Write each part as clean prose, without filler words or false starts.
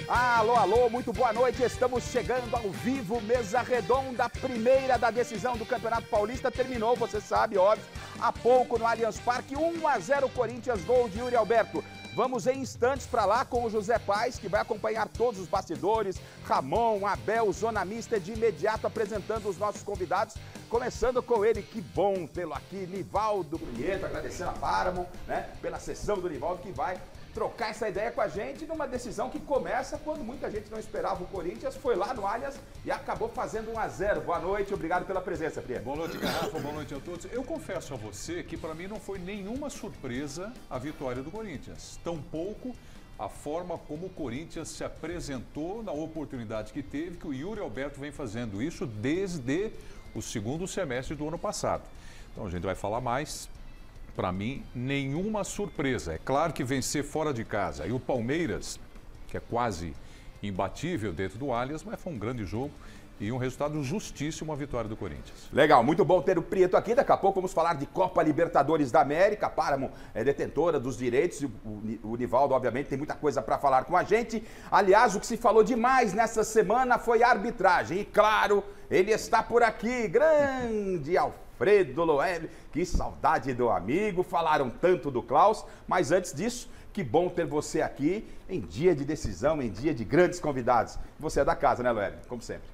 Alô, alô, muito boa noite. Estamos chegando ao vivo, mesa redonda, primeira da decisão do Campeonato Paulista. Terminou, você sabe, óbvio, há pouco no Allianz Parque, 1-0 Corinthians, gol de Yuri Alberto. Vamos em instantes para lá com o José Paes, que vai acompanhar todos os bastidores, Ramon, Abel, Zona Mista, de imediato apresentando os nossos convidados, começando com ele, que bom tê-lo aqui, Nivaldo Prieto, agradecendo a Paramount, né, pela sessão do Nivaldo, que vai trocar essa ideia com a gente numa decisão que começa quando muita gente não esperava o Corinthians, foi lá no Allianz e acabou fazendo 1-0. Boa noite, obrigado pela presença, Prieto. Boa noite, Garrafa, boa noite a todos. Eu confesso a você que para mim não foi nenhuma surpresa a vitória do Corinthians, tampouco a forma como o Corinthians se apresentou na oportunidade que teve, que o Yuri Alberto vem fazendo isso desde o segundo semestre do ano passado. Então a gente vai falar mais. Para mim, nenhuma surpresa. É claro que vencer fora de casa. E o Palmeiras, que é quase imbatível dentro do Allianz, mas foi um grande jogo e um resultado justíssimo, a vitória do Corinthians. Legal, muito bom ter o Prieto aqui. Daqui a pouco vamos falar de Copa Libertadores da América. A Paramount é detentora dos direitos. O Nivaldo, obviamente, tem muita coisa para falar com a gente. Aliás, o que se falou demais nessa semana foi a arbitragem. E claro, ele está por aqui. Grande Alfredo Loeb, que saudade do amigo, falaram tanto do Klaus, mas antes disso, que bom ter você aqui em dia de decisão, em dia de grandes convidados. Você é da casa, né, Loeb? Como sempre.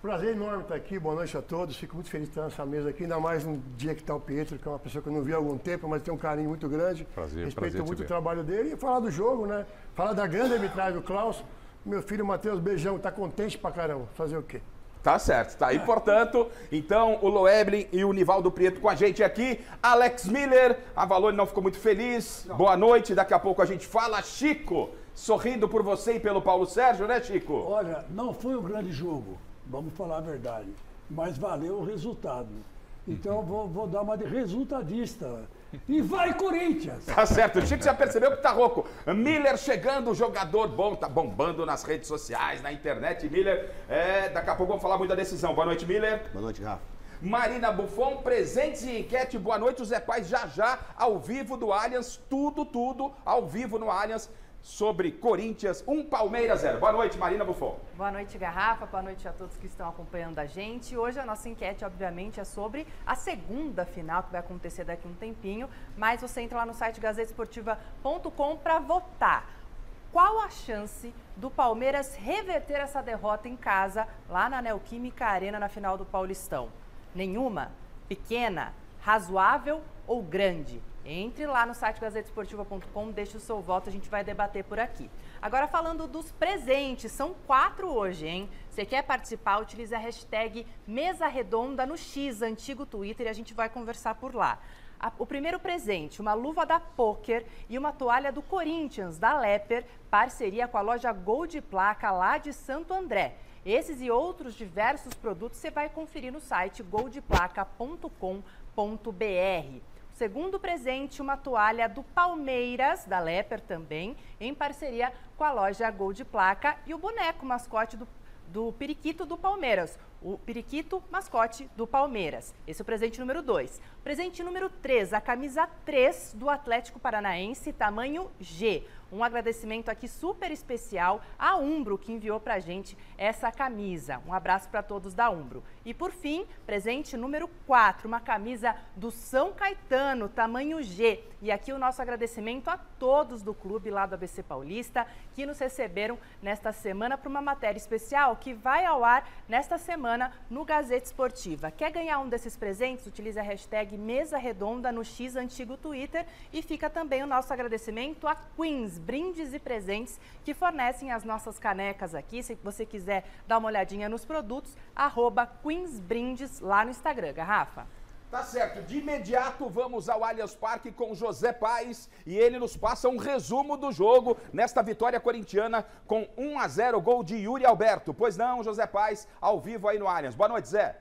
Prazer enorme estar aqui, boa noite a todos, fico muito feliz de estar nessa mesa aqui, ainda mais num dia que está o Pietro, que é uma pessoa que eu não vi há algum tempo, mas tem um carinho muito grande, respeito muito o trabalho dele, e falar do jogo, né, falar da grande arbitragem do Klaus, meu filho Matheus, beijão, tá contente pra caramba, fazer o quê? Tá certo, tá aí, portanto, então o Loeblin e o Nivaldo Prieto com a gente aqui, Alex Miller, a Valone não ficou muito feliz, boa noite, daqui a pouco a gente fala, Chico, sorrindo por você e pelo Paulo Sérgio, né, Chico? Olha, não foi um grande jogo, vamos falar a verdade, mas valeu o resultado, então vou dar uma de resultadista. E vai, Corinthians! Tá certo, o Chico já percebeu que tá rouco. Miller chegando, jogador bom, tá bombando nas redes sociais, na internet. Miller, daqui a pouco vamos falar muito da decisão. Boa noite, Miller. Boa noite, Rafa. Marina Buffon, presentes e enquete. Boa noite, o Zé Paes já, ao vivo do Allianz. Tudo ao vivo no Allianz. Sobre Corinthians, Palmeiras 0. Boa noite, Marina Buffon. Boa noite, Garrafa. Boa noite a todos que estão acompanhando a gente. Hoje a nossa enquete, obviamente, é sobre a segunda final, que vai acontecer daqui a um tempinho. Mas você entra lá no site gazetesportiva.com para votar. Qual a chance do Palmeiras reverter essa derrota em casa, lá na Neoquímica Arena, na final do Paulistão? Nenhuma? Pequena? Razoável ou grande? Entre lá no site gazetesportiva.com, deixe o seu voto, a gente vai debater por aqui. Agora falando dos presentes, são 4 hoje, hein? Você quer participar, utilize a hashtag Mesa Redonda no X, antigo Twitter, e a gente vai conversar por lá. O primeiro presente, uma luva da Poker e uma toalha do Corinthians, da Leper, parceria com a loja Gol de Placa lá de Santo André. Esses e outros diversos produtos você vai conferir no site goldeplaca.com.br. Segundo presente, uma toalha do Palmeiras, da Leper também, em parceria com a loja Gol de Placa, e o boneco mascote do Periquito do Palmeiras, o Periquito mascote do Palmeiras. Esse é o presente número 2. Presente número 3, a camisa 3 do Atlético Paranaense, tamanho G. Um agradecimento aqui super especial à Umbro, que enviou pra gente essa camisa. Um abraço para todos da Umbro. E por fim, presente número 4, uma camisa do São Caetano, tamanho G. E aqui o nosso agradecimento a todos do clube lá do ABC Paulista, que nos receberam nesta semana para uma matéria especial que vai ao ar nesta semana no Gazeta Esportiva. Quer ganhar um desses presentes? Utilize a hashtag Mesa Redonda no X antigo Twitter, e fica também o nosso agradecimento a Queens Brindes e Presentes, que fornecem as nossas canecas aqui. Se você quiser dar uma olhadinha nos produtos, @QueensBrindes lá no Instagram. Garrafa? Tá certo, de imediato vamos ao Allianz Parque com José Paes e ele nos passa um resumo do jogo nesta vitória corintiana com 1-0, gol de Yuri Alberto. Pois não, José Paes, ao vivo aí no Allianz. Boa noite, Zé.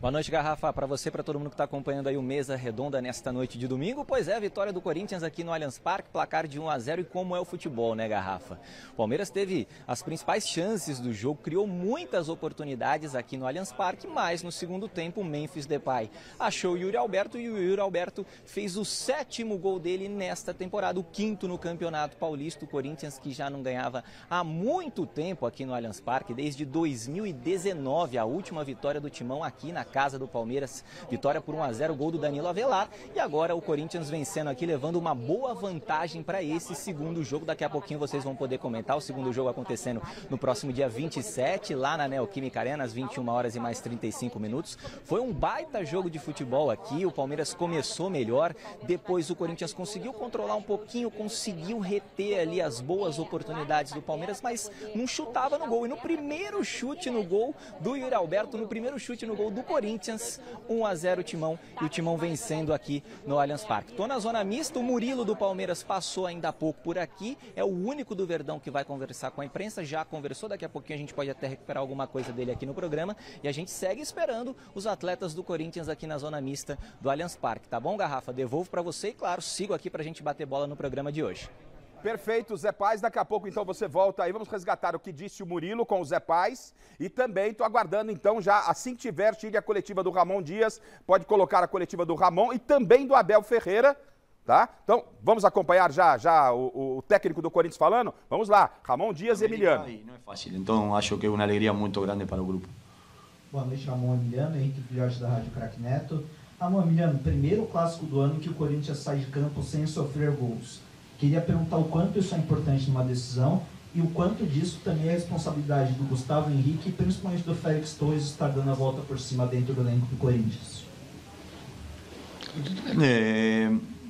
Boa noite, Garrafa, para você, para todo mundo que está acompanhando aí o Mesa Redonda nesta noite de domingo. Pois é, a vitória do Corinthians aqui no Allianz Parque, placar de 1-0 e como é o futebol, né, Garrafa? O Palmeiras teve as principais chances do jogo, criou muitas oportunidades aqui no Allianz Parque, mas no segundo tempo o Memphis Depay achou o Yuri Alberto e o Yuri Alberto fez o 7º gol dele nesta temporada, o 5º no Campeonato Paulista. O Corinthians que já não ganhava há muito tempo aqui no Allianz Parque, desde 2019, a última vitória do Timão aqui na casa do Palmeiras, vitória por 1-0, gol do Danilo Avelar, e agora o Corinthians vencendo aqui, levando uma boa vantagem para esse segundo jogo. Daqui a pouquinho vocês vão poder comentar o segundo jogo acontecendo no próximo dia 27, lá na Neoquímica Arena, às 21 horas e mais 35 minutos. Foi um baita jogo de futebol aqui, o Palmeiras começou melhor, depois o Corinthians conseguiu controlar um pouquinho, conseguiu reter ali as boas oportunidades do Palmeiras, mas não chutava no gol. E no primeiro chute no gol do Yuri Alberto, no primeiro chute no gol do Corinthians, 1-0 o Timão, e o Timão vencendo aqui no Allianz Parque. Tô na zona mista, o Murilo do Palmeiras passou ainda há pouco por aqui, é o único do Verdão que vai conversar com a imprensa, já conversou, daqui a pouquinho a gente pode até recuperar alguma coisa dele aqui no programa, e a gente segue esperando os atletas do Corinthians aqui na zona mista do Allianz Parque, tá bom, Garrafa? Devolvo para você e, claro, sigo aqui pra gente bater bola no programa de hoje. Perfeito, Zé Paz, daqui a pouco então você volta aí, vamos resgatar o que disse o Murilo com o Zé Paz e também estou aguardando então já, assim que tiver, chegue a coletiva do Ramon Dias, pode colocar a coletiva do Ramon e também do Abel Ferreira, tá? Então, vamos acompanhar já o técnico do Corinthians falando? Vamos lá, Ramon Dias e Emiliano. Não é fácil, então acho que é uma alegria muito grande para o grupo. Boa noite, Ramon, Emiliano, Henrique Filhote da Rádio Crack Neto. Ramon, Emiliano, primeiro clássico do ano que o Corinthians sai de campo sem sofrer gols. Queria perguntar o quanto isso é importante numa decisão e o quanto disso também é responsabilidade do Gustavo Henrique e principalmente do Félix Torres estar dando a volta por cima dentro do elenco do Corinthians.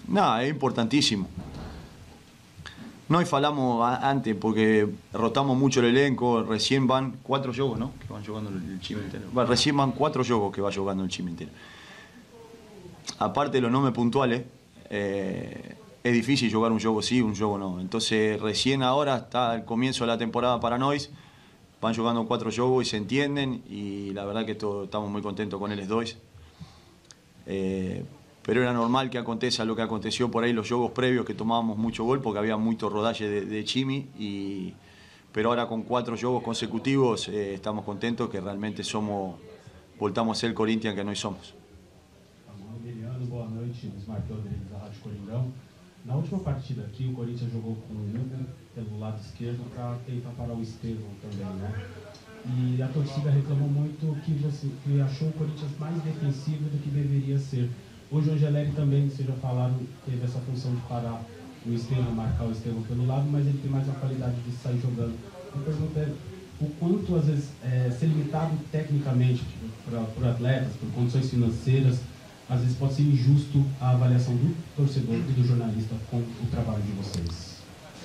No, es importantísimo. Nós falamos antes porque rotamos mucho el elenco, recién van 4 juegos, ¿no? Que van jugando el time entero. Recién van 4 juegos que va jugando el time entero. Aparte de los nombres puntuales, es difícil jugar un juego sí, un juego no. Entonces recién ahora está el comienzo de la temporada para Nois, van jugando 4 juegos y se entienden y la verdad que estamos muy contentos con ellos dos. Pero era normal que aconteça lo que aconteció por ahí los juegos previos que tomábamos mucho gol porque había mucho rodaje de Chimi, pero ahora con 4 juegos consecutivos estamos contentos que realmente voltamos a ser el Corinthians que nós somos. Boa noite, Luiz Martão, da Rádio Coringão. Na última partida aqui, o Corinthians jogou com o Hugo pelo lado esquerdo para tentar parar o Estevão também, né? E a torcida reclamou muito que achou o Corinthians mais defensivo do que deveria ser. Hoje o Angeleri também, vocês já falaram, teve essa função de parar o Estevão, marcar o Estevão pelo lado, mas ele tem mais a qualidade de sair jogando. A pergunta é o quanto, às vezes, ser limitado tecnicamente por atletas, por condições financeiras, às vezes pode ser injusto a avaliação do torcedor e do jornalista com o trabalho de vocês.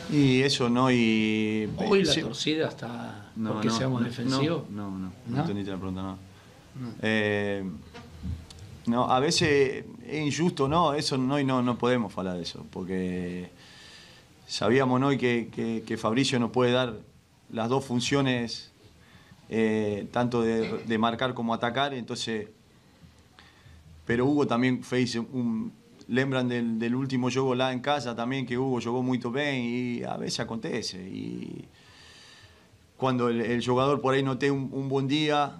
Y eso no, y... Hoy la torcida está porque seamos defensivos. No entendiste la pregunta, no. No, a veces es injusto, no, eso no podemos hablar de eso, porque sabíamos hoy que Fabricio nos puede dar las dos funciones, tanto de marcar como atacar, entonces... Pero Hugo también fez lembran del último juego lá en casa también que Hugo jugó muy bien y a veces acontece. Y cuando el jugador por ahí no tiene un buen día,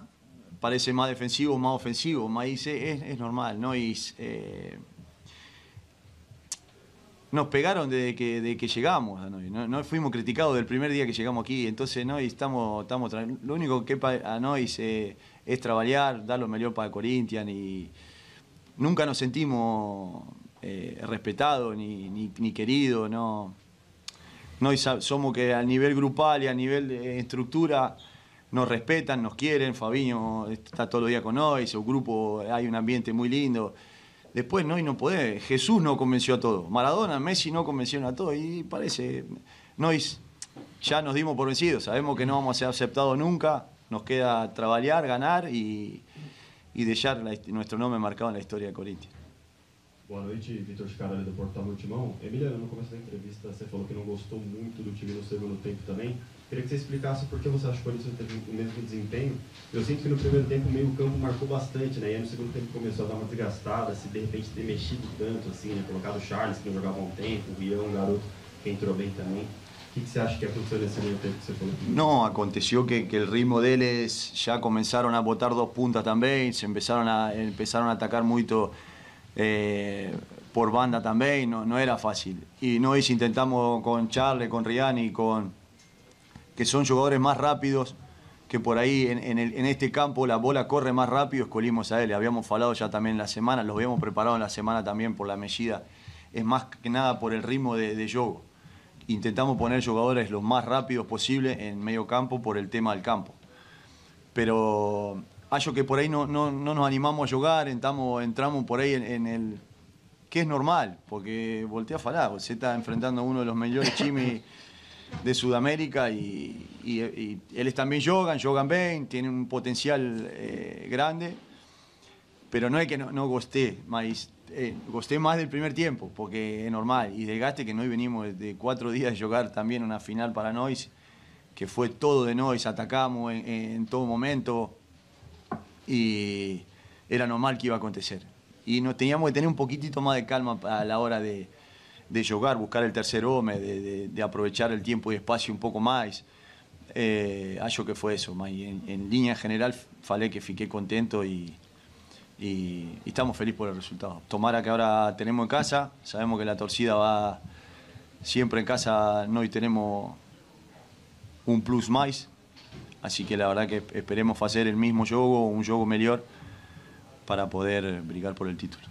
parece más defensivo o más ofensivo, es normal, ¿no? Y, nos pegaron desde que llegamos, no fuimos criticados del primer día que llegamos aquí, entonces ¿no? Y estamos lo único que a Nois es trabajar, dar lo mejor para el Corinthians y nunca nos sentimos respetados ni queridos, no. Somos que a nivel grupal y a nivel de estructura nos respetan, nos quieren. Fabinho está todos los días con Nois, el grupo, hay un ambiente muy lindo. Después Nois no puede, Jesús no convenció a todos, Maradona, Messi no convencieron a todos y parece, Nois ya nos dimos por vencidos, sabemos que no vamos a ser aceptados nunca, nos queda trabajar, ganar y dejar nuestro nombre marcado en la historia de Corinthians. Boa noite, Vitor Scaroli do Portal Meu Timão. Emiliano, no começo da entrevista você falou que não gostou muito do time no segundo tempo também. Queria que você explicasse por que você acha que o Corinthians teve o mesmo desempenho. Eu sinto que no primeiro tempo o meio-campo marcou bastante, né? E aí no segundo tempo começou a dar uma desgastada, se de repente ter mexido tanto, assim, né? Colocado o Charles, que não jogava há um tempo, o Rian, um garoto que entrou bem também. O que você acha que aconteceu nesse meio tempo que você falou? No, aconteció que el ritmo de ellos ya comenzaron a botar dos puntas también, se empezaron a atacar mucho por banda también, no era fácil. Y nosotros intentamos con Charles, con Rian y que son jugadores más rápidos, que por ahí en este campo la bola corre más rápido, escogimos a él. Habíamos falado ya también en la semana, los habíamos preparado en la semana también por la medida. Es más que nada por el ritmo de juego. Intentamos poner jugadores lo más rápidos posible en medio campo por el tema del campo. Pero hallo que por ahí no nos animamos a jugar, entramos por ahí en el... que es normal, porque voltea a falar, se está enfrentando a uno de los mejores chimis de Sudamérica y ellos también juegan bien, tienen un potencial grande, pero no es que no gosté, gosté más del primer tiempo, porque es normal, y desgaste que hoy venimos de 4 días de jugar también una final para nosotros, que fue todo de nosotros, atacamos en todo momento y era normal que iba a acontecer. Y nos teníamos que tener un poquitito más de calma a la hora de jugar, buscar el tercer hombre, de aprovechar el tiempo y espacio un poco más. Hallo que fue eso, y en línea general falé que fiqué contento y estamos felices por el resultado. Tomara que ahora tenemos en casa, sabemos que la torcida va siempre en casa, hoy tenemos un plus más, así que la verdad que esperemos hacer el mismo juego, un juego mejor para poder brigar por el título.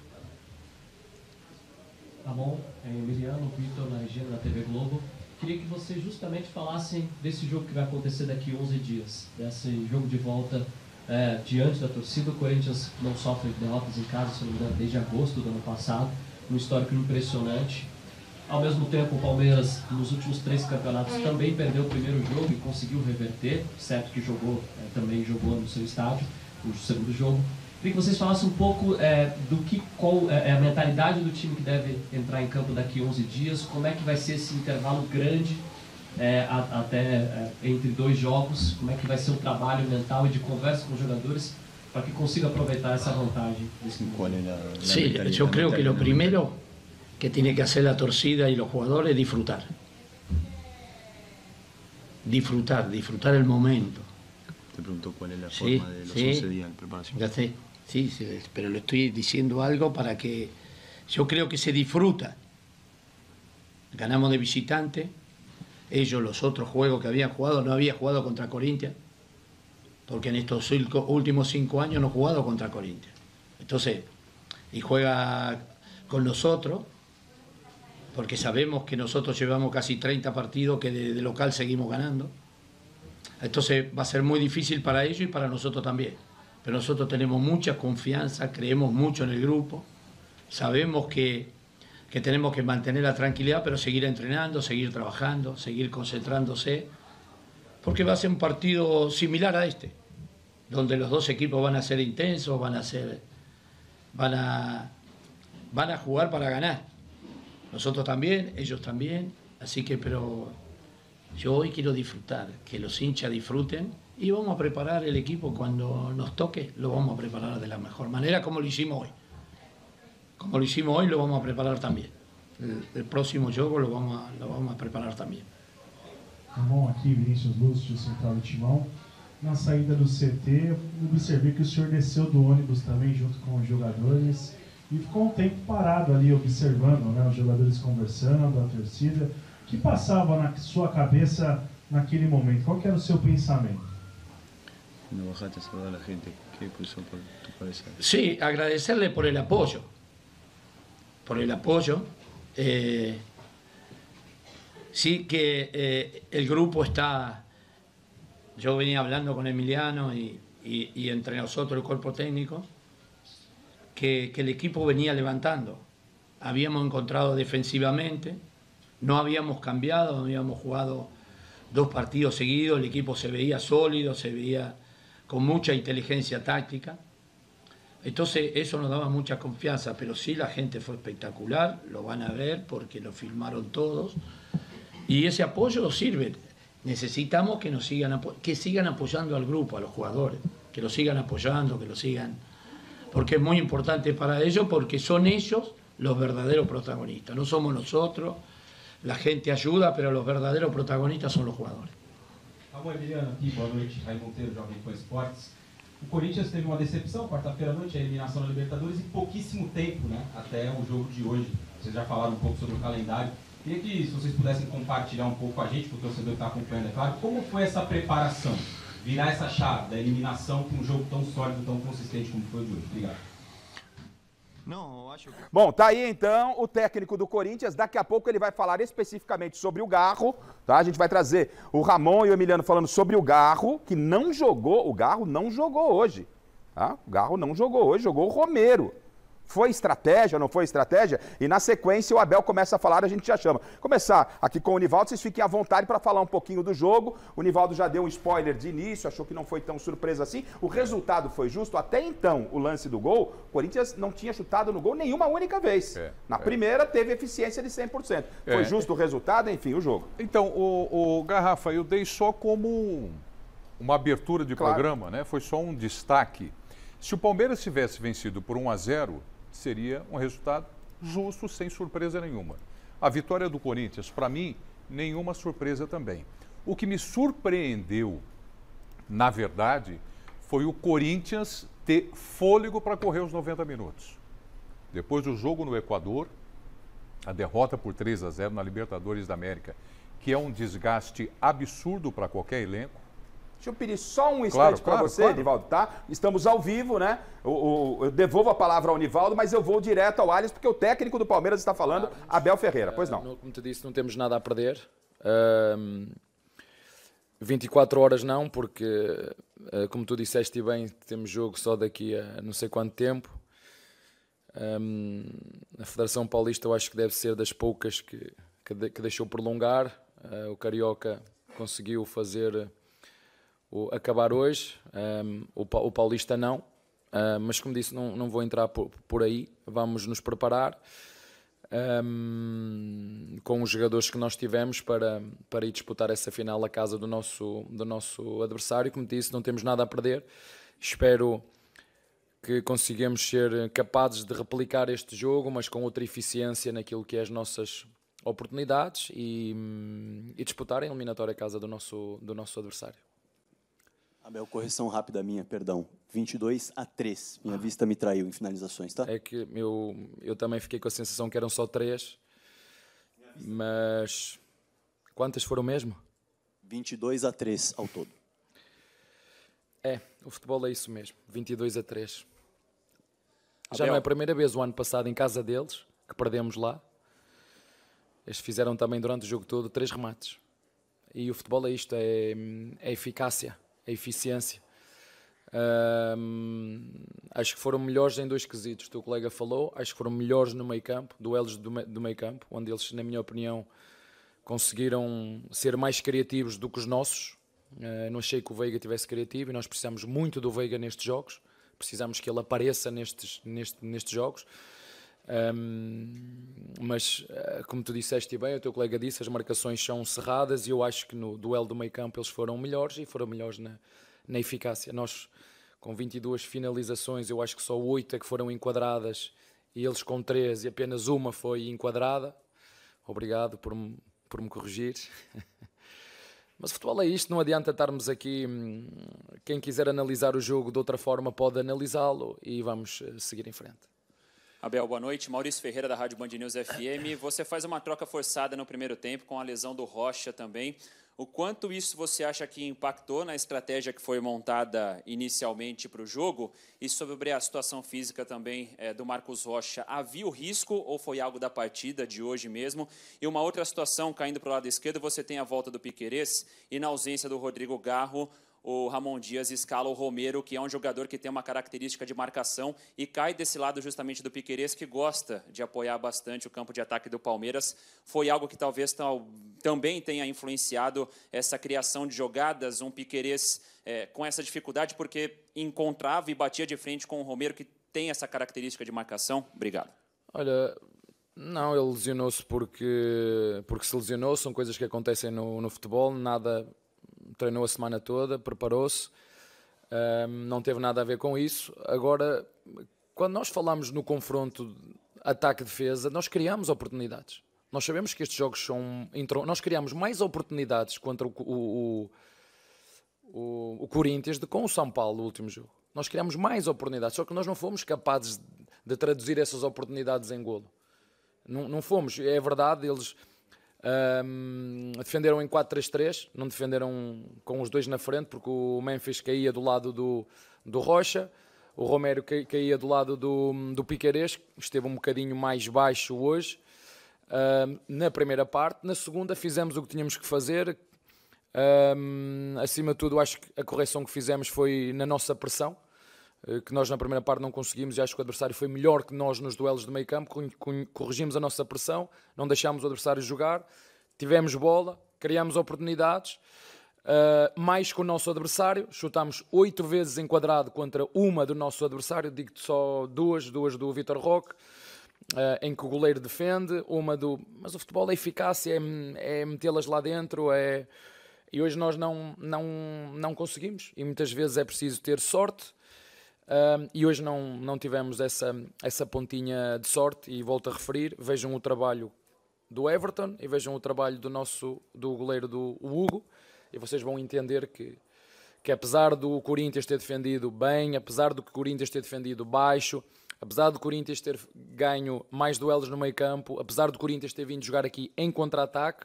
Tá bom, Emiliano, Vitor, na Regina, da TV Globo. Queria que vocês justamente falassem desse jogo que vai acontecer daqui 11 dias, desse jogo de volta diante da torcida. O Corinthians não sofre derrotas em casa, se não me engano, desde agosto do ano passado, um histórico impressionante. Ao mesmo tempo, o Palmeiras, nos últimos 3 campeonatos, também perdeu o primeiro jogo e conseguiu reverter, certo que também jogou no seu estádio, o segundo jogo. Queria que vocês falassem um pouco qual é a mentalidade do time que deve entrar em campo daqui 11 dias, como é que vai ser esse intervalo grande até entre 2 jogos, como é que vai ser o trabalho mental e de conversa com os jogadores para que consiga aproveitar esa vantagem. Sí, yo creo que lo primero que tiene que hacer la torcida y los jugadores es disfrutar. Disfrutar el momento. Te pregunto cuál es la forma de los 11 días de preparación. Ya sé, sí, pero le estoy diciendo algo para que... Yo creo que se disfruta. Ganamos de visitante. Ellos, los otros juegos que habían jugado, no había jugado contra Corinthians, porque en estos últimos 5 años no he jugado contra Corinthians. Entonces, y juega con nosotros, porque sabemos que nosotros llevamos casi 30 partidos que de local seguimos ganando. Entonces va a ser muy difícil para ellos y para nosotros también. Pero nosotros tenemos mucha confianza, creemos mucho en el grupo, sabemos que tenemos que mantener la tranquilidad, pero seguir entrenando, seguir trabajando, seguir concentrándose, porque va a ser un partido similar a este, donde los dos equipos van a ser intensos, van a jugar para ganar. Nosotros también, ellos también, así que, pero yo hoy quiero disfrutar, que los hinchas disfruten y vamos a preparar el equipo cuando nos toque, lo vamos a preparar de la mejor manera como lo hicimos hoy. Como lo hicimos hoy, lo vamos a preparar también. El próximo juego lo vamos a preparar también. Bom, aqui Vinícius Lúcio, Central do Timão. Na saída do CT, observei que o senhor desceu do ônibus também junto com os jogadores e ficou um tempo parado ali observando, né, os jogadores conversando, a torcida. O que passava na sua cabeça naquele momento? Qual que era o seu pensamento? No bajaste a saludar a la gente. ¿Qué puso por tu cabeza? Sí, agradecerle por el apoyo. Por el apoyo. Sí que el grupo está... Yo venía hablando con Emiliano y entre nosotros el cuerpo técnico, que el equipo venía levantando. Habíamos encontrado defensivamente, no habíamos cambiado, habíamos jugado 2 partidos seguidos, el equipo se veía sólido, se veía con mucha inteligencia táctica. Entonces eso nos daba mucha confianza, pero sí la gente fue espectacular, lo van a ver porque lo filmaron todos y ese apoyo sirve. Necesitamos que sigan apoyando al grupo, a los jugadores, que lo sigan apoyando, que lo sigan, porque es muy importante para ellos, porque son ellos los verdaderos protagonistas, no somos nosotros. La gente ayuda, pero los verdaderos protagonistas son los jugadores. Ramon Emiliano aqui, boa noite, Raimundo Monteiro, Jovem Pan Esportes. O Corinthians teve uma decepção, quarta-feira à noite, a eliminação na Libertadores, em pouquíssimo tempo, né? Até o jogo de hoje. Vocês já falaram um pouco sobre o calendário. Queria que, se vocês pudessem compartilhar um pouco com a gente, para o torcedor que está acompanhando, é claro, como foi essa preparação? Virar essa chave da eliminação para um jogo tão sólido, tão consistente como foi o de hoje. Obrigado. Bom, tá aí então o técnico do Corinthians. Daqui a pouco ele vai falar especificamente sobre o Garro, tá? A gente vai trazer o Ramon e o Emiliano falando sobre o Garro, que não jogou, o Garro não jogou hoje, tá? O Garro não jogou hoje, jogou o Romero. Foi estratégia, não foi estratégia? E na sequência o Abel começa a falar, a gente já chama. Começar aqui com o Nivaldo, vocês fiquem à vontade para falar um pouquinho do jogo. O Nivaldo já deu um spoiler de início, achou que não foi tão surpresa assim. O resultado foi justo. Até então, o lance do gol, o Corinthians não tinha chutado no gol nenhuma única vez. Na primeira teve eficiência de 100%. Foi justo o resultado, enfim, o jogo. Então, o Garrafa, eu dei só como uma abertura de programa, né? Foi só um destaque. Se o Palmeiras tivesse vencido por 1-0, seria um resultado justo, sem surpresa nenhuma. A vitória do Corinthians, para mim, nenhuma surpresa também. O que me surpreendeu, na verdade, foi o Corinthians ter fôlego para correr os 90 minutos. Depois do jogo no Equador, a derrota por 3-0 na Libertadores da América, que é um desgaste absurdo para qualquer elenco. Deixa eu pedir só um instante para você, Nivaldo, tá? Estamos ao vivo, né? Eu devolvo a palavra ao Nivaldo, mas eu vou direto ao Alisson, porque o técnico do Palmeiras está falando, Abel Ferreira. Pois não. Como te disse, não temos nada a perder. 24 horas não, porque, como tu disseste bem, temos jogo só daqui a não sei quanto tempo. A Federação Paulista eu acho que deve ser das poucas que deixou prolongar. O Carioca conseguiu fazer... acabar hoje, o Paulista não, mas como disse, não vou entrar por aí, vamos nos preparar com os jogadores que nós tivemos para ir disputar essa final à casa do nosso adversário. Como disse, não temos nada a perder, espero que consigamos ser capazes de replicar este jogo, mas com outra eficiência naquilo que é as nossas oportunidades e disputar a eliminatória à casa do nosso adversário. Abel, correção rápida minha, perdão. 22-3. Minha vista me traiu em finalizações, tá? É que eu também fiquei com a sensação que eram só 3. Mas quantas foram mesmo? 22-3 ao todo. O futebol é isso mesmo. 22-3. Já não é a primeira vez, o ano passado, em casa deles, que perdemos lá. Eles fizeram também durante o jogo todo 3 remates. E o futebol é isto, é eficácia. A eficiência. Acho que foram melhores em 2 quesitos. O teu colega falou, acho que foram melhores no meio campo, duelos do meio campo, onde eles, na minha opinião, conseguiram ser mais criativos do que os nossos. Não achei que o Veiga tivesse criativo e nós precisamos muito do Veiga nestes jogos. Precisamos que ele apareça nestes jogos. Mas, como tu disseste bem, o teu colega disse, as marcações são cerradas e eu acho que no duelo do meio campo eles foram melhores e foram melhores na eficácia. Nós, com 22 finalizações, eu acho que só 8 é que foram enquadradas e eles com 3 e apenas uma foi enquadrada. Obrigado por me corrigir. Mas o futebol é isto, não adianta estarmos aqui. Quem quiser analisar o jogo de outra forma pode analisá-lo e vamos seguir em frente. Abel, boa noite. Maurício Ferreira, da Rádio Band News FM. Você faz uma troca forçada no primeiro tempo, com a lesão do Rocha também. O quanto isso você acha que impactou na estratégia que foi montada inicialmente para o jogo? E sobre a situação física também do Marcos Rocha, havia o risco ou foi algo da partida de hoje mesmo? E uma outra situação, caindo para o lado esquerdo, você tem a volta do Piquerez e na ausência do Rodrigo Garro, o Ramon Dias escala o Romero, que é um jogador que tem uma característica de marcação e cai desse lado justamente do Piquerez, que gosta de apoiar bastante o campo de ataque do Palmeiras. Foi algo que talvez também tenha influenciado essa criação de jogadas, um Piquerez com essa dificuldade, porque encontrava e batia de frente com o Romero, que tem essa característica de marcação? Obrigado. Olha, não, ele lesionou-se porque se lesionou, são coisas que acontecem no futebol, nada, treinou a semana toda, preparou-se, não teve nada a ver com isso. Agora, quando nós falamos no confronto ataque-defesa, nós criamos oportunidades. Nós sabemos que estes jogos são... Nós criamos mais oportunidades contra o Corinthians do que com o São Paulo no último jogo. Nós criamos mais oportunidades, só que nós não fomos capazes de traduzir essas oportunidades em golo. Não fomos. É verdade, eles defenderam em 4-3-3, não defenderam com os dois na frente, porque o Memphis caía do lado do Rocha, o Romero caía do lado do Piquerez, esteve um bocadinho mais baixo hoje, na primeira parte. Na segunda fizemos o que tínhamos que fazer. Acima de tudo, acho que a correção que fizemos foi na nossa pressão, que nós na primeira parte não conseguimos, e acho que o adversário foi melhor que nós nos duelos de meio campo. Corrigimos a nossa pressão, não deixámos o adversário jogar, tivemos bola, criámos oportunidades, mais que o nosso adversário, chutámos 8 vezes enquadrado contra uma do nosso adversário, digo-te só duas do Vitor Roque, em que o goleiro defende, mas o futebol é eficácia, é metê-las lá dentro, e hoje nós não conseguimos, e muitas vezes é preciso ter sorte, e hoje não tivemos essa pontinha de sorte. E volto a referir, vejam o trabalho do Everton e vejam o trabalho do goleiro do Hugo, e vocês vão entender que apesar do Corinthians ter defendido bem, apesar do Corinthians ter defendido baixo, apesar do Corinthians ter ganho mais duelos no meio campo, apesar do Corinthians ter vindo jogar aqui em contra-ataque,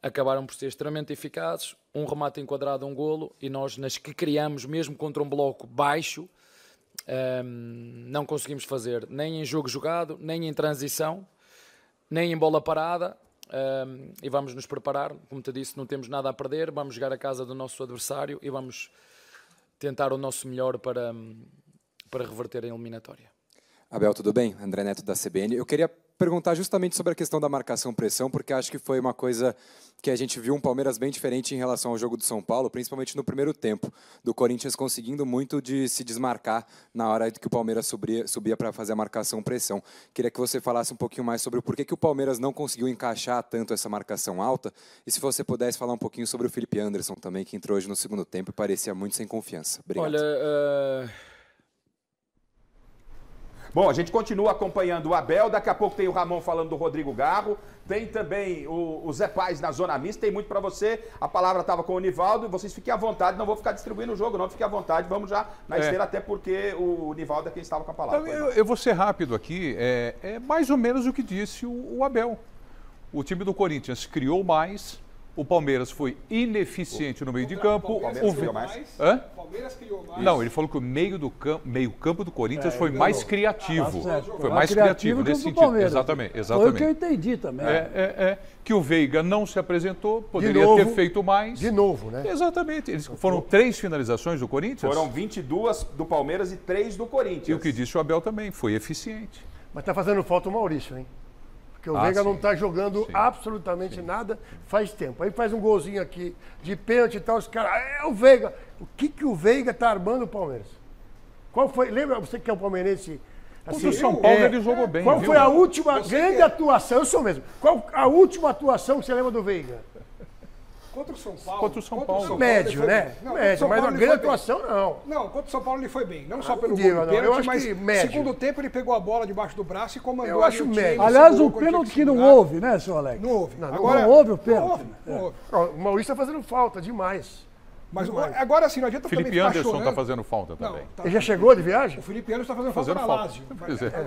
acabaram por ser extremamente eficazes, um remate enquadrado, um golo, e nós, nas que criamos, mesmo contra um bloco baixo, não conseguimos fazer, nem em jogo jogado, nem em transição, nem em bola parada, e vamos nos preparar, como te disse, não temos nada a perder, vamos jogar a casa do nosso adversário e vamos tentar o nosso melhor para reverter a eliminatória. Abel, tudo bem? André Neto, da CBN. Eu queria perguntar justamente sobre a questão da marcação-pressão, porque acho que foi uma coisa que a gente viu um Palmeiras bem diferente em relação ao jogo do São Paulo, principalmente no primeiro tempo, do Corinthians conseguindo muito de se desmarcar na hora que o Palmeiras subia para fazer a marcação-pressão. Queria que você falasse um pouquinho mais sobre o porquê que o Palmeiras não conseguiu encaixar tanto essa marcação alta, e se você pudesse falar um pouquinho sobre o Felipe Anderson também, que entrou hoje no segundo tempo e parecia muito sem confiança. Obrigado. Olha, Bom, a gente continua acompanhando o Abel, daqui a pouco tem o Ramon falando do Rodrigo Garro, tem também o Zé Paz na zona mista, tem muito para você, a palavra estava com o Nivaldo, e vocês fiquem à vontade, não vou ficar distribuindo o jogo, não, fiquem à vontade, vamos já na esteira, até porque o Nivaldo é quem estava com a palavra. Eu vou ser rápido aqui, é mais ou menos o que disse o Abel. O time do Corinthians criou mais, o Palmeiras foi ineficiente no meio de campo. O Palmeiras criou mais? Hã? Palmeiras criou mais. Não, ele falou que o meio campo do Corinthians foi mais criativo. Foi mais criativo nesse sentido. Exatamente. Foi o que eu entendi também. Que o Veiga não se apresentou, poderia ter feito mais. De novo, né? Exatamente. Foram 3 finalizações do Corinthians? Foram 22 do Palmeiras e 3 do Corinthians. E o que disse o Abel também, foi eficiente. Mas tá fazendo falta o Maurício, hein? Porque o Veiga não está jogando absolutamente nada faz tempo. Aí faz um golzinho aqui de pênalti e tal, os caras, o Veiga. O que o Veiga está armando o Palmeiras? Qual foi? Lembra você que é o palmeirense? Assim, contra o São Paulo ele jogou bem. Qual foi a última grande atuação? Eu sou mesmo. Qual a última atuação que você lembra do Veiga? Contra o São Paulo. Contra o São Paulo. Médio, né? Não, médio, mas uma grande atuação, não. Não, contra o São Paulo ele foi bem. Não só pelo gol do pênalti, mas no segundo tempo ele pegou a bola debaixo do braço e comandou. Eu acho médio. Aliás, o pênalti que não houve, né, senhor Alex? Não houve. Não houve o pênalti. Não houve. O Maurício está fazendo falta demais. Mas agora assim, não adianta Felipe também Anderson está fazendo falta também. Ele já chegou de viagem? O Felipe Anderson está fazendo falta na Lazio.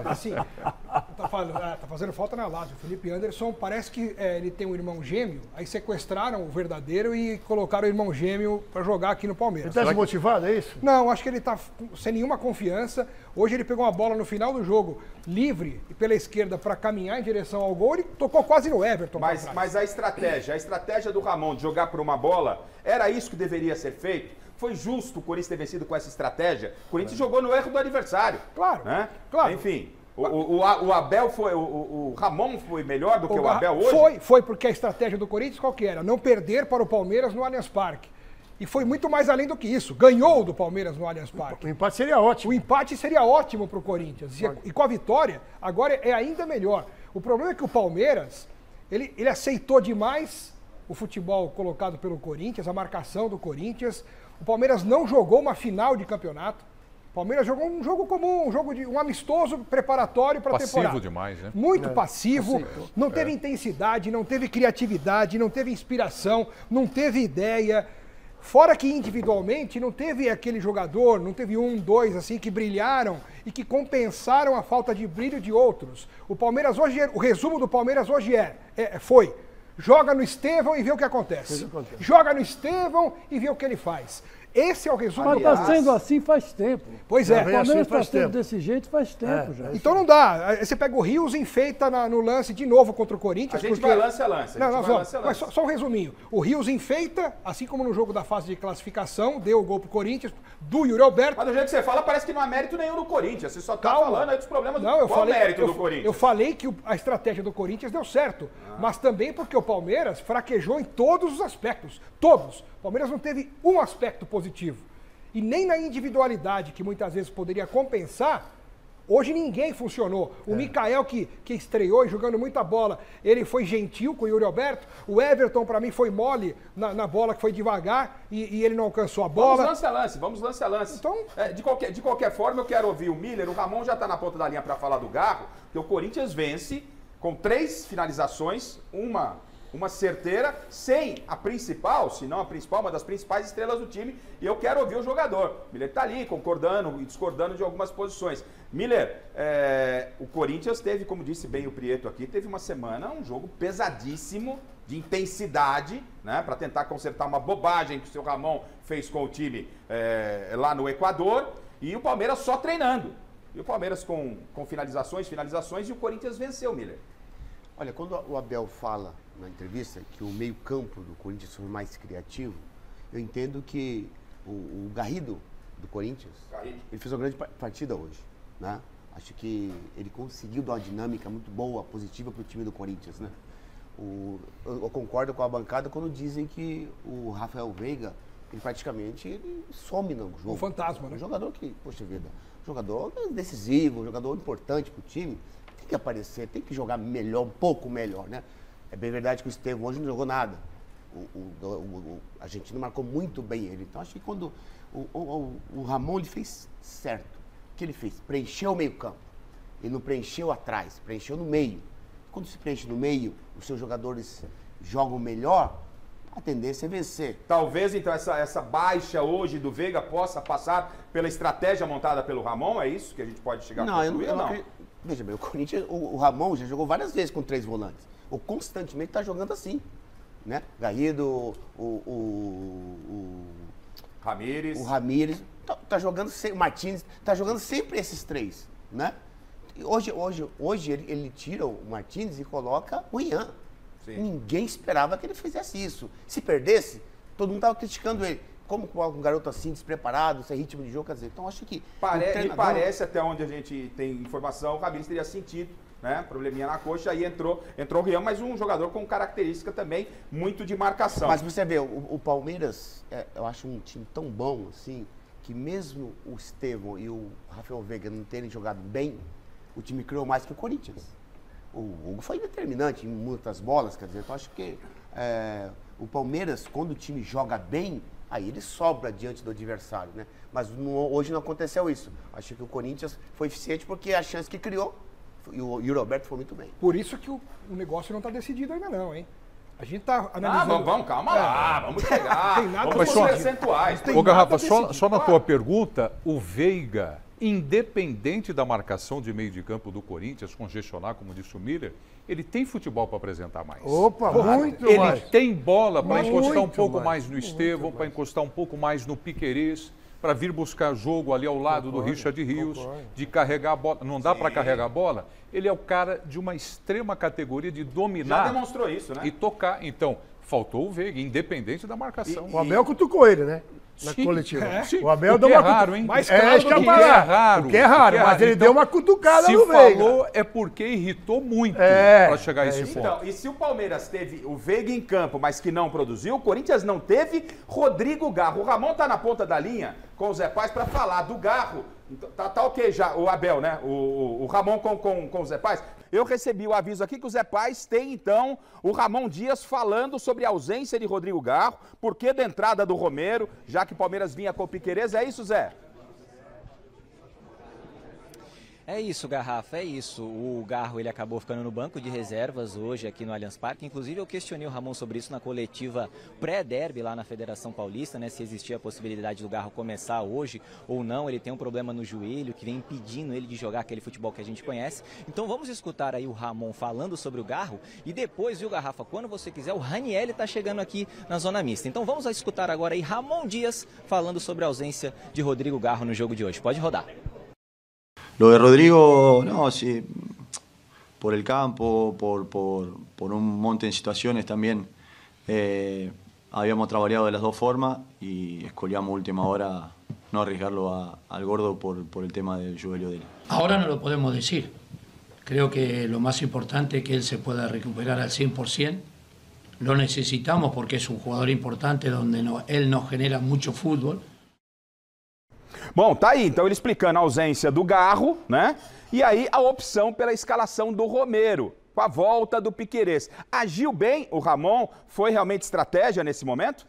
Assim, tá fazendo falta na Lazio. O Felipe Anderson parece que ele tem um irmão gêmeo, aí sequestraram o verdadeiro e colocaram o irmão gêmeo para jogar aqui no Palmeiras. Ele está desmotivado, é isso? Não, acho que ele está sem nenhuma confiança. Hoje ele pegou uma bola no final do jogo, livre e pela esquerda para caminhar em direção ao gol, ele tocou quase no Everton. Mas a estratégia do Ramon de jogar por uma bola, era isso que deveria ser feito? Foi justo o Corinthians ter vencido com essa estratégia? O Corinthians jogou no erro do adversário. Claro, né? Claro. Enfim, o Abel foi, o Ramon foi melhor do que o Abel hoje? Foi porque a estratégia do Corinthians qual que era? Não perder para o Palmeiras no Allianz Parque. E foi muito mais além do que isso. Ganhou do Palmeiras no Allianz Parque. O empate seria ótimo. O empate seria ótimo para o Corinthians. E com a vitória, agora é ainda melhor. O problema é que o Palmeiras, ele aceitou demais o futebol colocado pelo Corinthians, a marcação do Corinthians. O Palmeiras não jogou uma final de campeonato. O Palmeiras jogou um jogo comum, um amistoso preparatório para a temporada. Passivo demais, né? Muito passivo, não teve intensidade, não teve criatividade, não teve inspiração, não teve ideia. Fora que individualmente não teve aquele jogador, não teve um, dois assim que brilharam e que compensaram a falta de brilho de outros. O Palmeiras hoje, o resumo do Palmeiras hoje foi: joga no Estevão e vê o que acontece. Joga no Estevão e vê o que ele faz. Esse é o resumo. Mas está sendo assim faz tempo. Pois é. O Palmeiras está sendo desse jeito faz tempo já. Então não dá. Você pega o Rios e enfeita no lance de novo contra o Corinthians. A gente vai lance a lance. Mas só um resuminho. O Rios enfeita, assim como no jogo da fase de classificação, deu o gol pro Corinthians, do Yuri Alberto. Mas do jeito que você fala, parece que não há mérito nenhum no Corinthians. Você só tá falando aí dos problemas do mérito do Corinthians. Eu falei que a estratégia do Corinthians deu certo, mas também porque o Palmeiras fraquejou em todos os aspectos. Todos. O Palmeiras não teve um aspecto positivo. E nem na individualidade, que muitas vezes poderia compensar, hoje ninguém funcionou. O Mikael, que estreou jogando muita bola, ele foi gentil com o Yuri Alberto. O Everton, para mim, foi mole na bola, que foi devagar, e ele não alcançou a bola. Vamos lance a lance. Então, de qualquer forma, eu quero ouvir o Miller. O Ramon já está na ponta da linha para falar do Garro, que o Corinthians vence com 3 finalizações, uma certeira, sem a principal, se não a principal, uma das principais estrelas do time, e eu quero ouvir o jogador. Miller está ali, concordando e discordando de algumas posições. Miller, o Corinthians teve, como disse bem o Prieto aqui, teve uma semana, um jogo pesadíssimo, de intensidade, né, para tentar consertar uma bobagem que o seu Ramon fez com o time lá no Equador, e o Palmeiras só treinando. E o Palmeiras com finalizações, e o Corinthians venceu, Miller. Olha, quando o Abel fala na entrevista que o meio-campo do Corinthians foi mais criativo, eu entendo que o Garrido do Corinthians, ele fez uma grande partida hoje, né? Acho que ele conseguiu dar uma dinâmica muito boa, positiva para o time do Corinthians, né? Eu concordo com a bancada quando dizem que o Rafael Veiga, ele praticamente some no jogo. Um fantasma, né? Um jogador que, poxa vida, jogador decisivo, jogador importante para o time, tem que aparecer, tem que jogar melhor, um pouco melhor, né? É bem verdade que o Estevão hoje não jogou nada. A Argentina marcou muito bem ele. Então, acho que quando o Ramon ele fez certo. O que ele fez? Preencheu o meio campo. Ele não preencheu atrás, preencheu no meio. Quando se preenche no meio, os seus jogadores jogam melhor, a tendência é vencer. Talvez, então, essa baixa hoje do Veiga possa passar pela estratégia montada pelo Ramon? É isso que a gente pode chegar a concluir ou não? Veja bem, o Corinthians, o Ramon já jogou várias vezes com 3 volantes. Ou constantemente está jogando assim, né? Garrido, o Ramírez, tá jogando sempre, o Martins, tá jogando sempre esses 3, né? Hoje ele tira o Martins e coloca o Ian. Ninguém esperava que ele fizesse isso. Se perdesse, todo mundo estava criticando ele. Como um garoto assim, despreparado, sem ritmo de jogo, quer dizer, então acho que... Me parece, até onde a gente tem informação, o Ramírez teria sentido, né? Probleminha na coxa, aí entrou o Rian, mas um jogador com característica também muito de marcação. Mas você vê, o Palmeiras, eu acho um time tão bom, assim, que mesmo o Estevão e o Rafael Veiga não terem jogado bem, o time criou mais que o Corinthians. O Hugo foi determinante em muitas bolas, quer dizer, então acho que o Palmeiras, quando o time joga bem, aí ele sobra diante do adversário, né? Mas hoje não aconteceu isso. Acho que o Corinthians foi eficiente porque a chance que criou, e o Yuri Alberto foi muito bem. Por isso que o negócio não está decidido ainda não, hein? A gente está analisando... Vamos, calma lá, vamos chegar. Tem nada com percentuais. Ô, Garrafa, só na tua pergunta, o Veiga, independente da marcação de meio de campo do Corinthians, congestionar, como disse o Miller, ele tem futebol para apresentar mais. Opa, muito ele mais. Ele tem bola para encostar um pouco mais no Estevão, para encostar um pouco mais no Piquerez, para vir buscar jogo ali ao lado do Richard Rios, de carregar a bola. Não dá para carregar a bola? Ele é o cara de uma extrema categoria de dominar. Já demonstrou isso, né? E tocar. Então, faltou o Veiga, independente da marcação. O Abel cutucou ele, né? na coletiva. Sim. O Abel deu uma raro, hein? Mais claro do que é raro. O que é raro, mas ele deu uma cutucada no Veiga. Se falou é porque irritou muito para chegar a esse ponto. Então, e se o Palmeiras teve o Veiga em campo, mas que não produziu, o Corinthians não teve Rodrigo Garro. O Ramon tá na ponta da linha com o Zé Paz para falar do Garro. Tá ok já, o Abel, né? O Ramon com o Zé Paz. Eu recebi o aviso aqui que o Zé Paz tem, então, o Ramon Dias falando sobre a ausência de Rodrigo Garro, porquê da entrada do Romero, já que o Palmeiras vinha com o Piquerez. É isso, Zé? É isso, Garrafa, é isso. O Garro, ele acabou ficando no banco de reservas hoje aqui no Allianz Parque. Inclusive, eu questionei o Ramon sobre isso na coletiva pré-derby lá na Federação Paulista, né? Se existia a possibilidade do Garro começar hoje ou não. Ele tem um problema no joelho que vem impedindo ele de jogar aquele futebol que a gente conhece. Então, vamos escutar aí o Ramon falando sobre o Garro. E depois, viu, Garrafa, quando você quiser, o Ranieri tá chegando aqui na zona mista. Então, vamos escutar agora aí Ramon Dias falando sobre a ausência de Rodrigo Garro no jogo de hoje. Pode rodar. Lo de Rodrigo, no, sí, por el campo, por un monte de situaciones también. Habíamos trabajado de las dos formas y escolhamos a última hora no arriesgarlo al gordo por el tema del joelho de él. Ahora no lo podemos decir. Creo que lo más importante es que él se pueda recuperar al 100%. Lo necesitamos porque es un jugador importante donde él nos genera mucho fútbol. Bom, tá aí, então ele explicando a ausência do Garro, né? E aí a opção pela escalação do Romero, com a volta do Piquerez. Agiu bem o Ramon? Foi realmente estratégia nesse momento?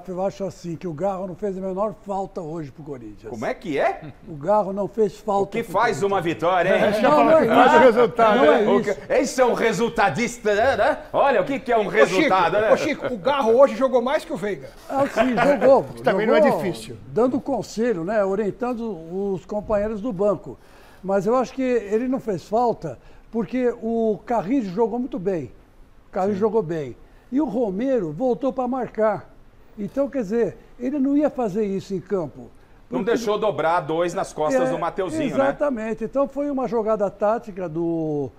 Eu acho assim, que o Garro não fez a menor falta hoje pro Corinthians. Como é que é? O Garro não fez falta. O que faz uma vitória, hein? Não é faz isso. o resultado, não né? é isso. Esse é um resultadista, né? Olha, o que é um resultado, Chico, né? Ô Chico, o Garro hoje jogou mais que o Veiga. Ah, sim, jogou. Também não é difícil. Dando conselho, né? Orientando os companheiros do banco. Mas eu acho que ele não fez falta porque o Carrillo jogou muito bem. O Carrillo jogou bem. E o Romero voltou para marcar. Então, quer dizer, ele não ia fazer isso em campo. Não deixou dobrar dois nas costas do Mateuzinho, exatamente. Né? Então foi uma jogada tática do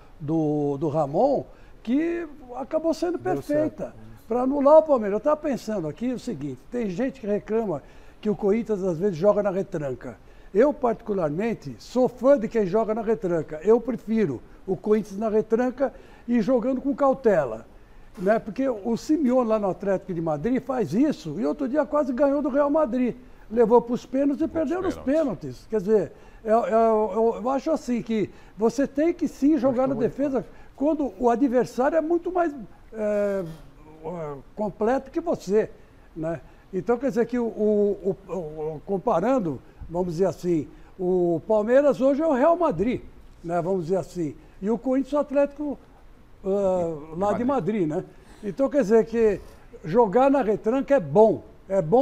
Ramon que acabou sendo perfeita para anular o Palmeiras. Eu estava pensando aqui o seguinte, tem gente que reclama que o Corinthians às vezes joga na retranca. Eu, particularmente, sou fã de quem joga na retranca. Eu prefiro o Corinthians na retranca e jogando com cautela. Né? Porque o Simeone lá no Atlético de Madrid faz isso e outro dia quase ganhou do Real Madrid. Levou para os pênaltis e perdeu nos pênaltis. Quer dizer, eu acho assim que você tem que sim jogar na defesa quando o adversário é muito mais completo que você. Né? Então, quer dizer que comparando, vamos dizer assim, o Palmeiras hoje é o Real Madrid, né? Vamos dizer assim, e o Corinthians o Atlético lá de Madrid, né? Então quer dizer que jogar na retranca é bom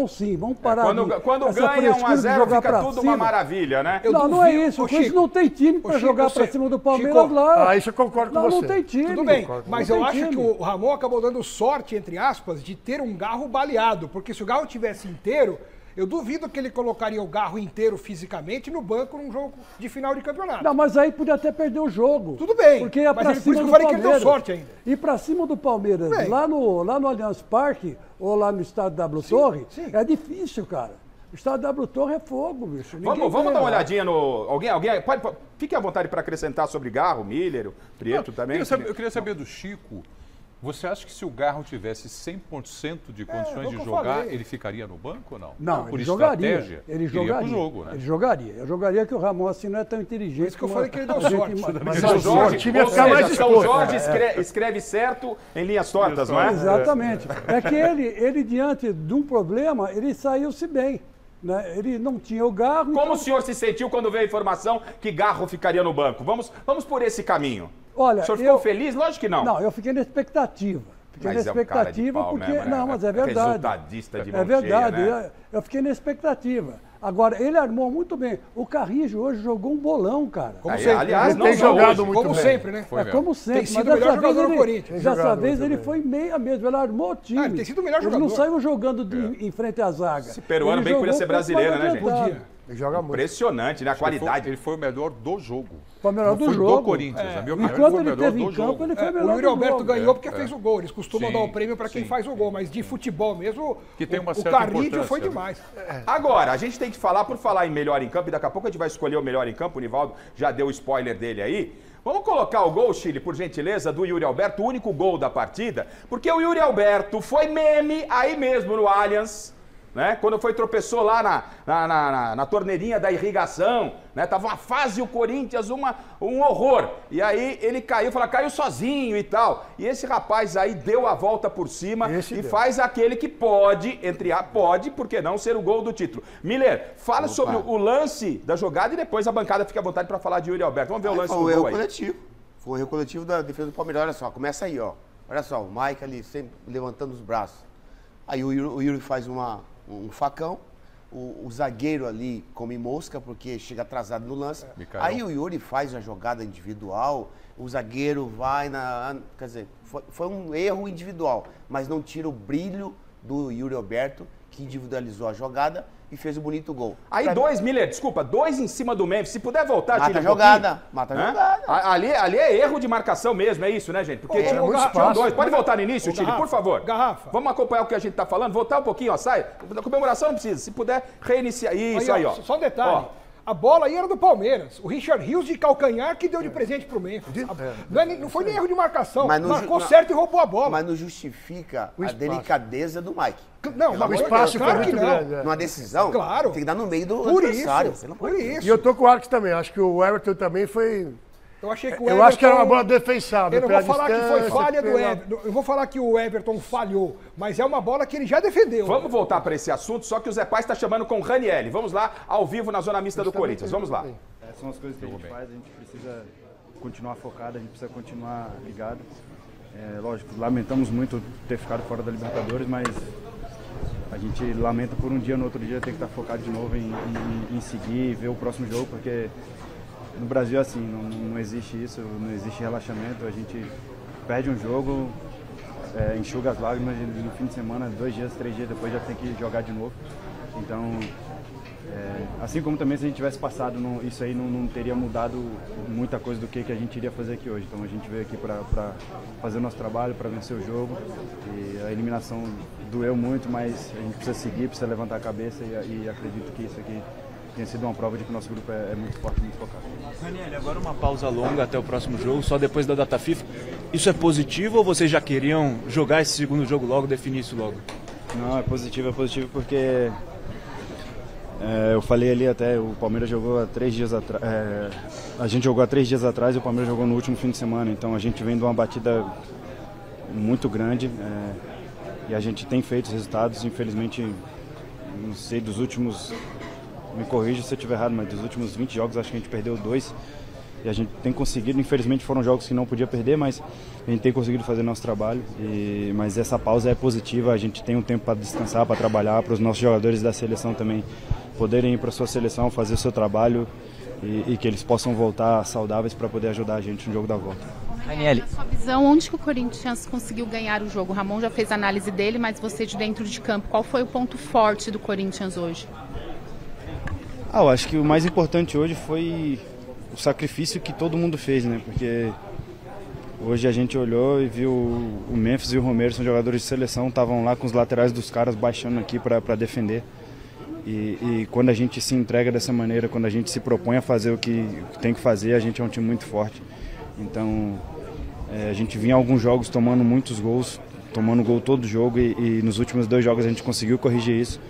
sim, vamos parar. Quando ganha 1-0 fica tudo uma maravilha, né? Não é isso, o Corinthians não tem time para jogar para cima do Palmeiras lá. Isso eu concordo com você. Não tem time. Tudo bem, mas eu acho que o Ramon acabou dando sorte, entre aspas, de ter um Garro baleado, porque se o Garro tivesse inteiro, eu duvido que ele colocaria o Garro inteiro fisicamente no banco num jogo de final de campeonato. Não, mas aí podia até perder o jogo. Tudo bem, porque é mas pra por cima isso que eu do falei que ele Palmeiras. deu sorte ainda. E pra cima do Palmeiras, lá no Allianz Parque, ou lá no estádio W Torre, é difícil, cara. O estádio W Torre é fogo, bicho. Vamos dar uma olhadinha no... Alguém fique à vontade para acrescentar sobre Garro, Miller, o Prieto também. Eu queria saber do Chico. Você acha que se o Garro tivesse 100% de condições de jogar, ele ficaria no banco ou não? Não, por ele estratégia, jogaria. Ele jogaria. Pro jogo, né? Ele jogaria. Eu jogaria que o Ramon assim não é tão inteligente. Por isso que eu falei que ele deu sorte. Mas o Jorge ia ficar mais exposto. São Jorge escreve certo em linhas tortas, não é? Exatamente. É que ele diante de um problema, ele saiu-se bem. Né? Ele não tinha o Garro. Como o senhor se sentiu quando veio a informação que Garro ficaria no banco? Vamos por esse caminho. Olha, o senhor ficou feliz? Lógico que não. Não, eu fiquei na expectativa. Fiquei na expectativa porque... Mesmo, né? Não, mas é verdade. Resultadista de mão É verdade. cheia, né? Eu fiquei na expectativa. Agora, ele armou muito bem. O Carrijo hoje jogou um bolão, cara. Como sempre. Aliás, não tem jogado muito bem. Como sempre, né? Como sempre. Tem sido o melhor jogador do Corinthians. Dessa vez ele foi meia mesmo. Ele armou o time. Ele tem sido o melhor jogador. Ele não saiu jogando em frente à zaga. Esse peruano bem podia ser brasileiro, né, gente? Ele joga muito. Impressionante, né? A qualidade. Ele foi o melhor do jogo. Foi o melhor do jogo. Do Corinthians. Na minha opinião, Enquanto ele ele teve em campo, ele foi o melhor. O Yuri Alberto ganhou porque fez o gol. Eles costumam dar o prêmio para quem faz o gol, mas de futebol mesmo, que tem uma o Carrídio foi demais. Agora, a gente tem que falar, por falar em melhor em campo, e daqui a pouco a gente vai escolher o melhor em campo, o Nivaldo já deu o spoiler dele aí. Vamos colocar o gol, Chile, por gentileza, do Yuri Alberto, o único gol da partida, porque o Yuri Alberto foi meme aí mesmo no Allianz, né? Quando tropeçou lá na torneirinha da irrigação, né? Tava uma fase o Corinthians, um horror. E aí ele caiu sozinho e tal. E esse rapaz aí deu a volta por cima faz aquele que pode, por que não, ser o gol do título. Miller, fala sobre o lance da jogada e depois a bancada fica à vontade para falar de Yuri Alberto. Vamos ver o lance do gol aí. Foi um erro coletivo da defesa do Palmeiras. Olha só, começa aí, ó. Olha só, o Mike ali sempre levantando os braços. Aí o Yuri faz um facão, o zagueiro ali come mosca porque chega atrasado no lance. Aí o Yuri faz a jogada individual, o zagueiro vai quer dizer, foi um erro individual, mas não tira o brilho do Yuri Alberto, que individualizou a jogada e fez o bonito gol. Aí Miller, desculpa, 2 em cima do Memphis. Se puder voltar, mata a jogada, mata a jogada. Ali é erro de marcação mesmo, é isso, né, gente? Porque tinha dois. Pode voltar no início, Chile, por favor. Garrafa. Vamos acompanhar o que a gente tá falando. Voltar um pouquinho, ó, sai. Da comemoração não precisa. Se puder, reiniciar. Isso aí, ó. Só um detalhe. Ó. A bola aí era do Palmeiras. O Richard Rios de calcanhar que deu de presente pro Memphis. Não foi nem erro de marcação. Marcou certo e roubou a bola. Mas não justifica a delicadeza do Mike. Não, o espaço foi muito grande. Numa decisão, tem que dar no meio do adversário. Por isso. E eu tô com o Arcos também. Acho que o Everton também foi... Eu acho que era uma bola defensável. Eu não vou falar que foi falha do Everton. Eu vou falar que o Everton falhou, mas é uma bola que ele já defendeu. Vamos voltar para esse assunto, só que o Zé Paz está chamando com o Ranieri. Vamos lá, ao vivo na zona mista do Corinthians. Vamos lá. São as coisas que a gente faz, a gente precisa continuar focado, a gente precisa continuar ligado. Lógico, lamentamos muito ter ficado fora da Libertadores, mas a gente lamenta por um dia, no outro dia ter que estar focado de novo em seguir, ver o próximo jogo, porque no Brasil é assim, não existe isso, não existe relaxamento, a gente perde um jogo, enxuga as lágrimas e no fim de semana, 2 dias, 3 dias depois já tem que jogar de novo. Então, assim como também se a gente tivesse passado, isso aí não teria mudado muita coisa do que a gente iria fazer aqui hoje. Então a gente veio aqui para fazer o nosso trabalho, para vencer o jogo. E a eliminação doeu muito, mas a gente precisa seguir, precisa levantar a cabeça e acredito que isso aqui tem sido uma prova de que o nosso grupo é muito forte, muito focado. Daniel, agora uma pausa longa até o próximo jogo, só depois da data FIFA. Isso é positivo ou vocês já queriam jogar esse segundo jogo logo, definir isso logo? Não, é positivo porque eu falei ali até, o Palmeiras jogou há 3 dias atrás, a gente jogou há 3 dias atrás e o Palmeiras jogou no último fim de semana, então a gente vem de uma batida muito grande e a gente tem feito os resultados, infelizmente, não sei, dos últimos... Me corrija se eu estiver errado, mas dos últimos 20 jogos acho que a gente perdeu 2 e a gente tem conseguido, infelizmente foram jogos que não podia perder, mas a gente tem conseguido fazer nosso trabalho, mas essa pausa é positiva, a gente tem um tempo para descansar, para trabalhar, para os nossos jogadores da seleção também poderem ir para a sua seleção, fazer o seu trabalho e que eles possam voltar saudáveis para poder ajudar a gente no jogo da volta. Ranieri, na sua visão, onde que o Corinthians conseguiu ganhar o jogo? O Ramon já fez a análise dele, mas você de dentro de campo, qual foi o ponto forte do Corinthians hoje? Eu acho que o mais importante hoje foi o sacrifício que todo mundo fez, né? Porque hoje a gente olhou e viu o Memphis e o Romero, são jogadores de seleção, estavam lá com os laterais dos caras baixando aqui para defender. E quando a gente se entrega dessa maneira, quando a gente se propõe a fazer o que tem que fazer, a gente é um time muito forte. Então, a gente vinha alguns jogos tomando muitos gols, tomando gol todo jogo e nos últimos 2 jogos a gente conseguiu corrigir isso.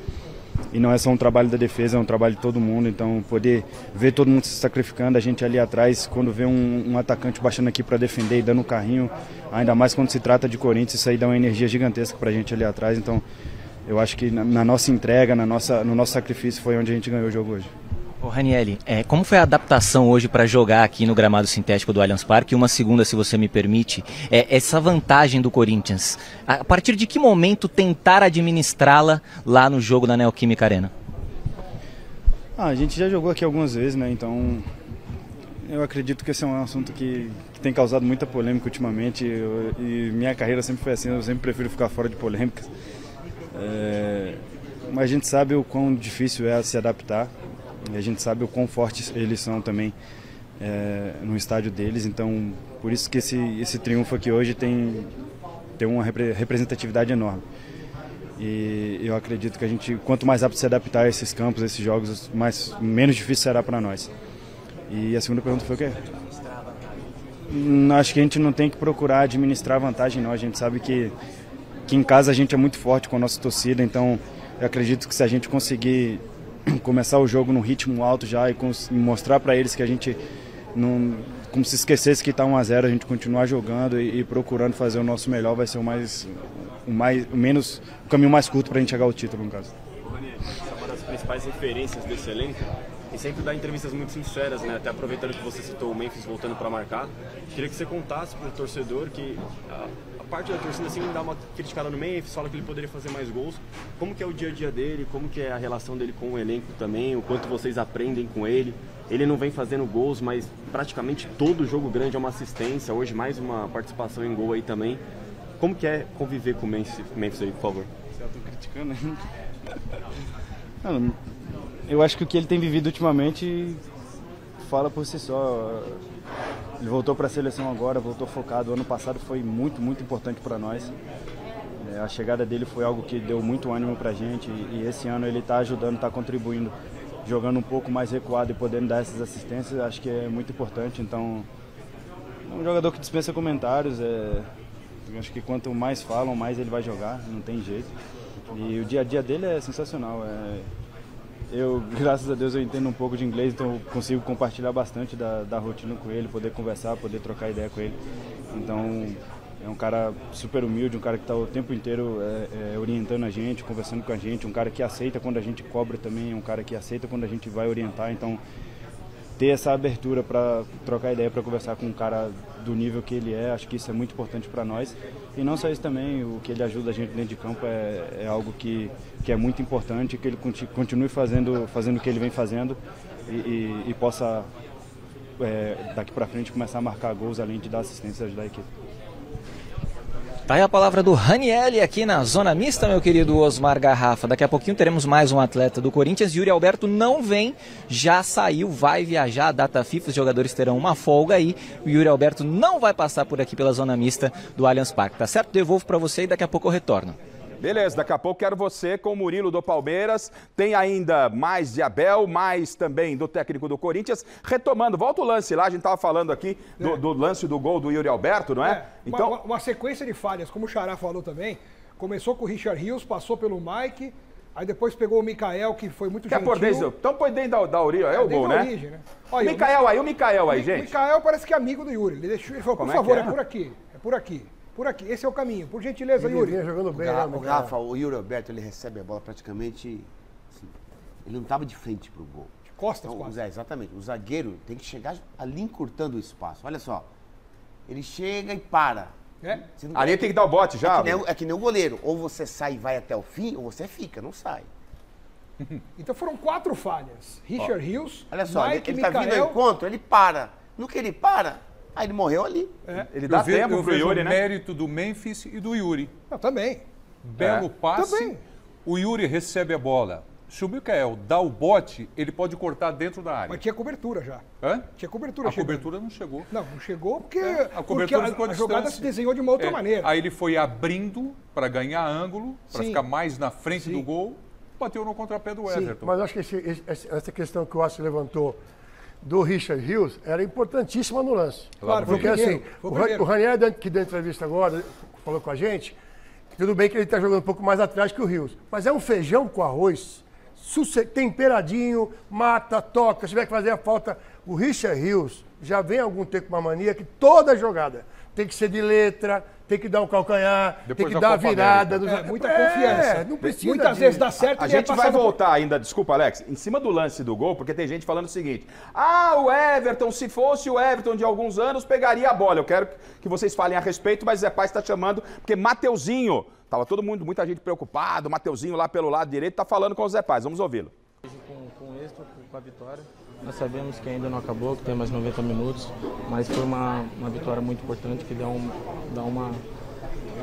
E não é só um trabalho da defesa, é um trabalho de todo mundo, então poder ver todo mundo se sacrificando, a gente ali atrás, quando vê um atacante baixando aqui para defender e dando um carrinho, ainda mais quando se trata de Corinthians, isso aí dá uma energia gigantesca para a gente ali atrás, então eu acho que na nossa entrega, no nosso sacrifício foi onde a gente ganhou o jogo hoje. Ô Ranieri, como foi a adaptação hoje para jogar aqui no gramado sintético do Allianz Parque? Uma segunda, se você me permite, essa vantagem do Corinthians, a partir de que momento tentar administrá-la lá no jogo da Neoquímica Arena? A gente já jogou aqui algumas vezes, né? Então eu acredito que esse é um assunto que tem causado muita polêmica ultimamente e minha carreira sempre foi assim, eu sempre prefiro ficar fora de polêmicas. Mas a gente sabe o quão difícil é se adaptar. E a gente sabe o quão fortes eles são também no estádio deles. Então, por isso que esse triunfo aqui hoje tem uma representatividade enorme. E eu acredito que a gente, quanto mais rápido se adaptar a esses campos, a esses jogos, menos difícil será para nós. E a segunda pergunta foi o quê? Acho que a gente não tem que procurar administrar vantagem, não. A gente sabe que em casa a gente é muito forte com a nossa torcida, então eu acredito que se a gente conseguir começar o jogo num ritmo alto já e mostrar para eles que a gente não, como se esquecesse que está 1-0, a gente continuar jogando e procurando fazer o nosso melhor, vai ser o caminho mais curto para a gente chegar ao título, no caso. Ranieri, você é uma das principais referências desse elenco e sempre dá entrevistas muito sinceras, né? Até aproveitando que você citou o Memphis voltando para marcar, queria que você contasse para o torcedor que a parte da torcida assim dá uma criticada no Memphis, fala que ele poderia fazer mais gols. Como que é o dia a dia dele? Como que é a relação dele com o elenco também? O quanto vocês aprendem com ele? Ele não vem fazendo gols, mas praticamente todo jogo grande é uma assistência. Hoje mais uma participação em gol aí também. Como que é conviver com o Memphis aí, por favor? Você está criticando ainda? Eu acho que o que ele tem vivido ultimamente fala por si só. Ele voltou para a seleção agora, voltou focado. O ano passado foi muito, muito importante para nós. A chegada dele foi algo que deu muito ânimo para a gente e esse ano ele está ajudando, está contribuindo, jogando um pouco mais recuado e podendo dar essas assistências. Acho que é muito importante. Então, é um jogador que dispensa comentários. Acho que quanto mais falam, mais ele vai jogar, não tem jeito. E o dia a dia dele é sensacional. Eu, graças a Deus, eu entendo um pouco de inglês, então eu consigo compartilhar bastante da rotina com ele, poder conversar, poder trocar ideia com ele. Então, é um cara super humilde, um cara que está o tempo inteiro orientando a gente, conversando com a gente, um cara que aceita quando a gente cobra também, um cara que aceita quando a gente vai orientar. Então, ter essa abertura para trocar ideia, para conversar com um cara do nível que ele acho que isso é muito importante para nós. E não só isso também, o que ele ajuda a gente dentro de campo é algo que é muito importante, que ele continue fazendo o que ele vem fazendo e possa, daqui para frente, começar a marcar gols, além de dar assistência e ajudar a equipe. Tá aí a palavra do Ranieri aqui na zona mista, meu querido Osmar Garrafa. Daqui a pouquinho teremos mais um atleta do Corinthians. Yuri Alberto não vem, já saiu, vai viajar a data FIFA. Os jogadores terão uma folga aí. O Yuri Alberto não vai passar por aqui pela zona mista do Allianz Parque, tá certo? Devolvo para você e daqui a pouco eu retorno. Beleza, daqui a pouco quero você com o Murilo do Palmeiras. Tem ainda mais de Abel, mais também do técnico do Corinthians. Retomando, volta o lance lá, a gente estava falando aqui do lance do gol do Yuri Alberto, não é? Então, uma sequência de falhas, como o Xará falou também. Começou com o Richard Rios, passou pelo Mike, aí depois pegou o Mikael, que foi muito gentil. Quer pôr dentro? Então põe dentro da origem, é o gol, né? Origem, né? Olha, o Mikael aí, gente. O Mikael parece que é amigo do Yuri. Ele falou, por favor, é por aqui, é por aqui. Por aqui, esse é o caminho. Por gentileza, Yuri. Ele jogando bem, o Rafa, o Yuri Alberto, ele recebe a bola praticamente... Assim, ele não estava de frente pro gol. De costas, então, quase. Exatamente. O zagueiro tem que chegar ali encurtando o espaço. Olha só. Ele chega e para. Ali tem que dar o bote já. É que nem o goleiro. Ou você sai e vai até o fim, ou você fica, não sai. Então foram 4 falhas. Richard Rios, olha só, Mike, ele tá vindo ao encontro, ele para. No que ele para... Aí ele morreu ali. Ele dá tempo pro Yuri, né? O mérito do Memphis e do Yuri. Também. Belo passe. Também. O Yuri recebe a bola. Se o Mikael dá o bote, ele pode cortar dentro da área. Mas tinha cobertura já. Hã? Tinha cobertura. A cobertura não chegou. Não chegou porque, a jogada se desenhou de uma outra maneira. Aí ele foi abrindo para ganhar ângulo, para ficar mais na frente do gol, bateu no contrapé do Everton. Mas acho que essa questão que o Aço levantou do Richard Rios era importantíssima no lance. Claro, porque assim, o Ranieri, que deu entrevista agora, falou com a gente, tudo bem que ele está jogando um pouco mais atrás que o Rios, mas é um feijão com arroz, temperadinho, mata, toca, se tiver que fazer a falta. O Richard Rios já vem há algum tempo com uma mania que toda jogada tem que ser de letra, tem que dar um calcanhar, tem que dar a virada. Muita confiança. Não precisa muitas vezes dá certo. A gente vai voltar ainda, desculpa, Alex, em cima do lance do gol, porque tem gente falando o seguinte: o Everton, se fosse o Everton de alguns anos, pegaria a bola. Eu quero que vocês falem a respeito, mas Zé Paz está chamando, porque Mateuzinho, tava todo mundo, muita gente preocupado, Mateuzinho lá pelo lado direito, tá falando com o Zé Paz. Vamos ouvi-lo. Com êxito, com a vitória. Nós sabemos que ainda não acabou, que tem mais 90 minutos, mas foi uma vitória muito importante que dá uma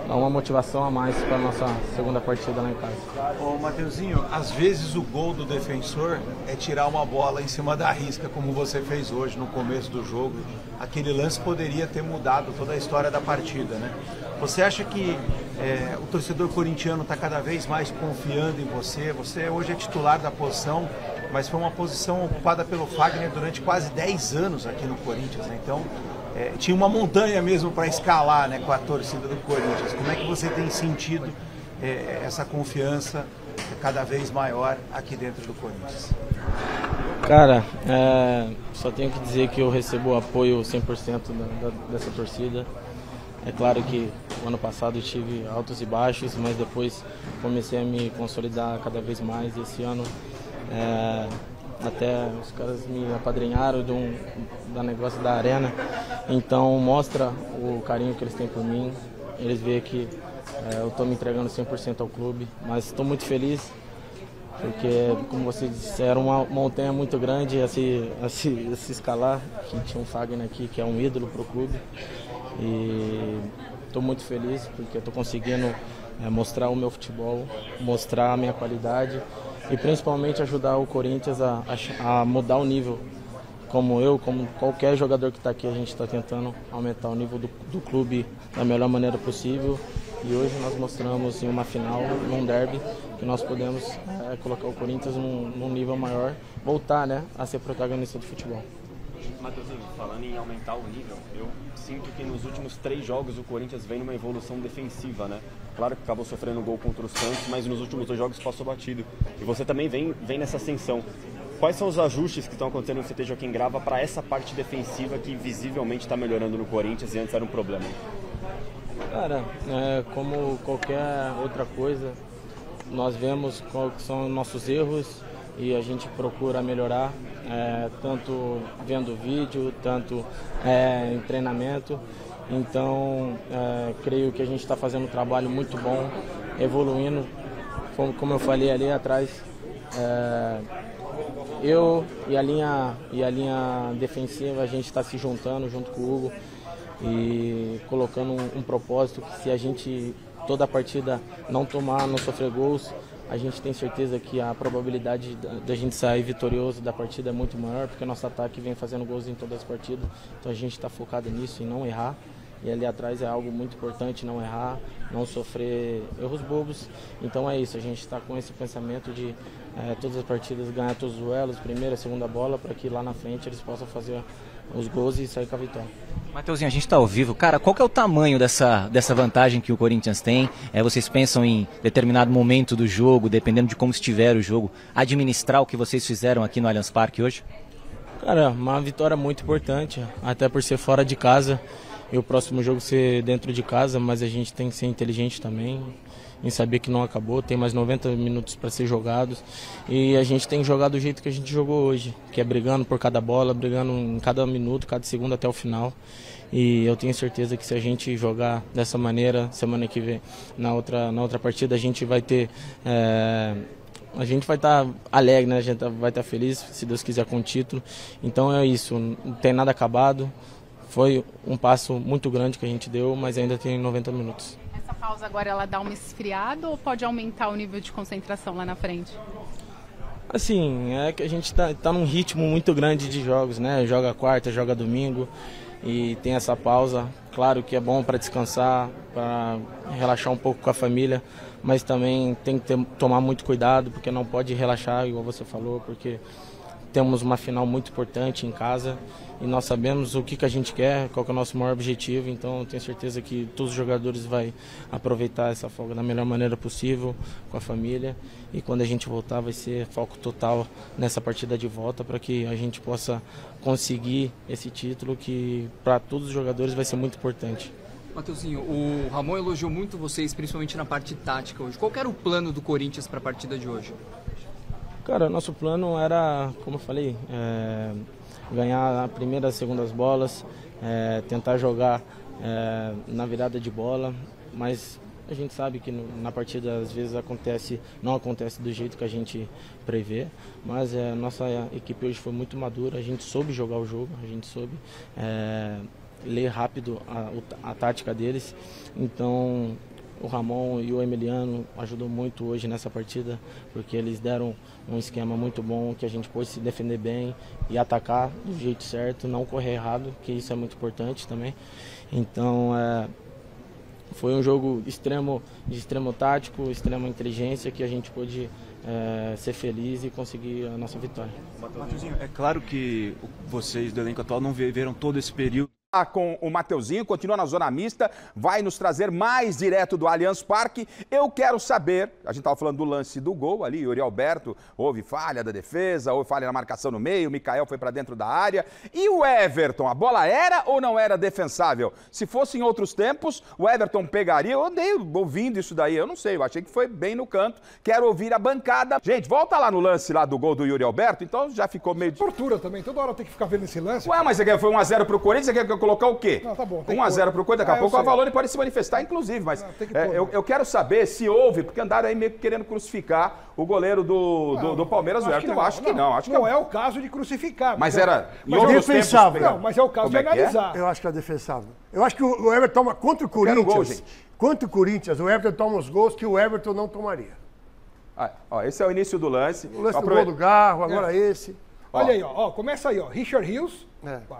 dar uma motivação a mais para a nossa segunda partida lá em casa. Ô Mateuzinho, às vezes o gol do defensor é tirar uma bola em cima da risca, como você fez hoje no começo do jogo. Aquele lance poderia ter mudado toda a história da partida, né? Você acha que o torcedor corintiano está cada vez mais confiando em você? Você hoje é titular da posição, mas foi uma posição ocupada pelo Fagner durante quase 10 anos aqui no Corinthians, né? Então, tinha uma montanha mesmo para escalar, né, com a torcida do Corinthians. Como é que você tem sentido essa confiança cada vez maior aqui dentro do Corinthians? Cara, só tenho que dizer que eu recebo o apoio 100% dessa torcida. É claro que o ano passado eu tive altos e baixos, mas depois comecei a me consolidar cada vez mais. Esse ano até os caras me apadrinharam do negócio da arena, então mostra o carinho que eles têm por mim. Eles veem que eu estou me entregando 100% ao clube, mas estou muito feliz porque, como vocês disseram, uma montanha muito grande a se escalar, que tinha um Fagner aqui que é um ídolo para o clube, e estou muito feliz porque estou conseguindo mostrar o meu futebol, mostrar a minha qualidade e principalmente ajudar o Corinthians a mudar o nível. Como qualquer jogador que está aqui, a gente está tentando aumentar o nível do clube da melhor maneira possível. E hoje nós mostramos em uma final, num derby, que nós podemos colocar o Corinthians num nível maior, voltar, né, a ser protagonista do futebol. Mateuzinho, falando em aumentar o nível, eu sinto que nos últimos 3 jogos o Corinthians vem numa evolução defensiva, né? Claro que acabou sofrendo gol contra o Santos, mas nos últimos 2 jogos passou batido. E você também vem nessa ascensão. Quais são os ajustes que estão acontecendo no CT Joaquim Grava para essa parte defensiva que visivelmente está melhorando no Corinthians e antes era um problema? Cara, como qualquer outra coisa, nós vemos quais são nossos erros e a gente procura melhorar, tanto vendo vídeo, tanto em treinamento. Então, creio que a gente está fazendo um trabalho muito bom, evoluindo. Como eu falei ali atrás, eu e a linha defensiva, a gente está se juntando junto com o Hugo e colocando um propósito que se a gente, toda a partida, não sofrer gols, a gente tem certeza que a probabilidade da gente sair vitorioso da partida é muito maior, porque nosso ataque vem fazendo gols em todas as partidas, então a gente está focado nisso, em não errar. E ali atrás é algo muito importante, não errar, não sofrer erros bobos. Então é isso, a gente está com esse pensamento de todas as partidas ganhar todos os duelos, primeira, segunda bola, para que lá na frente eles possam fazer os gols e sair com a vitória. Mateuzinho, a gente está ao vivo. Cara, qual que é o tamanho dessa vantagem que o Corinthians tem? Vocês pensam em determinado momento do jogo, dependendo de como estiver o jogo, administrar o que vocês fizeram aqui no Allianz Parque hoje? Cara, uma vitória muito importante, até por ser fora de casa e o próximo jogo ser dentro de casa, mas a gente tem que ser inteligente também, em saber que não acabou, tem mais 90 minutos para ser jogados e a gente tem jogado do jeito que a gente jogou hoje, que é brigando por cada bola, brigando em cada minuto, cada segundo até o final. E eu tenho certeza que se a gente jogar dessa maneira, semana que vem, na outra partida, a gente vai ter... a gente vai estar alegre, né? A gente vai estar feliz, se Deus quiser, com o título. Então é isso, não tem nada acabado. Foi um passo muito grande que a gente deu, mas ainda tem 90 minutos. Essa pausa agora, ela dá uma esfriada ou pode aumentar o nível de concentração lá na frente? Assim, é que a gente tá num ritmo muito grande de jogos, né? Joga quarta, joga domingo e tem essa pausa. Claro que é bom para descansar, para relaxar um pouco com a família, mas também tem que tomar muito cuidado, porque não pode relaxar, igual você falou, porque temos uma final muito importante em casa e nós sabemos o que a gente quer, qual que é o nosso maior objetivo, então eu tenho certeza que todos os jogadores vão aproveitar essa folga da melhor maneira possível com a família e quando a gente voltar vai ser foco total nessa partida de volta para que a gente possa conseguir esse título que para todos os jogadores vai ser muito importante. Mateuzinho, o Ramon elogiou muito vocês, principalmente na parte tática hoje. Qual que era o plano do Corinthians para a partida de hoje? Cara, nosso plano era, como eu falei, ganhar a primeira e segundas bolas, tentar jogar na virada de bola, mas a gente sabe que na partida às vezes não acontece do jeito que a gente prevê, mas nossa equipe hoje foi muito madura, a gente soube jogar o jogo, a gente soube ler rápido a tática deles. Então o Ramon e o Emiliano ajudou muito hoje nessa partida, porque eles deram um esquema muito bom, que a gente pôde se defender bem e atacar do jeito certo, não correr errado, que isso é muito importante também. Então foi um jogo de extremo tático, extrema inteligência, que a gente pôde ser feliz e conseguir a nossa vitória. Matheusinho, é claro que vocês do elenco atual não viveram todo esse período. Com o Matheusinho, continua na zona mista, vai nos trazer mais direto do Allianz Parque. Eu quero saber, a gente estava falando do lance do gol ali, Yuri Alberto, houve falha da defesa, houve falha na marcação no meio, o Mikael foi para dentro da área. E o Everton, a bola era ou não era defensável? Se fosse em outros tempos, o Everton pegaria. Eu andei ouvindo isso daí, eu não sei, eu achei que foi bem no canto. Quero ouvir a bancada. Gente, volta lá no lance lá do gol do Yuri Alberto, então já ficou meio... Tortura também, toda hora tem que ficar vendo esse lance. Ué, mas foi 1-0 pro Corinthians, você quer que eu colocar o quê? Não, tá bom. 1-0 pro Corinthians, daqui a pouco a Valone pode se manifestar, inclusive, mas eu quero saber se houve, porque andaram aí meio que querendo crucificar o goleiro do Palmeiras, o Everton. Eu acho que não. Não é o caso de crucificar. Mas era defensável. Não, mas é o caso de analisar. Eu acho que é defensável. Eu acho que o Everton toma contra o Corinthians. Contra o Corinthians, o Everton toma os gols que o Everton não tomaria. Esse é o início do lance. O lance do gol do Garro, agora esse. Olha aí, começa aí, Richard Rios.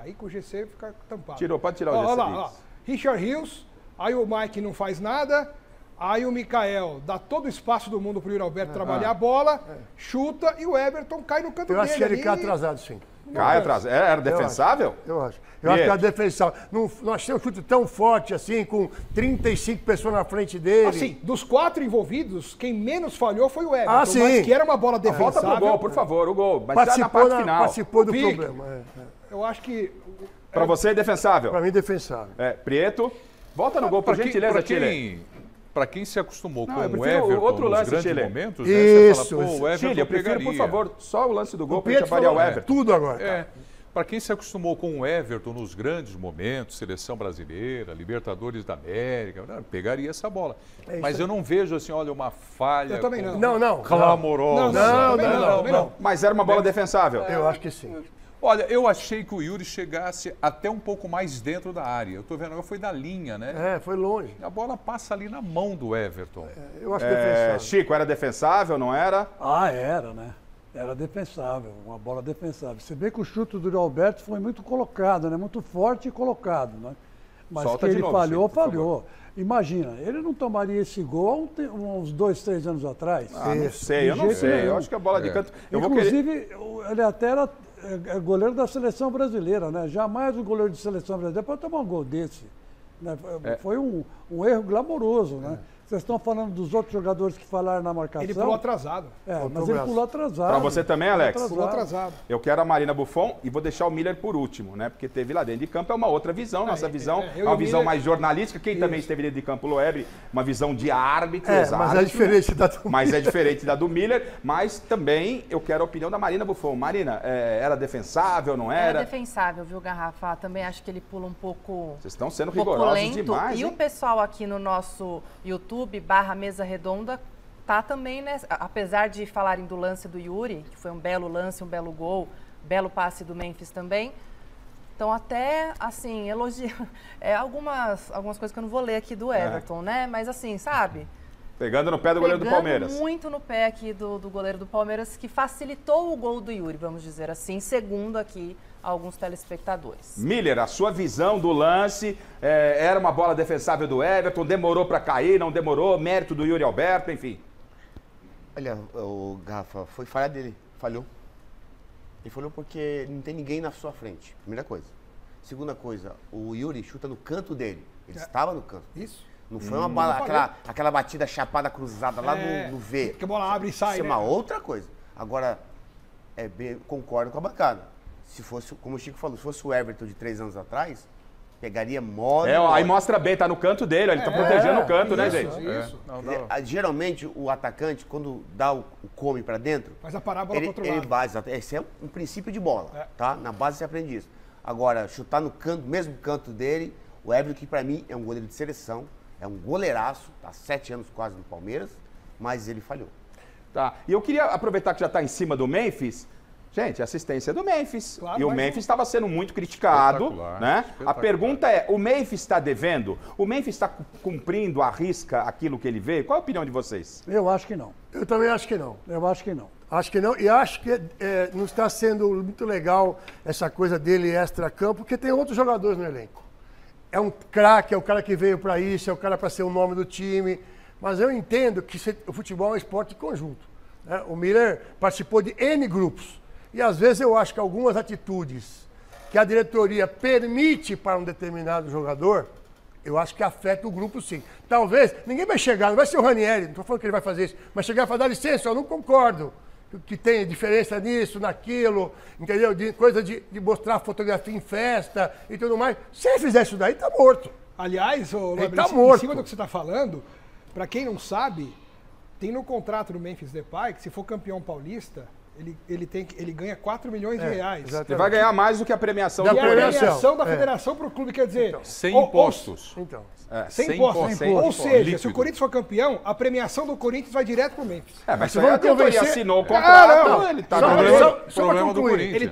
Aí com o GC fica tampado. Pode tirar o GC. Olha lá, Richard Rios, aí o Mike não faz nada, aí o Mikael dá todo o espaço do mundo pro Yuri Alberto trabalhar a bola, chuta e o Everton cai no canto dele. Eu acho que ele cai atrasado, sim. Cai atrasado. Era defensável? Eu acho que era defensável. Nós temos um chute tão forte assim, com 35 pessoas na frente dele. Assim, dos 4 envolvidos, quem menos falhou foi o Everton. Sim. Mas que era uma bola defensável. Volta pro gol, por favor, o gol. Mas participou na parte final. Participou do problema. Eu acho que... Para você é defensável? Para mim, defensável. Prieto, volta no gol, por gentileza, Chile. Para quem se acostumou com o Everton outro lance, nos grandes Chile. momentos, isso, você fala, o Everton Chile, eu prefiro, pegaria. por favor, só o lance do gol para gente avaliar o Everton. Tudo agora. Tá? Para quem se acostumou com o Everton nos grandes momentos, Seleção Brasileira, Libertadores da América, pegaria essa bola. Mas eu não vejo assim, olha, uma falha. Eu também não. Não. Clamorosa. Não. Mas era uma bola defensável. Eu acho que sim. Olha, eu achei que o Yuri chegasse até um pouco mais dentro da área. Eu tô vendo, foi da linha, né? Foi longe. A bola passa ali na mão do Everton. Eu acho defensável. Chico, era defensável, não era? Era, né? Era defensável, uma bola defensável. Se bem que o chute do Alberto foi muito colocado, né? Muito forte e colocado, né? Mas solta que ele falhou, Chico, falhou. Imagina, ele não tomaria esse gol há uns 2, 3 anos atrás. Não sei, eu não sei. Eu acho que a bola de canto... Inclusive, ele até era goleiro da seleção brasileira, né? Jamais o goleiro de seleção brasileira pode tomar um gol desse. Né? Foi um erro glamouroso, né? Vocês estão falando dos outros jogadores que falaram na marcação. Ele pulou atrasado. Mas ele pulou atrasado. Para você também, Alex? Pulou atrasado. Eu quero a Marina Buffon e vou deixar o Miller por último, né? Porque teve lá dentro de campo, é uma outra visão. Nossa visão é uma visão mais jornalística. Quem também esteve dentro de campo, o Loebre, uma visão de árbitro. Mas é diferente da do Miller. Mas é diferente da do Miller. Mas também eu quero a opinião da Marina Buffon. Marina, era defensável, não era? Era defensável, viu, Garrafa? Também acho que ele pula um pouco. Vocês estão sendo rigorosos demais. E o pessoal aqui no nosso YouTube, /Mesa Redonda, tá também, né? Apesar de falarem do lance do Yuri, que foi um belo lance, um belo gol, belo passe do Memphis também. Então, até, assim, elogiando. Algumas coisas que eu não vou ler aqui do Everton, né? Mas, assim, sabe? Pegando no pé do goleiro do Palmeiras. Muito no pé aqui do goleiro do Palmeiras, que facilitou o gol do Yuri, vamos dizer assim, segundo aqui alguns telespectadores. Miller, a sua visão do lance, era uma bola defensável do Everton, demorou para cair, não demorou, mérito do Yuri Alberto, enfim. Olha, o Garrafa, foi falha dele, falhou. Ele falhou porque não tem ninguém na sua frente, primeira coisa. Segunda coisa, o Yuri chuta no canto dele, ele estava no canto. Isso. Não foi uma bola, aquela batida chapada cruzada lá no V. Que a bola abre e sai, Isso é uma outra coisa. Agora, concordo com a bancada. Se fosse, como o Chico falou, se fosse o Everton de 3 anos atrás, pegaria modo. Aí mostra bem, tá no canto dele, ele tá protegendo o canto, né, gente? Isso. Geralmente, o atacante, quando dá o come pra dentro, faz a parábola pro outro lado. Ele base. Esse é um princípio de bola, tá? Na base você aprende isso. Agora, chutar no canto, mesmo canto dele, o Everton, que pra mim é um goleiro de seleção, é um goleiraço, tá 7 anos quase no Palmeiras, mas ele falhou. Tá, e eu queria aproveitar que já tá em cima do Memphis. Gente, assistência do Memphis. Claro, e o Memphis estava sendo muito criticado, né? A pergunta é, o Memphis está devendo? O Memphis está cumprindo à risca aquilo que ele vê? Qual a opinião de vocês? Eu acho que não. Eu também acho que não. Eu acho que não. Acho que não. E acho que não está sendo muito legal essa coisa dele extra-campo, porque tem outros jogadores no elenco. É um craque, é o cara que veio para isso, é o cara para ser o nome do time. Mas eu entendo que o futebol é um esporte de conjunto, né? O Miller participou de N grupos. E às vezes eu acho que algumas atitudes que a diretoria permite para um determinado jogador, eu acho que afeta o grupo sim. Talvez, ninguém vai chegar, não vai ser o Ranieri, não estou falando que ele vai fazer isso, mas chegar e falar, dá licença, eu não concordo. Que tem diferença nisso, naquilo, entendeu? Coisa de mostrar fotografia em festa e tudo mais. Se ele fizer isso daí, tá morto. Aliás, ele tá morto. Em cima do que você está falando, para quem não sabe, tem no contrato do Memphis Depay que se for campeão paulista, ele ganha 4 milhões de reais. Exatamente. Ele vai ganhar mais do que a premiação da premiação da federação para o clube, quer dizer... Então, sem impostos. Sem impostos. Ou seja, líquido. Se o Corinthians for campeão, a premiação do Corinthians vai direto para o Memphis. Mas se a diretoria assinou o contrato, ele está no problema do Corinthians.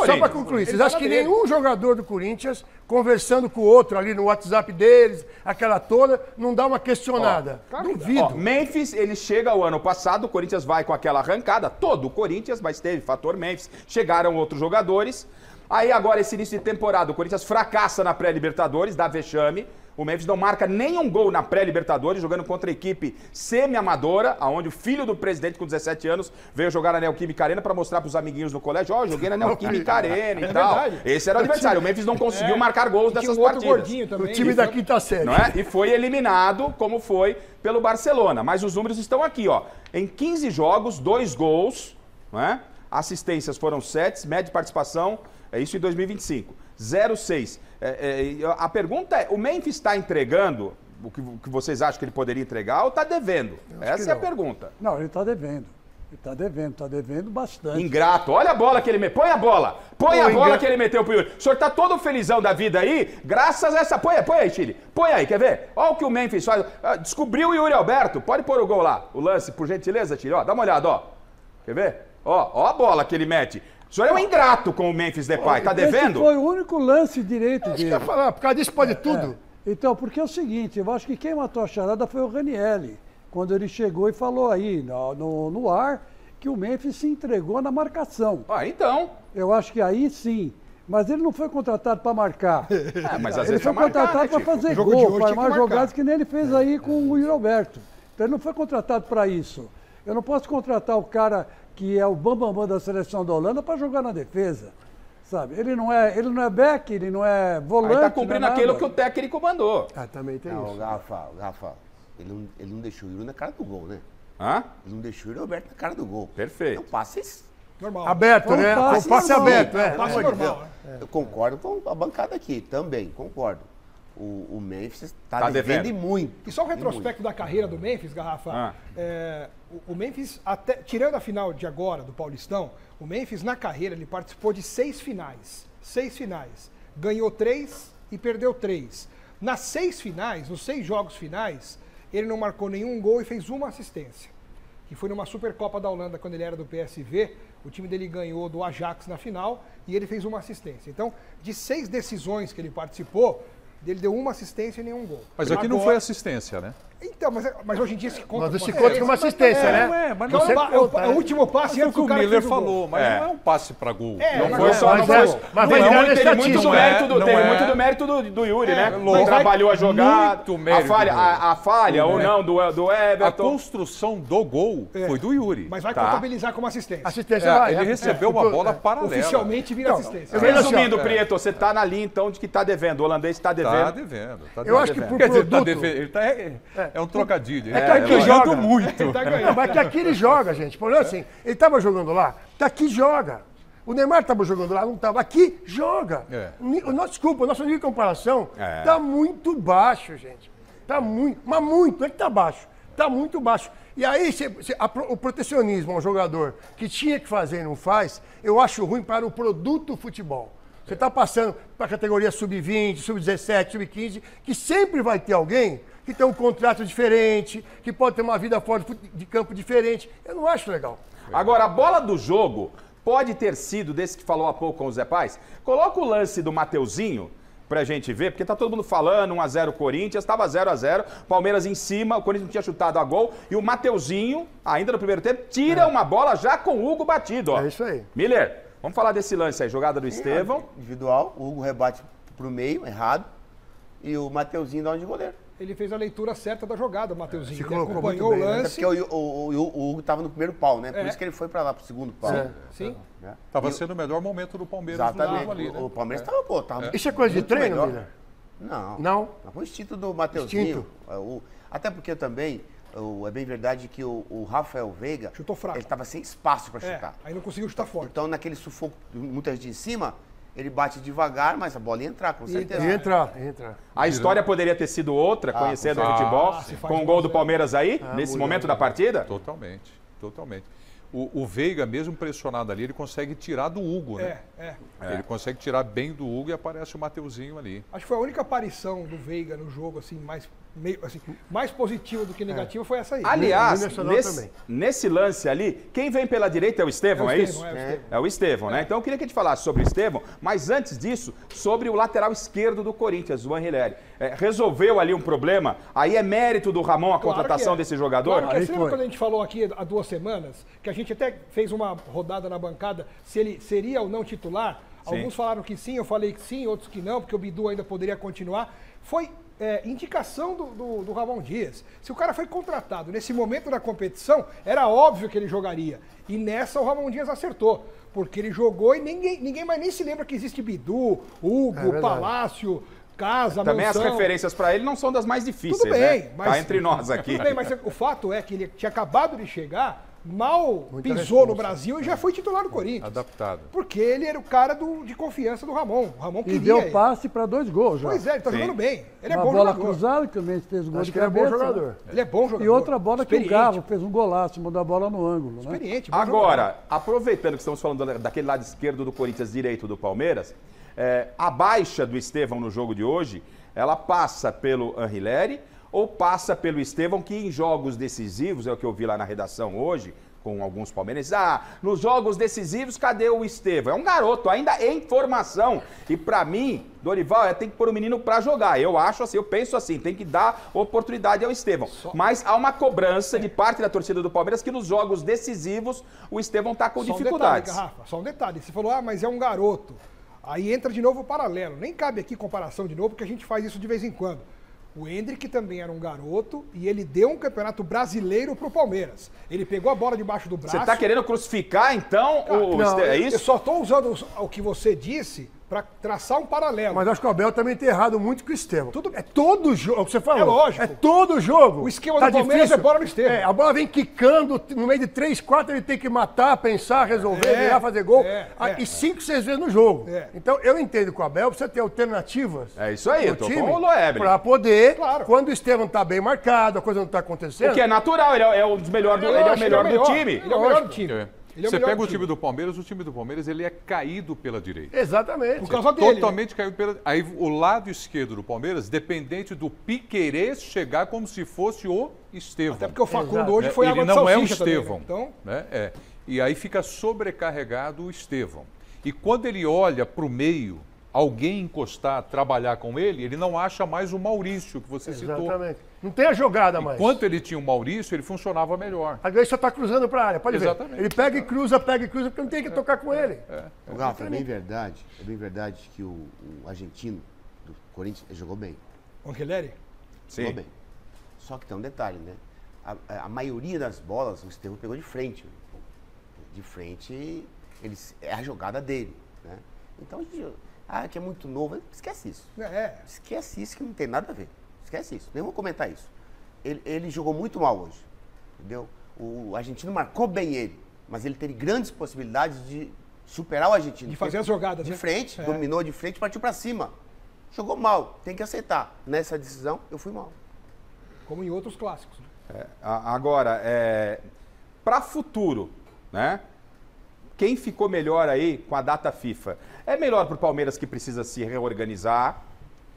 Só para concluir, vocês acham que nenhum jogador do Corinthians, conversando com o outro ali no WhatsApp deles, aquela toda, não dá uma questionada? Duvido. Memphis, ele chega o ano passado, o Corinthians vai com aquela arrancada, todo o Corinthians, mas teve fator Memphis, chegaram outros jogadores. Aí agora, esse início de temporada, o Corinthians fracassa na pré-Libertadores, dá vexame. O Memphis não marca nenhum gol na pré-Libertadores, jogando contra a equipe semi-amadora, onde o filho do presidente com 17 anos veio jogar na Neoquímica Arena para mostrar para os amiguinhos no colégio, joguei na Neoquímica Arena e tal. Verdade. Esse era o adversário. O Memphis não conseguiu marcar gols dessas partidas. O time da quinta série. Não é? E foi eliminado, como foi pelo Barcelona. Mas os números estão aqui, ó. Em 15 jogos, 2 gols, não é? Assistências foram 7, média de participação, é isso em 2025. 0,6. A pergunta é, o Memphis está entregando o que vocês acham que ele poderia entregar ou está devendo? Essa é a pergunta. Não, ele está devendo. Ele está devendo bastante. Ingrato. Olha a bola que ele meteu. Põe a bola. Põe a bola que ele meteu pro Yuri. O senhor tá todo felizão da vida aí, graças a essa... Põe aí, Chile. Põe aí, quer ver? Olha o que o Memphis faz. Descobriu o Yuri Alberto. Pode pôr o gol lá. O lance, por gentileza, Chile. Ó, dá uma olhada, ó. Quer ver? Ó a bola que ele mete. O senhor é um ingrato com o Memphis Depay, tá devendo? Esse foi o único lance direito dele. Acho que ia falar, por causa disso pode tudo. Então, porque é o seguinte, eu acho que quem matou a charada foi o Ranieri, quando ele chegou e falou aí no ar que o Memphis se entregou na marcação. Então. Eu acho que aí sim. Mas ele não foi contratado para marcar. Mas às ele vezes foi contratado para fazer gol, para mais jogadas que nem ele fez aí com o Yuri Alberto. Então ele não foi contratado para isso. Eu não posso contratar o cara que é o bambambam da seleção da Holanda para jogar na defesa, sabe? Ele não é back, ele não é volante. Ele tá cumprindo aquilo que o técnico mandou. Também tem isso. Rafa, ele não deixou o Yuri na cara do gol, né? Ele não deixou o Yuri Alberto na cara do gol. Perfeito. É um passe normal. Aberto, né? Um passe aberto, passe normal. Eu concordo com a bancada aqui, também, concordo. O Memphis está devendo e muito. E só um retrospecto da carreira do Memphis, Garrafa. O Memphis, tirando a final de agora, do Paulistão, o Memphis, na carreira, ele participou de 6 finais. 6 finais. Ganhou 3 e perdeu 3. Nas 6 finais, nos 6 jogos finais, ele não marcou nenhum gol e fez uma assistência. Que foi numa Supercopa da Holanda, quando ele era do PSV. O time dele ganhou do Ajax na final e ele fez uma assistência. Então, de 6 decisões que ele participou, ele deu uma assistência e nenhum gol. Mas aqui não foi assistência, né? Então, mas hoje em dia se conta... Mas se conta com uma assistência, né? Não é, mas não é o último passe antes do cara que o Miller falou, mas não é um passe para gol. Não foi só... Mas teve muito do mérito do Yuri, né? Não trabalhou a jogada, a falha ou não do Everton. A construção do gol foi do Yuri. Mas vai contabilizar como assistência. Ele recebeu uma bola paralela. Oficialmente vira assistência. Resumindo, Prieto, você tá na linha então de que tá devendo. O holandês está devendo. Tá devendo. Eu acho que por produto... É um trocadilho. É que aqui joga muito. Mas que aqui ele joga, gente. Por assim, ele estava jogando lá, daqui joga. O Neymar estava jogando lá, não estava. Aqui joga. Desculpa, o nosso nível de comparação está muito baixo, gente. Está muito, mas muito, não é que está baixo. Está muito baixo. E aí, o protecionismo ao jogador que tinha que fazer e não faz, eu acho ruim para o produto futebol. Você está passando para a categoria sub-20, sub-17, sub-15, que sempre vai ter alguém que tem um contrato diferente, que pode ter uma vida fora de campo diferente. Eu não acho legal. Agora, a bola do jogo Pode ter sido desse que falou há pouco com o Zé Paz? Coloca o lance do Mateuzinho pra gente ver, porque tá todo mundo falando 1-0 Corinthians, tava 0-0, Palmeiras em cima, o Corinthians não tinha chutado a gol, e o Mateuzinho, ainda no primeiro tempo, tira uma bola já com o Hugo batido, ó. É isso aí. Miller, vamos falar desse lance aí, jogada do Estevão. Individual, o Hugo rebate pro meio, errado, e o Mateuzinho dá onde de goleiro. Ele fez a leitura certa da jogada, o Mateuzinho. Ele acompanhou o lance. Porque o Hugo estava no primeiro pau, né? Por isso que ele foi para lá, pro segundo pau. Sim. Estava sendo o melhor momento do Palmeiras. Exatamente. Ali, né? O Palmeiras estava, pô, tava. Isso é coisa de treino, Miller? Não. Não? Foi o instinto do Mateuzinho. Até porque também, é bem verdade que o Rafael Veiga... Chutou fraco. Ele estava sem espaço para chutar. Aí não conseguiu chutar forte. Então, naquele sufoco, muita gente em cima... Ele bate devagar, mas a bola ia entrar, com certeza. Ia entrar. A história poderia ter sido outra, conhecendo o futebol, com o gol do Palmeiras aí, nesse momento da partida? Totalmente. O Veiga, mesmo pressionado ali, ele consegue tirar do Hugo, né? Ele consegue tirar bem do Hugo e aparece o Mateuzinho ali. Acho que foi a única aparição do Veiga no jogo, assim, mais positiva do que negativa, foi essa aí. Aliás, nesse lance ali, quem vem pela direita é o Estevão, é isso? É o Estevão, né? Então eu queria que a gente falasse sobre o Estevão, mas antes disso, sobre o lateral esquerdo do Corinthians, o Anrileri. Resolveu ali um problema, aí é mérito do Ramon a contratação desse jogador? Claro que você lembra quando a gente falou aqui há 2 semanas, que a gente até fez uma rodada na bancada, se ele seria ou não titular? Sim. Alguns falaram que sim, eu falei que sim, outros que não, porque o Bidu ainda poderia continuar. Foi indicação do Ramon Dias. Se o cara foi contratado nesse momento da competição, era óbvio que ele jogaria. E nessa o Ramon Dias acertou, porque ele jogou e ninguém mais nem se lembra que existe Bidu, Hugo, Palácio, Casa, também Mansão. As referências para ele não são das mais difíceis, tudo bem, né? Mas, tá entre nós aqui. Tudo bem, mas o fato é que ele tinha acabado de chegar, mal pisou no Brasil e já foi titular do Corinthians. Adaptado. Porque ele era o cara de confiança do Ramon. O Ramon queria. E deu passe para 2 gols já. Pois é, ele tá jogando bem. Ele é bom bola jogador. cruzada, que também fez um gol de cabeça. cabeça. É bom jogador. Ele é bom jogador. E outra bola que o Galo fez um golaço, mandou a bola no ângulo. Experiente. Né? Agora, aproveitando que estamos falando daquele lado esquerdo do Corinthians, direito do Palmeiras, a baixa do Estevão no jogo de hoje, ela passa pelo Anrileri ou passa pelo Estevão, que em jogos decisivos, é o que eu vi lá na redação hoje, com alguns palmeirenses, nos jogos decisivos, cadê o Estevão? É um garoto, ainda em formação. E pra mim, Dorival, tem que pôr o menino pra jogar. Eu acho assim, eu penso assim, tem que dar oportunidade ao Estevão. Mas há uma cobrança de parte da torcida do Palmeiras que nos jogos decisivos o Estevão tá com dificuldades. Só um detalhe, você falou, mas é um garoto. Aí entra de novo o paralelo. Nem cabe aqui comparação de novo, porque a gente faz isso de vez em quando. O Endrick também era um garoto e ele deu um campeonato brasileiro pro Palmeiras. Ele pegou a bola debaixo do braço. Você tá querendo crucificar, então, é isso? Eu só tô usando o que você disse para traçar um paralelo. Mas acho que o Abel também tem errado muito com o Estevão. É todo jogo, é o que você falou. É lógico. É todo jogo. O esquema do Palmeiras é bola no Estevão. A bola vem quicando, no meio de 3, 4 ele tem que matar, pensar, resolver, virar, fazer gol. E 5, 6 vezes no jogo. Então eu entendo que o Abel precisa ter alternativas. É isso aí, eu tô com o Loebre. Pra poder, quando o Estevão tá bem marcado, a coisa não tá acontecendo. O que é natural, ele é um dos melhores, ele é o melhor do time. Ele é o melhor do time. Você pega o time do Palmeiras, ele é caído pela direita. Exatamente. Por causa dele. Totalmente caído pela... Aí o lado esquerdo do Palmeiras, dependente do Piquerez chegar como se fosse o Estevão. Até porque o Facundo hoje foi água de salsicha. Ele não é o Também, Estevão. né? Então... né? E aí fica sobrecarregado o Estevão. E quando ele olha para o meio, alguém encostar, trabalhar com ele, ele não acha mais o Maurício, que você citou. Exatamente. Não tem a jogada mais. Enquanto ele tinha o Maurício, ele funcionava melhor. Agora ele só está cruzando para a área, pode ver. Ele pega e cruza, porque não tem que tocar com ele. Rafa, é bem verdade que o argentino do Corinthians jogou bem. O Anrileri? Sim. Jogou bem. Só que tem um detalhe, né? A maioria das bolas o Estevão pegou de frente. De frente, é a jogada dele, né? Então, que é muito novo, esquece isso. Esquece isso que não tem nada a ver. Esquece isso, nem vou comentar isso. Ele jogou muito mal hoje, entendeu? O argentino marcou bem ele, mas ele teve grandes possibilidades de superar o argentino. De fazer as jogadas, de frente, dominou de frente, partiu para cima. Jogou mal, tem que aceitar. Nessa decisão, eu fui mal. Como em outros clássicos. Agora, para futuro, né? Quem ficou melhor aí com a data FIFA? É melhor para o Palmeiras, que precisa se reorganizar.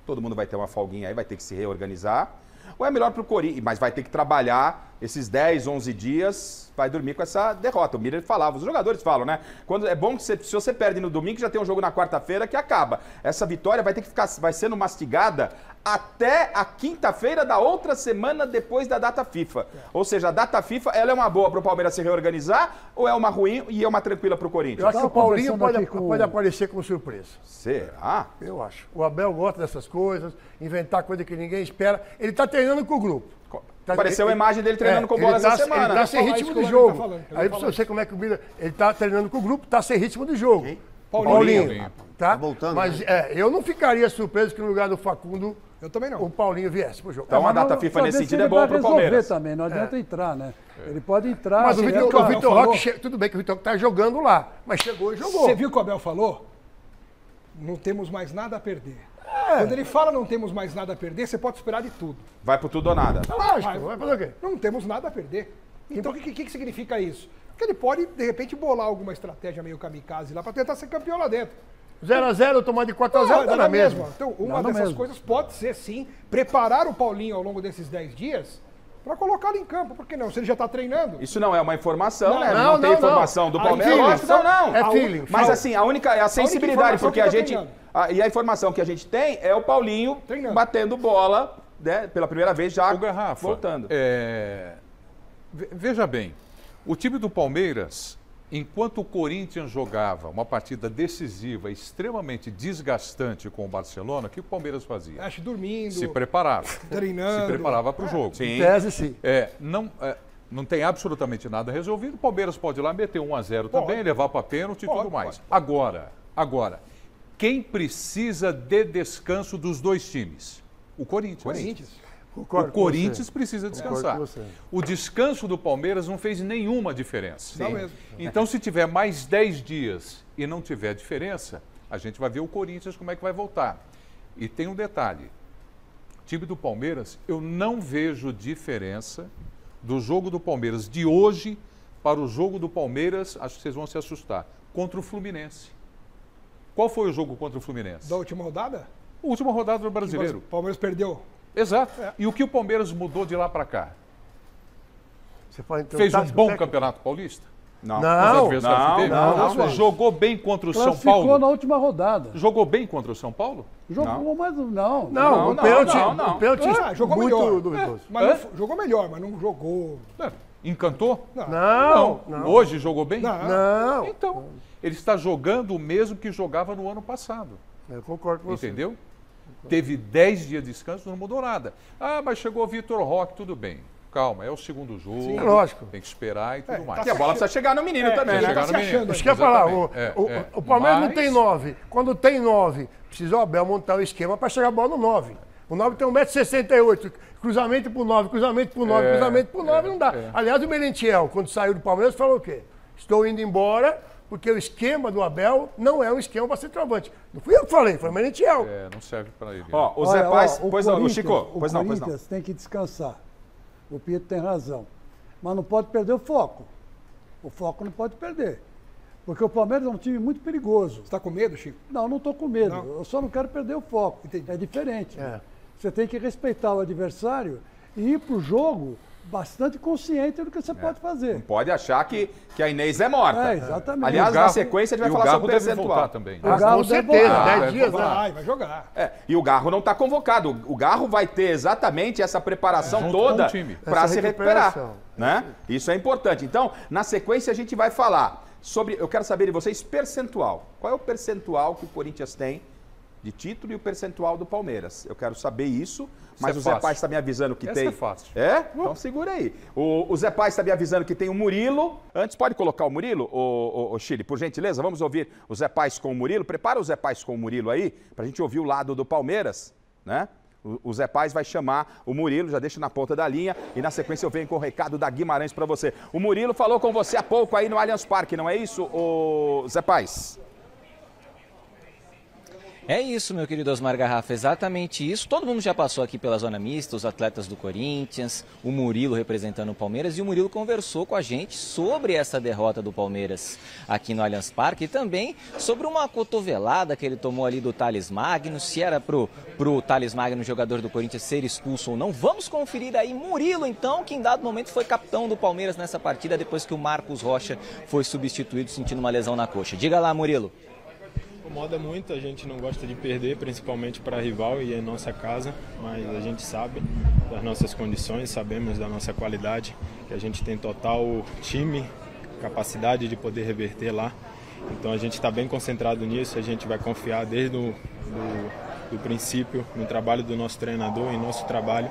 Todo mundo vai ter uma folguinha aí, vai ter que se reorganizar. Ou é melhor para o Corinthians, mas vai ter que trabalhar esses 10, 11 dias vai dormir com essa derrota. O Miller falava, os jogadores falam, né? Quando é bom que se você perde no domingo, já tem um jogo na quarta-feira que acaba. Essa vitória vai ter que ficar, vai sendo mastigada até a quinta-feira da outra semana depois da data FIFA. Ou seja, a data FIFA, ela é uma boa para o Palmeiras se reorganizar ou é uma ruim e é uma tranquila para o Corinthians? Eu acho que o Paulinho pode aparecer como surpresa. Será? Eu acho. O Abel gosta dessas coisas, inventar coisa que ninguém espera. Ele está treinando com o grupo. Apareceu a imagem dele treinando com bola essa semana. Ele está sem ritmo de jogo. Aí eu sei como é que o Miller... Ele está treinando com o grupo, está sem ritmo de jogo. Paulinho. Tá voltando. Mas eu não ficaria surpreso que no lugar do Facundo... Eu também não. O Paulinho viesse pro jogo. Então a data FIFA nesse sentido é boa pro Palmeiras. Também, não adianta entrar, né? Ele pode entrar... Mas o Vitor Roque, tudo bem que o Vitor Roque tá jogando lá, mas chegou e jogou. Você viu o que o Abel falou? Não temos mais nada a perder. Quando ele fala não temos mais nada a perder, você pode esperar de tudo. Vai pro tudo ou nada. Lógico, vai fazer o quê? Não temos nada a perder. Então o que significa isso? Porque ele pode, de repente, bolar alguma estratégia meio kamikaze lá para tentar ser campeão lá dentro. 0x0, tomar de 4x0, tá na mesma. Então, uma dessas coisas pode ser, sim, preparar o Paulinho ao longo desses 10 dias para colocá-lo em campo. Por que não? Se ele já está treinando. Isso não é uma informação, né? Não tem informação do Palmeiras. Não. É feeling. Mas assim, a única é a sensibilidade, porque a gente... E a informação que a gente tem é o Paulinho batendo bola, né, pela primeira vez já voltando. Veja bem, o time do Palmeiras... Enquanto o Corinthians jogava uma partida decisiva, extremamente desgastante com o Barcelona, o que o Palmeiras fazia? Acho dormindo. Se preparava. Treinando. Se preparava para o jogo. Sim. Em tese, sim. Não tem absolutamente nada resolvido. O Palmeiras pode ir lá meter 1x0 também, levar para pênalti e tudo mais. Agora, quem precisa de descanso dos dois times? O Corinthians. O Corinthians precisa descansar. O descanso do Palmeiras não fez nenhuma diferença. Não mesmo. Então, se tiver mais 10 dias e não tiver diferença, a gente vai ver o Corinthians como é que vai voltar. E tem um detalhe. O time do Palmeiras, eu não vejo diferença do jogo do Palmeiras de hoje para o jogo do Palmeiras, acho que vocês vão se assustar, contra o Fluminense. Qual foi o jogo contra o Fluminense? Da última rodada? A última rodada do Brasileiro. O Palmeiras perdeu. Exato. E o que o Palmeiras mudou de lá para cá? Então, fez um bom campeonato paulista? Não. Jogou bem contra o São Paulo? Classificou na última rodada. Jogou bem contra o São Paulo? Jogou, mas não. O pênalti jogou muito melhor. duvidoso. Mas jogou melhor, mas não jogou. Encantou? Não. Hoje jogou bem? Não. Então, ele está jogando o mesmo que jogava no ano passado. Eu concordo com você. Entendeu? Teve 10 dias de descanso, não mudou nada. Mas chegou o Vitor Roque, tudo bem. Calma, é o segundo jogo. Sim, lógico. Tem que esperar e tudo mais. E a bola precisa chegar no menino também, né? Chegar no menino. Isso que eu ia falar. O Palmeiras não tem 9. Quando tem 9, precisa o Abel montar o esquema para chegar a bola no 9. O 9 tem 1,68 m. Cruzamento pro 9, cruzamento pro 9, cruzamento pro 9, não dá. Aliás, o Merentiel, quando saiu do Palmeiras, falou o quê? Estou indo embora... Porque o esquema do Abel não é um esquema para centroavante. Não fui eu que falei, foi o Merentiel. Não serve para ele. O Zé Paz... Pois não, Chico. O Corinthians tem que descansar. O Pietro tem razão. Mas não pode perder o foco. O foco não pode perder. Porque o Palmeiras é um time muito perigoso. Você está com medo, Chico? Não estou com medo. Não. Eu só não quero perder o foco. Entendi. É diferente. Você tem que respeitar o adversário e ir para o jogo... bastante consciente do que você pode fazer. Não pode achar que a Inês é morta. Exatamente. Aliás, na sequência, a gente vai falar sobre o percentual. Voltar também. O Garro com certeza, 10 dias. Vai jogar. E o Garro não está convocado. O Garro vai ter exatamente essa preparação toda para se recuperar. Né? Isso é importante. Então, na sequência, a gente vai falar sobre... Eu quero saber de vocês percentual. Qual é o percentual que o Corinthians tem de título e o percentual do Palmeiras? Eu quero saber isso. Mas o Zé Paz está me avisando que tem... é fácil. Então segura aí. O Zé Paz está me avisando que tem o Murilo. Antes, pode colocar o Murilo, o Chile, por gentileza? Vamos ouvir o Zé Paz com o Murilo. Prepara o Zé Paz com o Murilo aí, para a gente ouvir o lado do Palmeiras, né? O Zé Paz vai chamar o Murilo, já deixa na ponta da linha. E na sequência eu venho com o recado da Guimarães para você. O Murilo falou com você há pouco aí no Allianz Parque, não é isso, o Zé Paz? É isso, meu querido Osmar Garrafa, exatamente isso. Todo mundo já passou aqui pela zona mista, os atletas do Corinthians, o Murilo representando o Palmeiras, e o Murilo conversou com a gente sobre essa derrota do Palmeiras aqui no Allianz Parque e também sobre uma cotovelada que ele tomou ali do Thales Magno, se era pro Thales Magno, jogador do Corinthians, ser expulso ou não. Vamos conferir aí Murilo, então, que em dado momento foi capitão do Palmeiras nessa partida, depois que o Marcos Rocha foi substituído sentindo uma lesão na coxa. Diga lá, Murilo. Incomoda muito, a gente não gosta de perder, principalmente para rival e em nossa casa, mas a gente sabe das nossas condições, sabemos da nossa qualidade, que a gente tem total time, capacidade de poder reverter lá. Então a gente está bem concentrado nisso, a gente vai confiar desde o princípio no trabalho do nosso treinador, em nosso trabalho,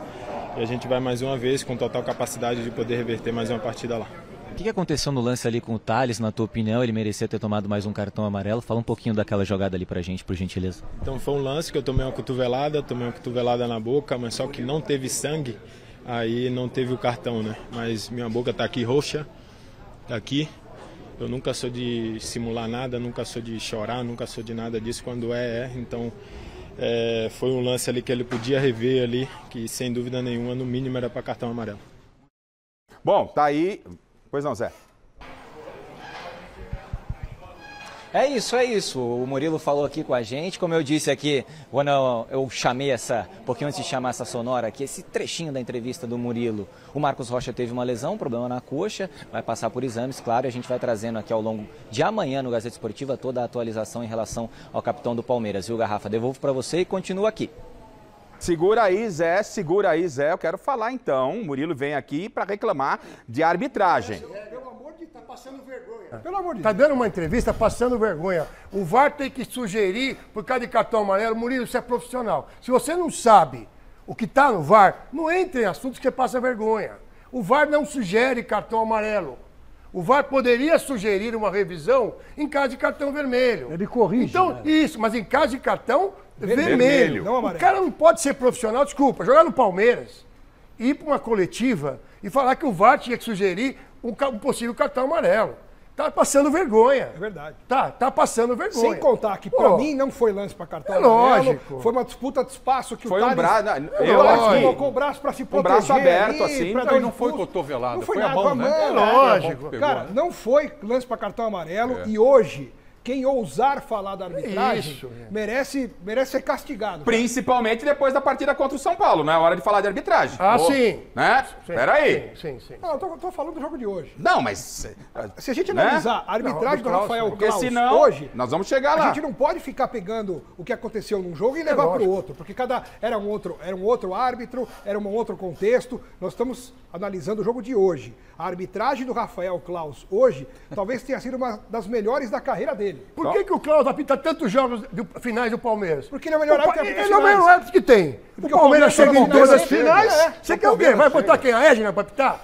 e a gente vai mais uma vez com total capacidade de poder reverter mais uma partida lá. O que aconteceu no lance ali com o Thales, na tua opinião? Ele merecia ter tomado mais um cartão amarelo? Fala um pouquinho daquela jogada ali pra gente, por gentileza. Então foi um lance que eu tomei uma cotovelada na boca, mas só que não teve sangue, aí não teve o cartão, né? Mas minha boca tá aqui roxa, tá aqui. Eu nunca sou de simular nada, nunca sou de chorar, nunca sou de nada disso, quando então foi um lance ali que ele podia rever ali, que sem dúvida nenhuma, no mínimo era para cartão amarelo. Bom, tá aí. Pois não, Zé. É isso. O Murilo falou aqui com a gente. Como eu disse aqui, quando eu chamei um pouquinho antes de chamar essa sonora aqui, esse trechinho da entrevista do Murilo, o Marcos Rocha teve uma lesão, um problema na coxa, vai passar por exames, claro, e a gente vai trazendo aqui ao longo de amanhã no Gazeta Esportiva toda a atualização em relação ao capitão do Palmeiras. Viu, Garrafa? Devolvo para você e continua aqui. Segura aí, Zé. Eu quero falar então. O Murilo vem aqui para reclamar de arbitragem. Pelo amor de Deus, tá passando vergonha. Pelo amor de Deus. Tá dando uma entrevista passando vergonha. O VAR tem que sugerir, por causa de cartão amarelo, Murilo, você é profissional. Se você não sabe o que tá no VAR, não entre em assuntos que passa vergonha. O VAR não sugere cartão amarelo. O VAR poderia sugerir uma revisão em caso de cartão vermelho. Ele corrige. Então, né? Isso, mas em caso de cartão vermelho. Não, o cara não pode ser profissional, desculpa, jogar no Palmeiras, ir para uma coletiva e falar que o VAR tinha que sugerir um possível cartão amarelo. Tá passando vergonha. É verdade. Tá passando vergonha. Sem contar que, pra mim, não foi lance pra cartão amarelo. Lógico. Foi uma disputa de espaço que foi o Thales... colocou o braço pra se proteger. Um braço aberto, ali, assim, então não foi cotovelado. Não foi nada, a mão, né? Lógico. Cara, não foi lance pra cartão amarelo e hoje... Quem ousar falar da arbitragem merece ser castigado. Principalmente depois da partida contra o São Paulo, não é hora de falar de arbitragem. Sim. Né? Peraí. Sim. Não, eu tô falando do jogo de hoje. Não, mas... Se a gente analisar a arbitragem do Rafael Claus senão, hoje... Nós vamos chegar lá. A gente não pode ficar pegando o que aconteceu num jogo e levar para o outro, porque era um outro árbitro, era um outro contexto. Nós estamos analisando o jogo de hoje. A arbitragem do Rafael Claus hoje talvez tenha sido uma das melhores da carreira dele. Por que o Claus apita tantos jogos finais do Palmeiras? Porque ele é o melhor árbitro que ele é o melhor árbitro que tem. O Palmeiras chega em todas as finais. Você quer o quê? Vai botar quem? A Edna para apitar?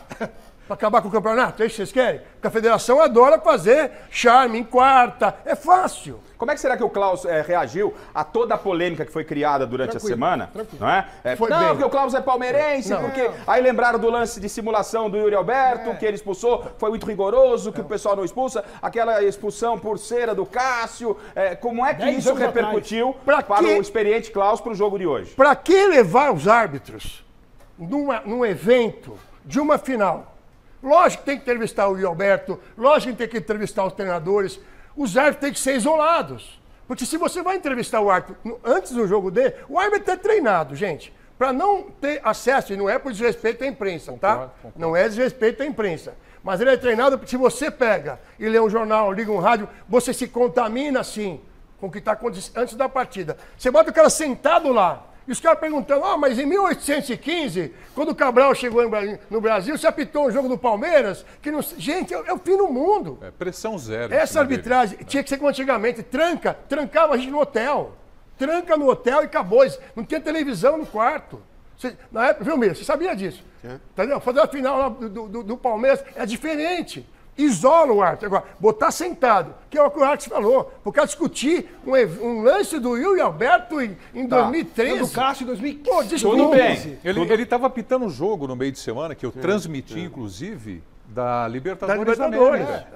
Para acabar com o campeonato? É isso que vocês querem? Porque a federação adora fazer charme em quarta. É fácil. Como é que será que o Claus reagiu a toda a polêmica que foi criada durante a semana? Não é? Porque o Claus é palmeirense, porque aí lembraram do lance de simulação do Yuri Alberto, que ele expulsou, foi muito rigoroso, que o pessoal não expulsa, aquela expulsão por cera do Cássio. Como é que isso repercutiu para o experiente Claus para o jogo de hoje? Para que levar os árbitros num evento de uma final? Lógico que tem que entrevistar o Yuri Alberto, lógico que tem que entrevistar os treinadores. Os árbitros têm que ser isolados. Porque se você vai entrevistar o árbitro antes do jogo dele, o árbitro é treinado, gente, para não ter acesso, e não é por desrespeito à imprensa, tá? Não é desrespeito à imprensa. Mas ele é treinado, se você pega e lê um jornal, liga um rádio, você se contamina, sim, com o que está acontecendo antes da partida. Você bota o cara sentado lá, e os caras perguntando, mas em 1815, quando o Cabral chegou no Brasil, você apitou um jogo do Palmeiras, que não... Gente, é o fim do mundo. Pressão zero. Essa arbitragem tinha que ser como antigamente, trancava a gente no hotel. Tranca no hotel e acabou. Não tinha televisão no quarto. Na época, viu, Mira? Você sabia disso? Entendeu? Fazer a final lá do Palmeiras é diferente. Isola o árbitro. Agora, botar sentado, que é o que o árbitro falou. Porque discutir um lance do Yuri Alberto em 2013. Do Cássio em 2015. Tudo bem. Ele estava apitando um jogo no meio de semana, que eu transmiti, inclusive, da Libertadores da América.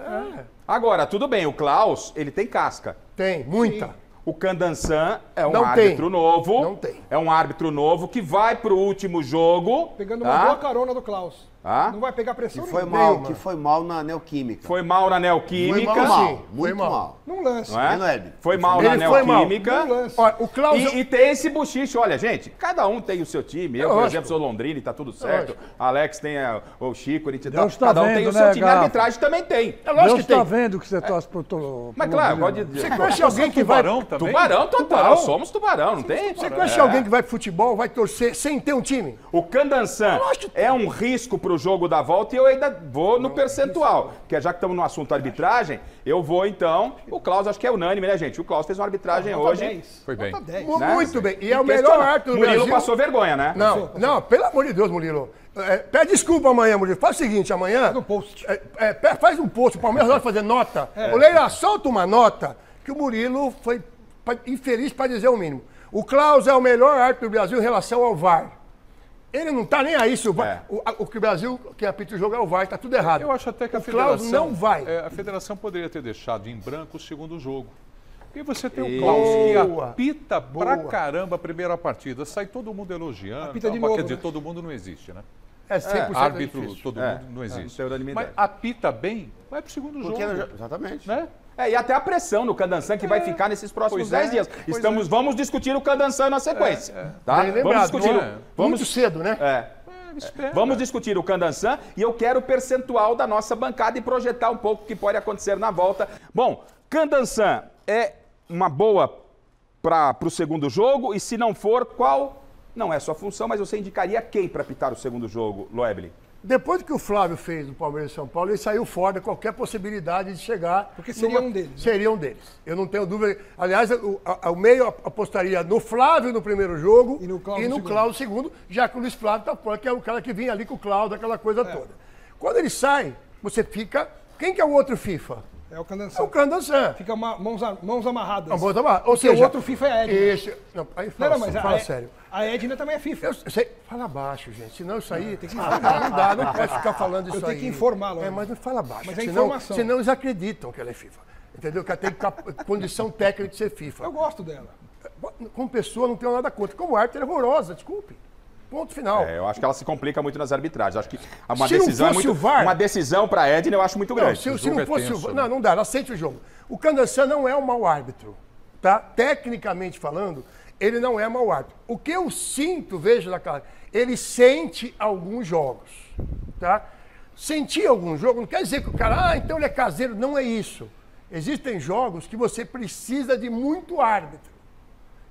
Agora, tudo bem, o Claus, ele tem casca. Tem, muita. Sim. O Candansan é um árbitro novo. Não tem. É um árbitro novo que vai pro último jogo. Pegando uma boa carona do Klaus. Não vai pegar pressão nenhuma. Que foi mal na Neoquímica. Foi mal na Neoquímica. Foi mal, muito mal. Num lance. Não é? Foi mal na Neoquímica. Olha, o Klaus... E tem esse buchiche. Olha, gente, cada um tem o seu time. Eu, por exemplo, sou Londrina e tá tudo certo. Alex tem o Chico, cada um tem o seu time. A arbitragem também tem. É lógico que tem. Deus tá vendo que você torce pro... Mas claro, pode dizer. Você conhece alguém que vai... Tubarão total. Somos Tubarão, não tem? Você conhece alguém que vai pro futebol, vai torcer sem ter um time? O Candansan é um risco pro jogo da volta. E eu ainda vou no percentual, porque já que estamos no assunto arbitragem, eu vou então, o Klaus acho que é unânime, né, gente? O Klaus fez uma arbitragem hoje. 10. Foi bem. Né? Muito bem. E é o melhor árbitro do Brasil. Murilo passou vergonha, né? Não, pelo amor de Deus, Murilo. Pede desculpa amanhã, Murilo. Faz o seguinte, amanhã... Faz um post. Faz um post, o Palmeiras vai fazer nota. O Leila, solta uma nota que o Murilo foi infeliz para dizer o mínimo. O Klaus é o melhor árbitro do Brasil em relação ao VAR. Ele não tá nem aí se o VAR. O que o Brasil, quem apita o jogo é o VAR, tá tudo errado. Eu acho até que a federação não vai. A federação poderia ter deixado em branco o segundo jogo. E você tem o Klaus que apita pra caramba a primeira partida. Sai todo mundo elogiando. Apita de novo, quer dizer, todo mundo não existe, né? É 100% árbitro, todo mundo não existe. Mas apita bem, vai pro segundo jogo. Exatamente. Né? E até a pressão no Candansan que vai ficar nesses próximos 10 dias. Vamos discutir o Candansan na sequência. Tá? Vamos discutir. Muito cedo, né? Vamos discutir o Candansan e eu quero o percentual da nossa bancada e projetar um pouco o que pode acontecer na volta. Bom, Candansan é uma boa para o segundo jogo e se não for, qual? Não é sua função, mas você indicaria quem para apitar o segundo jogo, Loebli? Depois que o Flávio fez no Palmeiras e São Paulo, ele saiu fora de qualquer possibilidade de chegar... Porque seria um deles. Seria um deles. Eu não tenho dúvida. Aliás, o meio apostaria no Flávio no primeiro jogo e no Cláudio no segundo, já que o Luiz Flávio está fora, que é o cara que vinha ali com o Cláudio, aquela coisa toda. Quando ele sai, você fica... Quem que é o outro FIFA? É o Candansan. É o Candansan. Fica mãos amarradas. Mãos amarradas. Ou seja, o outro FIFA é Edna. Esse... Não, aí fala sério. A Edna também é FIFA. Fala baixo, gente. Senão isso aí... Tem que informar. Não dá, não pode ficar falando isso aí. Eu tenho que informá-lo. Mas não fala baixo. Mas é informação. Senão eles acreditam que ela é FIFA. Entendeu? Que ela tem condição técnica de ser FIFA. Eu gosto dela. Como pessoa, não tenho nada contra. Como árbitro, ela é horrorosa, desculpe. Ponto final. Eu acho que ela se complica muito nas arbitragens. Acho que uma decisão é muito... Uma decisão para a Edna eu acho muito grande. Se não fosse o VAR... Não dá, ela sente o jogo. O Candansan não é um mau árbitro, tá? Tecnicamente falando, ele não é mau árbitro. O que eu sinto, vejo na cara, ele sente alguns jogos, tá? Sentir algum jogo não quer dizer que o cara, então ele é caseiro. Não é isso. Existem jogos que você precisa de muito árbitro.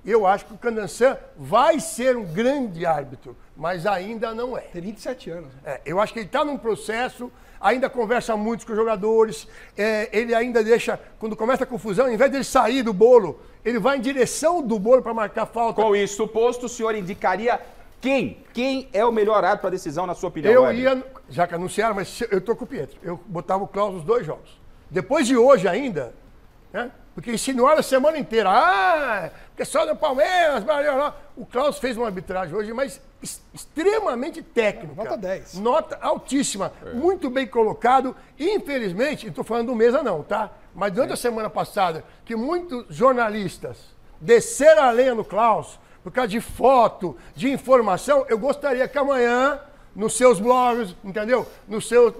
Eu acho que o Candansan vai ser um grande árbitro, mas ainda não é. Tem 27 anos. Eu acho que ele está num processo, ainda conversa muito com os jogadores, ele ainda deixa, quando começa a confusão, ao invés dele sair do bolo, ele vai em direção do bolo para marcar falta. Com isso posto, o senhor indicaria quem? Quem é o melhor árbitro para a decisão, na sua opinião? Eu ia, já que anunciaram, mas eu estou com o Pietro, eu botava o Klaus nos 2 jogos. Depois de hoje ainda, né? Porque insinuaram a semana inteira. Porque só no Palmeiras, o Klaus fez uma arbitragem hoje, mas extremamente técnica. Nota 10. Nota altíssima. Muito bem colocado. Infelizmente, não estou falando do Mesa não, tá? Mas durante a semana passada, que muitos jornalistas desceram a lenha no Klaus, por causa de foto, de informação, eu gostaria que amanhã, nos seus blogs, entendeu? Nos seus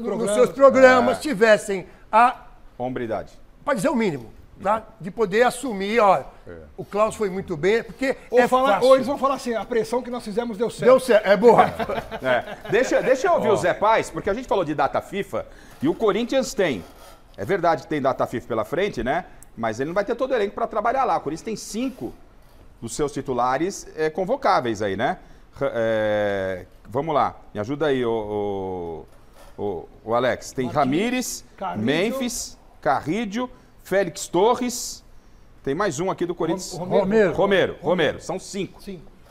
programas, tivessem a... hombridade. Para dizer o mínimo. Tá? De poder assumir, o Klaus foi muito bem, porque ou eles vão falar assim, a pressão que nós fizemos deu certo. Deu certo, é boa. Deixa eu ouvir o Zé Paz, porque a gente falou de data FIFA e o Corinthians tem. É verdade que tem data FIFA pela frente, né? Mas ele não vai ter todo o elenco para trabalhar lá. O Corinthians tem 5 dos seus titulares convocáveis aí, né? Vamos lá, me ajuda aí, o Alex. Tem Ramírez, Memphis, Carrídio, Félix Torres, tem mais um aqui do Corinthians. Romero. São 5.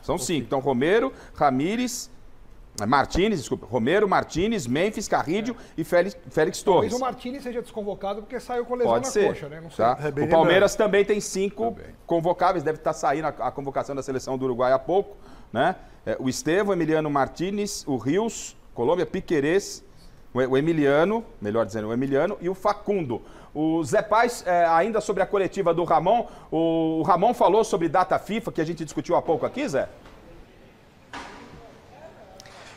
São 5. Então, Romero, Ramírez, Romero, Martínez, Memphis, Carrídio e Félix Torres. Talvez o Martínez seja desconvocado porque saiu com lesão na coxa, né? Não sei. Tá? O Palmeiras também tem 5 convocáveis, deve estar saindo a convocação da seleção do Uruguai há pouco, né? O Estevão, Emiliano Martínez, o Rios, Colômbia, Piquerez, O Emiliano, melhor dizendo, o Emiliano e o Facundo. O Zé Paz, ainda sobre a coletiva do Ramon, o Ramon falou sobre data FIFA, que a gente discutiu há pouco aqui, Zé?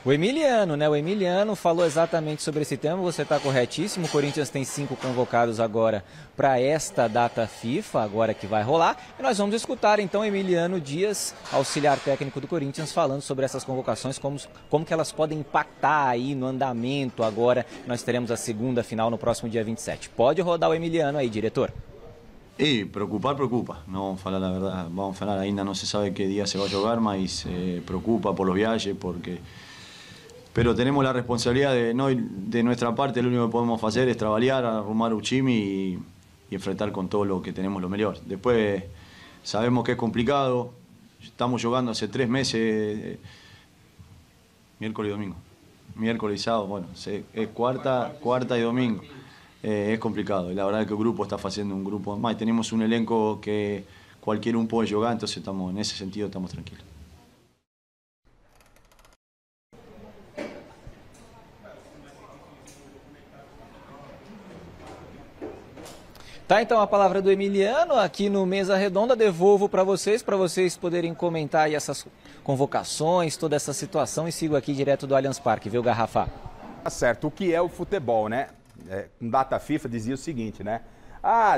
O Emiliano, né? O Emiliano falou exatamente sobre esse tema, você está corretíssimo. O Corinthians tem 5 convocados agora para esta data FIFA, agora que vai rolar. E nós vamos escutar então Emiliano Dias, auxiliar técnico do Corinthians, falando sobre essas convocações, como que elas podem impactar aí no andamento agora. Nós teremos a segunda final no próximo dia 27. Pode rodar o Emiliano aí, diretor. Y preocupar, preocupa, no vamos a falar la verdad, vamos a falar, ainda no se sabe qué día se va a jugar, mas preocupa por los viajes, porque... Pero tenemos la responsabilidad de nuestra parte, lo único que podemos hacer es trabajar, arrumar Uchimi y enfrentar con todo lo que tenemos lo mejor. Después sabemos que es complicado, estamos jugando hace 3 meses, miércoles y domingo. Miércoles y sábado, bueno, es cuarta y domingo. Es complicado, y la verdad es que el grupo está haciendo un grupo más. Tenemos un elenco que cualquier uno puede jugar, entonces en ese sentido estamos tranquilos. Tá, então a palavra do Emiliano aqui no Mesa Redonda, devolvo para vocês poderem comentar aí essas convocações, toda essa situação, e sigo aqui direto do Allianz Parque, viu, Garrafa? Tá certo, o que é o futebol, né? Com data FIFA dizia o seguinte, né?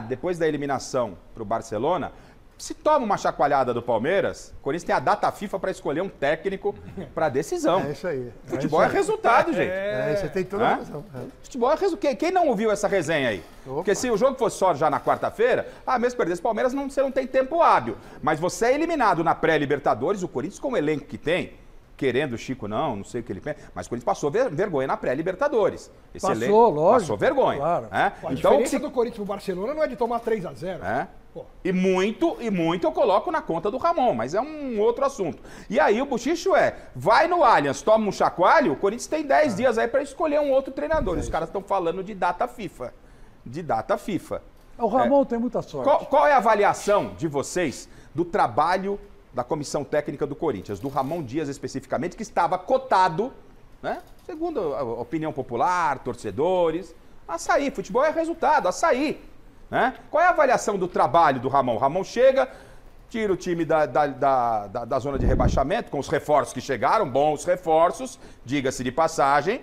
Depois da eliminação para o Barcelona, se toma uma chacoalhada do Palmeiras, o Corinthians tem a data FIFA para escolher um técnico para decisão. É isso aí. Futebol é resultado, gente. Você tem toda a razão. Futebol é resultado. Quem não ouviu essa resenha aí? Opa. Porque se o jogo fosse só já na quarta-feira, mesmo perder esse Palmeiras, você não tem tempo hábil. Mas você é eliminado na pré-Libertadores, o Corinthians com o elenco que tem, querendo o Chico não sei o que ele pensa, mas o Corinthians passou vergonha na pré-Libertadores. Lógico. Passou vergonha. Claro. A diferença do Corinthians pro Barcelona não é de tomar 3-0. E muito eu coloco na conta do Ramon, mas é um outro assunto. E aí o buchicho vai no Allianz, toma um chacoalho, o Corinthians tem 10 dias aí para escolher um outro treinador. Os caras estão falando de data FIFA. O Ramon tem muita sorte. Qual é a avaliação de vocês do trabalho da comissão técnica do Corinthians, do Ramon Dias especificamente, que estava cotado, né, segundo a opinião popular, torcedores, a sair? Futebol é resultado, a sair. Né? Qual é a avaliação do trabalho do Ramon? O Ramon chega, tira o time da zona de rebaixamento, com os reforços que chegaram, bons reforços, diga-se de passagem.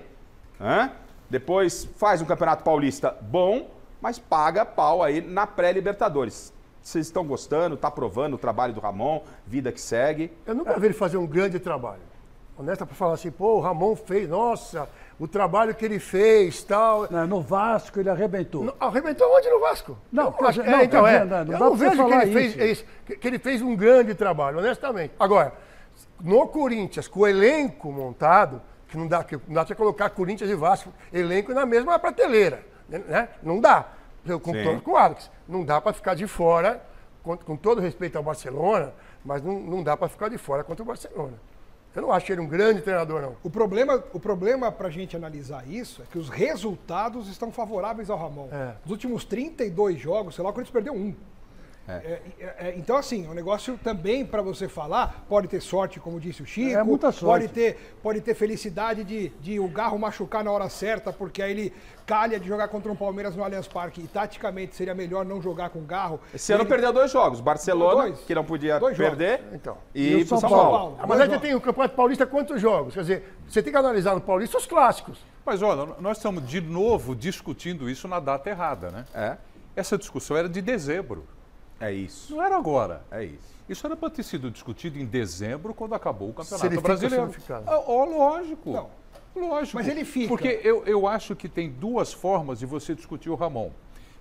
Né? Depois faz um Campeonato Paulista bom, mas paga pau aí na pré-Libertadores. Vocês estão gostando, está aprovando o trabalho do Ramon, vida que segue? Eu nunca vi ele fazer um grande trabalho. Honesta, para falar assim, o Ramon fez, nossa, o trabalho que ele fez, tal. Não, no Vasco ele arrebentou. Arrebentou onde no Vasco? Não, eu não vejo que ele fez um grande trabalho, honestamente. Agora, no Corinthians, com o elenco montado, que não dá para colocar Corinthians e Vasco, elenco na mesma prateleira, né? Não dá. Eu concordo com o Alex. Não dá para ficar de fora, com todo respeito ao Barcelona, mas não dá para ficar de fora contra o Barcelona. Eu não acho ele um grande treinador, não. O problema para a gente analisar isso é que os resultados estão favoráveis ao Ramon. Nos últimos 32 jogos, sei lá, o Corinthians perdeu 1. Então, assim, o negócio também, para você falar, pode ter sorte, como disse o Chico. É muita sorte. Pode ter felicidade de o Garro machucar na hora certa, porque aí ele calha de jogar contra um Palmeiras no Allianz Parque e taticamente seria melhor não jogar com o Garro. Esse ano perdeu 2 jogos, Barcelona, que não podia perder, e São Paulo. Mas aí tem o Campeonato Paulista quantos jogos? Quer dizer, você tem que analisar no Paulista os clássicos. Mas olha, nós estamos de novo discutindo isso na data errada, né? Essa discussão era de dezembro. É isso. Não era agora. É isso. Isso era para ter sido discutido em dezembro, quando acabou o Campeonato Brasileiro. Lógico. Não. Lógico. Mas ele fica. Porque eu acho que tem 2 formas de você discutir o Ramon.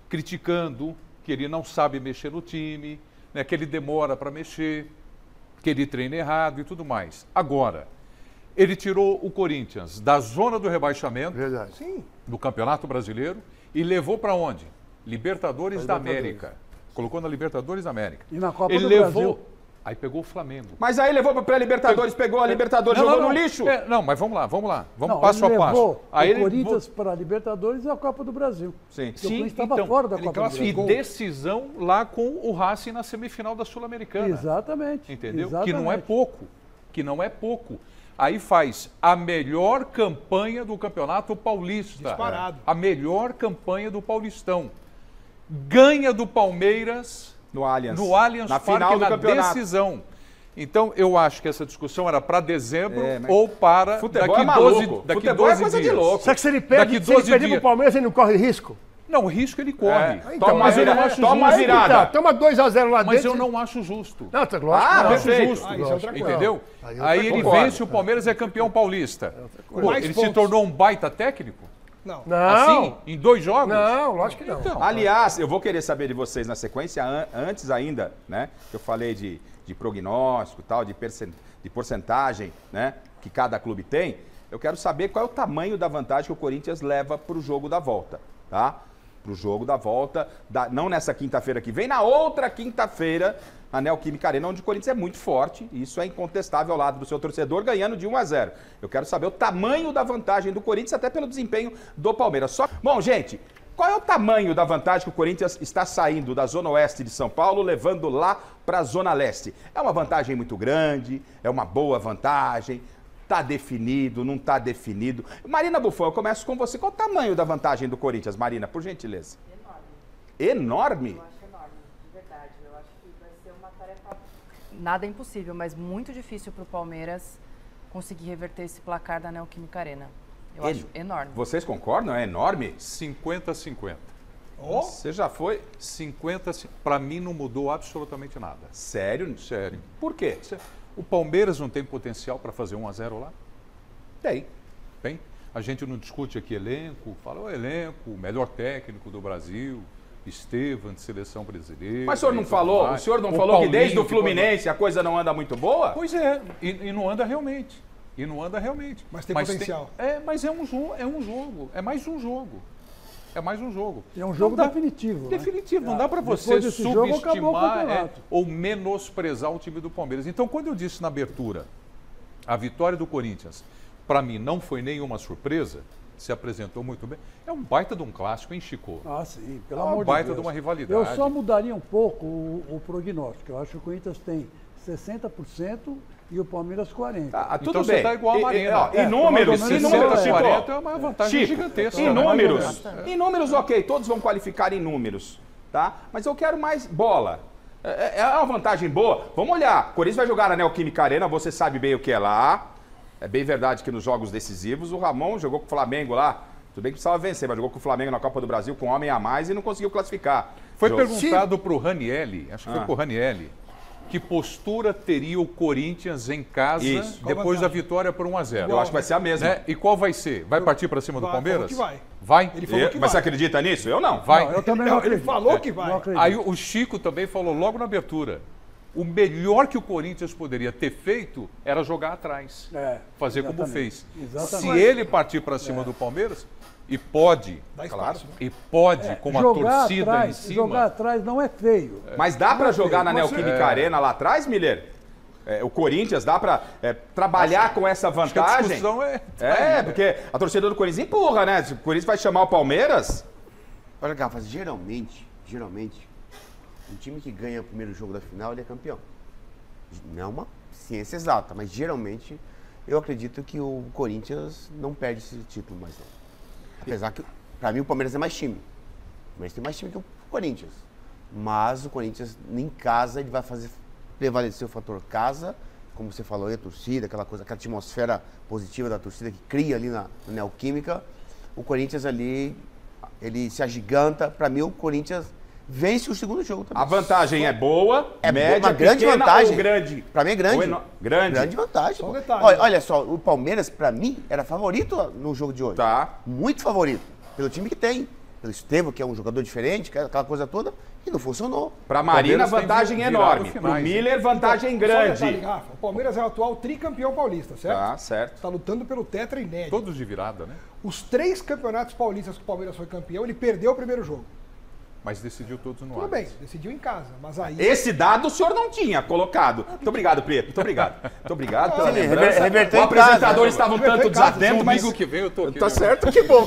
Criticando que ele não sabe mexer no time, né, que ele demora para mexer, que ele treina errado e tudo mais. Agora, ele tirou o Corinthians da zona do rebaixamento do Campeonato Brasileiro e levou para onde? Libertadores da América. Colocou na Libertadores da América. E na Copa do Brasil. Aí pegou o Flamengo. Mas aí levou para pré-Libertadores, pegou a Libertadores, jogou no lixo? Não, mas vamos lá. Vamos passo a passo. Aí o Corinthians para a Libertadores e a Copa do Brasil. Sim. O Corinthians estava fora da Copa do Brasil. E decisão lá com o Racing na semifinal da Sul-Americana. Exatamente. Entendeu? Exatamente. Que não é pouco. aí faz a melhor campanha do Campeonato Paulista. Disparado. A melhor campanha do Paulistão. Ganha do Palmeiras no Allianz na final do campeonato. Decisão. Então, eu acho que essa discussão era para dezembro ou para futebol daqui 12 dias. De louco. Só que se ele perde para o Palmeiras, ele não corre risco? Não, o risco ele corre. Então, mas eu não acho justo. Toma virada. Toma 2-0 lá dentro. Mas eu não acho justo. Não, tá não acho justo. Isso é outra coisa. Entendeu? Aí ele vence, o Palmeiras é campeão paulista. Pô, ele se tornou um baita técnico? Não. Assim? Em 2 jogos? Não, lógico que não. Então, aliás, eu vou querer saber de vocês na sequência, antes ainda, né? Que eu falei de prognóstico, tal, de porcentagem, né? Que cada clube tem. Eu quero saber qual é o tamanho da vantagem que o Corinthians leva para o jogo da volta, tá? Para o jogo da volta, não nessa quinta-feira que vem, na outra quinta-feira, na Neoquímica Arena, onde o Corinthians é muito forte, e isso é incontestável ao lado do seu torcedor, ganhando de 1-0. Eu quero saber o tamanho da vantagem do Corinthians, até pelo desempenho do Palmeiras. Bom, gente, qual é o tamanho da vantagem que o Corinthians está saindo da Zona Oeste de São Paulo, levando lá para a Zona Leste? É uma vantagem muito grande, é uma boa vantagem, está definido, não está definido. Marina Buffon, eu começo com você. Qual o tamanho da vantagem do Corinthians, Marina, por gentileza? Enorme. Eu acho enorme, de verdade. Eu acho que vai ser uma tarefa... Nada é impossível, mas muito difícil para o Palmeiras conseguir reverter esse placar da Neoquímica Arena. Eu acho enorme. Vocês concordam? É enorme? 50-50. Oh. Você já foi? 50-50. Para mim não mudou absolutamente nada. Sério? Sério. Por quê? O Palmeiras não tem potencial para fazer 1-0 lá? Tem. Tem? A gente não discute aqui elenco, fala o elenco, o melhor técnico do Brasil, Estevam, de seleção brasileira. Mas o senhor não falou? O senhor não falou que desde o Fluminense a coisa não anda muito boa? Pois é, e não anda realmente. Mas tem potencial. Mas é um jogo, é mais um jogo. É mais um jogo. É um jogo definitivo. Definitivo. Não dá para você subestimar ou menosprezar o time do Palmeiras. Então, quando eu disse na abertura, a vitória do Corinthians, para mim, não foi nenhuma surpresa, se apresentou muito bem. É um baita de um clássico, hein, Chico? Ah, sim, pelo amor de Deus. Um baita de uma rivalidade. Eu só mudaria um pouco o prognóstico. Eu acho que o Corinthians tem 60% e o Palmeiras 40%. Tudo então bem. Você está igual a Marina. Em números, 60-40 é uma vantagem gigantesca. Em números, ok, todos vão qualificar em números, tá? Mas eu quero mais bola. É uma vantagem boa. Vamos olhar. O Corinthians vai jogar na Neoquímica Arena, você sabe bem o que é lá. É bem verdade que nos jogos decisivos o Ramon jogou com o Flamengo lá. Tudo bem que precisava vencer, mas jogou com o Flamengo na Copa do Brasil com um homem a mais e não conseguiu classificar. Foi perguntado para o Ranielli, acho que foi para o Ranielli, que postura teria o Corinthians em casa depois da vitória por 1-0? Eu acho que vai ser a mesma. Né? E qual vai ser? Vai partir para cima do Palmeiras? Que vai. Vai? Ele falou que mas você acredita nisso? Eu não. Vai. Não, eu também não acredito. Ele falou que vai. Aí o Chico também falou logo na abertura. O melhor que o Corinthians poderia ter feito era jogar atrás. Fazer como fez. Exatamente. Se ele partir para cima do Palmeiras, e pode, com a torcida atrás, em cima. Jogar atrás não é feio. Mas dá para jogar na Neoquímica Arena lá atrás, Miller? O Corinthians dá para trabalhar com essa vantagem? Acho que a discussão porque a torcida do Corinthians empurra, né? Se o Corinthians vai chamar o Palmeiras... Olha, Gafas, geralmente, um time que ganha o primeiro jogo da final, ele é campeão. Não é uma ciência exata, mas geralmente eu acredito que o Corinthians não perde esse título mais não. Apesar que, pra mim, o Palmeiras é mais time. O Palmeiras tem mais time que o Corinthians. Mas o Corinthians, em casa, ele vai fazer prevalecer o fator casa, como você falou aí, a torcida, aquela coisa, aquela atmosfera positiva da torcida que cria ali na Neoquímica. O Corinthians ali, ele se agiganta. Pra mim, o Corinthians vence o segundo jogo também. A vantagem é boa, média, uma grande pequena vantagem. Ou grande? Pra mim é grande. Grande vantagem. Um olha só, o Palmeiras, pra mim, era favorito no jogo de hoje. Tá. Muito favorito. Pelo time que tem. Pelo Estevam, que é um jogador diferente, aquela coisa toda, e não funcionou. Pra Marina, vantagem enorme. Pro Miller, vantagem grande. Só um detalhe, Rafa, o Palmeiras é o atual tricampeão paulista, certo? Tá, certo. Tá lutando pelo tetra inédito. Todos de virada, né? Os 3 campeonatos paulistas que o Palmeiras foi campeão, ele perdeu o primeiro jogo. Mas decidiu todos no Tudo bem, decidiu em casa, mas aí... Esse dado o senhor não tinha colocado. Muito obrigado, Preto. Muito obrigado pela lembrança. Reverteu o apresentador estava um tanto desatento, mas... que vem, eu tô aqui. Tá certo, que bom.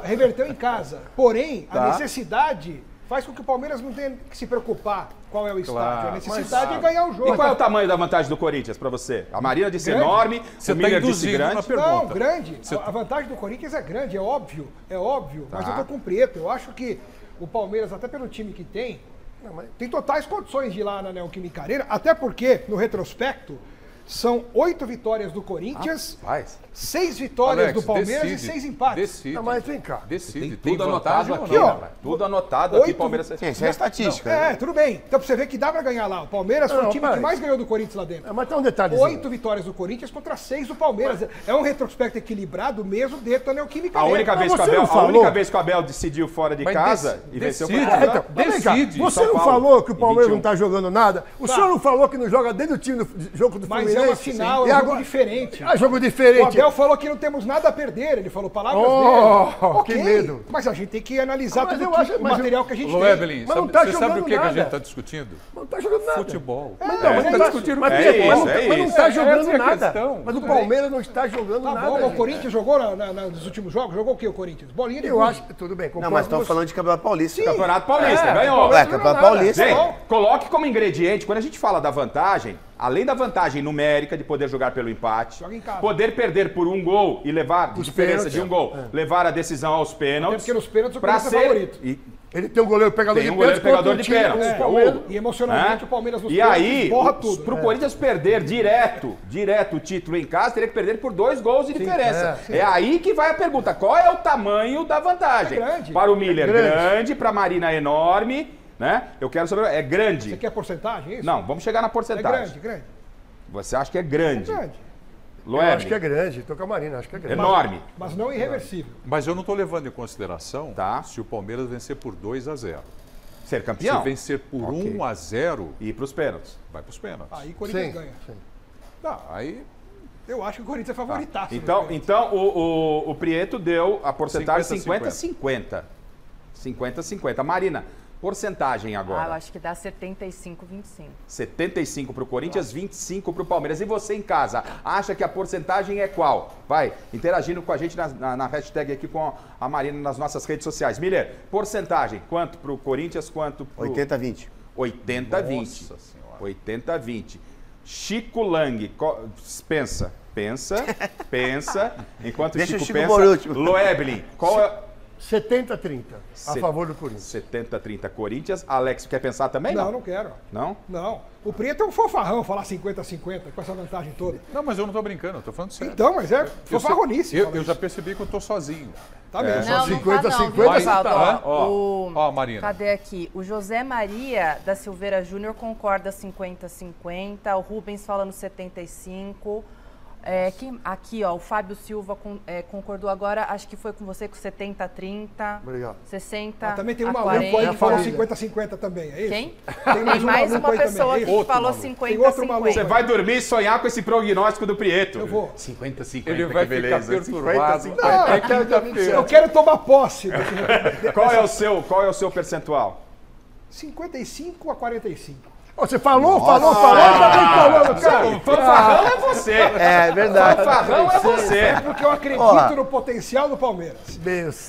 Reverteu em casa. Porém, a necessidade faz com que o Palmeiras não tenha que se preocupar qual é o estádio. A necessidade é ganhar o jogo. E qual é o tamanho da vantagem do Corinthians para você? A Marina disse enorme, você o Miller disse grande. Não, grande. A vantagem do Corinthians é grande, é óbvio. Mas eu tô com o Prieto. Eu acho que o Palmeiras, até pelo time que tem totais condições de ir lá na Neoquímica Arena, até porque, no retrospecto, são 8 vitórias do Corinthians, 6 vitórias Alex, do Palmeiras e 6 empates. Decide. Não, mas vem cá. Decide. Tem tudo anotado aqui, ó. Tudo anotado aqui, Palmeiras. Isso é estatística. Tudo bem. Então, pra você ver que dá pra ganhar lá. O Palmeiras foi o time que mais ganhou do Corinthians lá dentro. Mas tem um detalhe. 8 vitórias do Corinthians contra 6 do Palmeiras. É um retrospecto equilibrado mesmo dentro da Neoquímica Arena. A única vez que o Abel decidiu fora de casa e venceu foi decide. Você não falou que o Palmeiras não tá jogando nada? O senhor não falou que não joga dentro do time do jogo do Fluminense? Mas é uma final, é um jogo diferente. É jogo diferente. O Abel falou que não temos nada a perder, ele falou palavras dele. Okay. Que medo. Mas a gente tem que analisar todo o material que a gente tem. Evelyn, você sabe o que a gente está discutindo? Não está jogando nada. Futebol. Mas não está discutindo mas não está jogando nada. Mas o Palmeiras não está jogando nada. Bom, o Corinthians jogou nos últimos jogos? Jogou o que o Corinthians? Bolinha de Eu acho que tudo bem. Não, mas estamos falando de Campeonato Paulista. Campeonato Paulista, ganhou. Campeonato Paulista. Coloque como ingrediente, quando a gente fala da vantagem, além da vantagem numérica de poder jogar pelo empate, poder perder por um gol e levar de diferença de um gol, levar a decisão aos pênaltis. Porque nos pênaltis o Corinthians é favorito. Ele tem um goleiro pegador de pênaltis. E emocionalmente o Palmeiras nos pênaltis esborra tudo. Pro Corinthians perder direto o título em casa, teria que perder por 2 gols de diferença. É aí que vai a pergunta, qual é o tamanho da vantagem? Para o Miller, grande, para a Marina, enorme. Né? Eu quero saber, é grande. Você quer porcentagem? Isso? Não, vamos chegar na porcentagem. É grande. Você acha que é grande? É grande. Eu acho que é grande, estou com a Marina, acho que é grande. Enorme. Mas não irreversível. Mas eu não estou levando em consideração se o Palmeiras vencer por 2-0. Ser campeão? Se vencer por 1-0... E ir para os pênaltis. Vai para os pênaltis. Aí o Corinthians ganha. Aí... Eu acho que o Corinthians é favoritaço. Então o Prieto deu a porcentagem 50-50. 50-50. Marina, porcentagem agora. Eu acho que dá 75-25. 75 para o Corinthians, 25 para o Palmeiras. E você em casa, acha que a porcentagem é qual? Vai interagindo com a gente na hashtag aqui com a Marina nas nossas redes sociais. Miller, porcentagem, quanto para o Corinthians, quanto para o... 80-20. 80-20. 80-20. Chico Lang, pensa. Enquanto Deixa Chico pensa, por último. Loeblin, qual é... 70-30, a favor do Corinthians. 70-30 Corinthians. Alex, quer pensar também? Não quero. Não? Não. O Preto é um fofarrão falar 50-50 com essa vantagem toda. Não, mas eu não estou brincando, eu estou falando sério. Então, mas é fofarronice. Eu já percebi que eu estou sozinho. Tá mesmo. Não, 50-50. Ó, Marina. Cadê aqui? O José Maria da Silveira Júnior concorda 50-50. O Rubens falando 75%. Aqui, ó, o Fábio Silva concordou agora, acho que foi com você com 70-30. Obrigado. 60 também tem um maluco aí que falou 50-50 também, é isso? Quem? Tem mais uma pessoa que falou 50-50. Você vai dormir e sonhar com esse prognóstico do Prieto. Eu vou. 50-50, ele vai ficar perturbado. Eu quero tomar posse. Qual é o seu percentual? 55-45. Você falou, falando, cara. Fanfarrão é você. É verdade. Fanfarrão é você. É porque eu acredito no potencial do Palmeiras.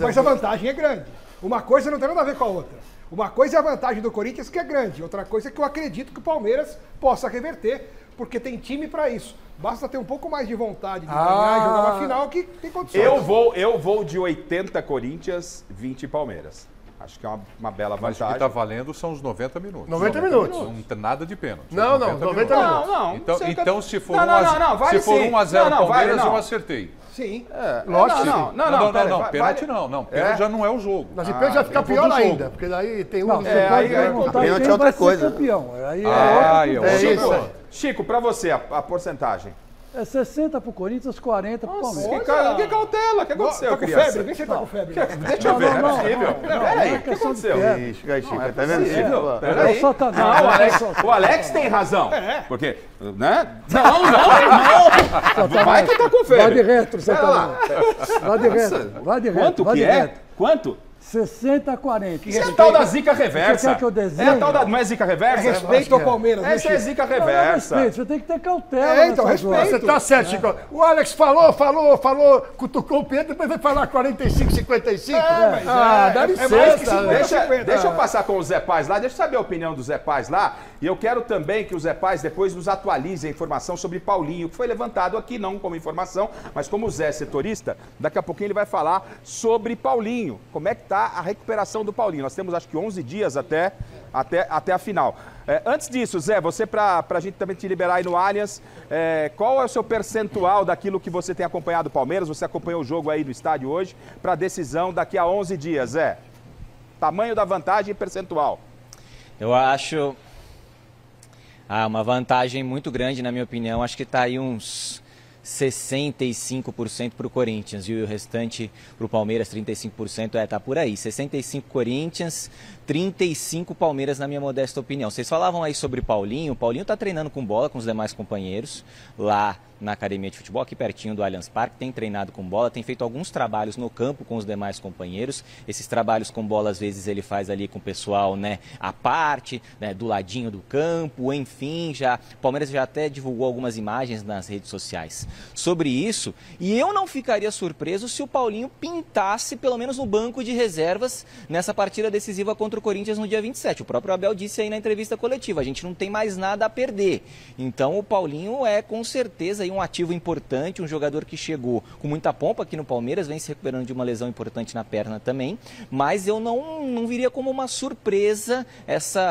Mas a vantagem é grande. Uma coisa não tem nada a ver com a outra. Uma coisa é a vantagem do Corinthians, que é grande. Outra coisa é que eu acredito que o Palmeiras possa reverter, porque tem time para isso. Basta ter um pouco mais de vontade de ganhar e jogar uma final que tem condições. Eu vou de 80 Corinthians, 20 Palmeiras. Acho que é uma bela vantagem. Mas o que está valendo são os 90 minutos. 90 minutos. Não tem nada de pênalti. Não, 90 minutos. Não. Então se for 1-0 Palmeiras, eu acertei. Sim. Lógico. Não, pênalti não. Não, pênalti já não é o jogo. Mas o pênalti já fica pior ainda, porque daí tem um... Pênalti é outra coisa. Chico, para você, a porcentagem. É 60 pro Corinthians, 40 pro Palmeiras. Que cautela, o que aconteceu, tá com febre? Vem você tá com febre. Deixa eu ver, não é possível. Peraí, o que aconteceu? Chico, tá vendo? Peraí. O Alex tem razão. Porque, né? Não. Vai que tá com febre. Vai de retro, Satanás. Vai de retro. Quanto que é? Quanto? 60-40. Isso é tal da zica reversa. Você quer que eu desenhe? É a tal da... Não é zica reversa? É respeito ao Palmeiras. Essa é zica reversa. Respeito, você tem que ter cautela. Então, respeito. Você tá certo, Chico. O Alex falou, cutucou o Pedro, depois vai falar 45-55. Dá licença. Deixa eu passar com o Zé Paz lá, deixa eu saber a opinião do Zé Paz lá. E eu quero também que o Zé Paz depois nos atualize a informação sobre Paulinho, que foi levantado aqui, não como informação, mas como o Zé é setorista, daqui a pouquinho ele vai falar sobre Paulinho. Como é que tá a recuperação do Paulinho? Nós temos acho que 11 dias até a final. Antes disso, Zé, você para a gente também te liberar aí no Allianz, qual é o seu percentual daquilo que você tem acompanhado o Palmeiras? Você acompanhou o jogo aí no estádio hoje para a decisão daqui a 11 dias, Zé? Tamanho da vantagem e percentual. Eu acho uma vantagem muito grande, na minha opinião. Acho que está aí uns 65% para o Corinthians e o restante para o Palmeiras, 35%, tá por aí. 65 Corinthians, 35 Palmeiras, na minha modesta opinião. Vocês falavam aí sobre Paulinho. O Paulinho está treinando com bola com os demais companheiros lá na academia de futebol, aqui pertinho do Allianz Parque, tem treinado com bola, tem feito alguns trabalhos no campo com os demais companheiros. Esses trabalhos com bola, às vezes, ele faz ali com o pessoal, né, à parte, né, do ladinho do campo, enfim, o Palmeiras já até divulgou algumas imagens nas redes sociais sobre isso, e eu não ficaria surpreso se o Paulinho pintasse, pelo menos no banco de reservas, nessa partida decisiva contra o Corinthians no dia 27. O próprio Abel disse aí na entrevista coletiva, a gente não tem mais nada a perder. Então o Paulinho é, com certeza, aí um ativo importante, um jogador que chegou com muita pompa aqui no Palmeiras, vem se recuperando de uma lesão importante na perna também, mas eu não viria como uma surpresa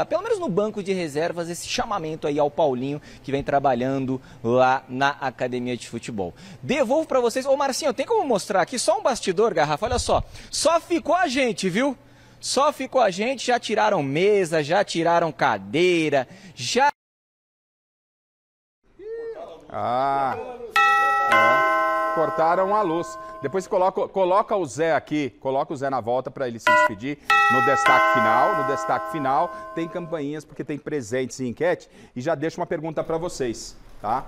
pelo menos no banco de reservas, esse chamamento aí ao Paulinho, que vem trabalhando lá na academia de futebol. Devolvo para vocês. Ô Marcinho, tem como mostrar aqui só um bastidor, Garrafa? Olha só, só ficou a gente, viu? Só ficou a gente, já tiraram mesa, já tiraram cadeira, já... Cortaram a luz. Depois coloca o Zé aqui, coloca o Zé na volta para ele se despedir no destaque final. No destaque final tem campainhas porque tem presentes e enquete. E já deixo uma pergunta para vocês, tá?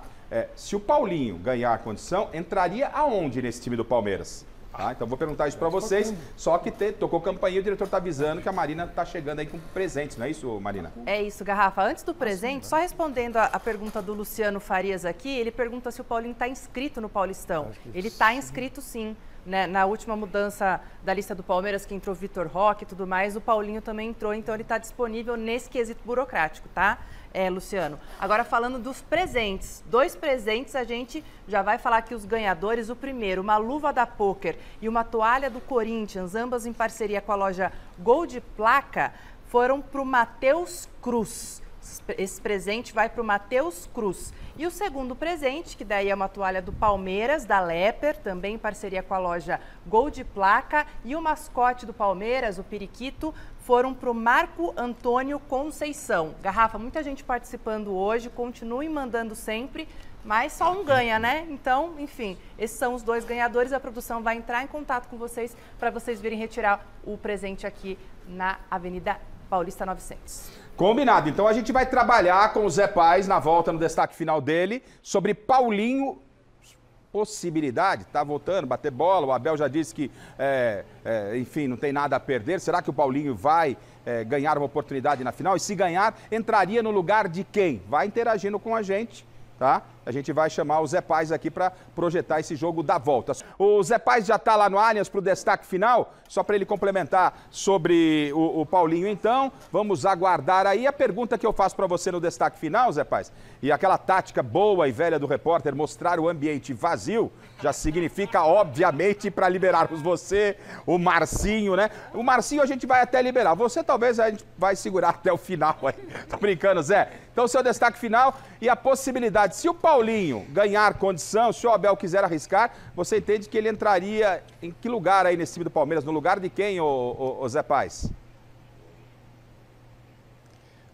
Se o Paulinho ganhar a condição, entraria aonde nesse time do Palmeiras? Então vou perguntar isso para vocês, só que tocou campainha, o diretor está avisando que a Marina está chegando aí com presentes, não é isso, Marina? É isso, Garrafa. Antes do presente, só respondendo a pergunta do Luciano Farias aqui, ele pergunta se o Paulinho está inscrito no Paulistão. Ele está inscrito sim. Né? Na última mudança da lista do Palmeiras, que entrou Vitor Roque e tudo mais, o Paulinho também entrou, então ele está disponível nesse quesito burocrático, tá? Luciano. Agora falando dos presentes, 2 presentes, a gente já vai falar aqui os ganhadores. O primeiro, uma luva da Poker e uma toalha do Corinthians, ambas em parceria com a loja Gol de Placa, foram para o Matheus Cruz. Esse presente vai para o Matheus Cruz. E o segundo presente, que daí é uma toalha do Palmeiras, da Leper, também em parceria com a loja Gol de Placa, e o mascote do Palmeiras, o Periquito, foram para o Marco Antônio Conceição. Garrafa, muita gente participando hoje, continuem mandando sempre, mas só um ganha, né? Então, enfim, esses são os 2 ganhadores. A produção vai entrar em contato com vocês para vocês virem retirar o presente aqui na Avenida Paulista 900. Combinado. Então a gente vai trabalhar com o Zé Paz na volta no destaque final dele sobre Paulinho. Possibilidade, tá voltando, bater bola. O Abel já disse que, enfim, não tem nada a perder. Será que o Paulinho vai ganhar uma oportunidade na final? E se ganhar, entraria no lugar de quem? Vai interagindo com a gente, tá? A gente vai chamar o Zé Paz aqui para projetar esse jogo da volta. O Zé Paz já está lá no Allianz para o destaque final, só para ele complementar sobre o Paulinho, então. Vamos aguardar aí a pergunta que eu faço para você no destaque final, Zé Paz. E aquela tática boa e velha do repórter, mostrar o ambiente vazio, já significa, obviamente, para liberarmos você, o Marcinho, né? O Marcinho a gente vai até liberar. Você talvez a gente vai segurar até o final aí. Tô brincando, Zé. Então, seu destaque final e a possibilidade, se o Paulinho ganhar condição, se o Abel quiser arriscar, você entende que ele entraria em que lugar aí nesse time do Palmeiras? No lugar de quem, o Zé Paz?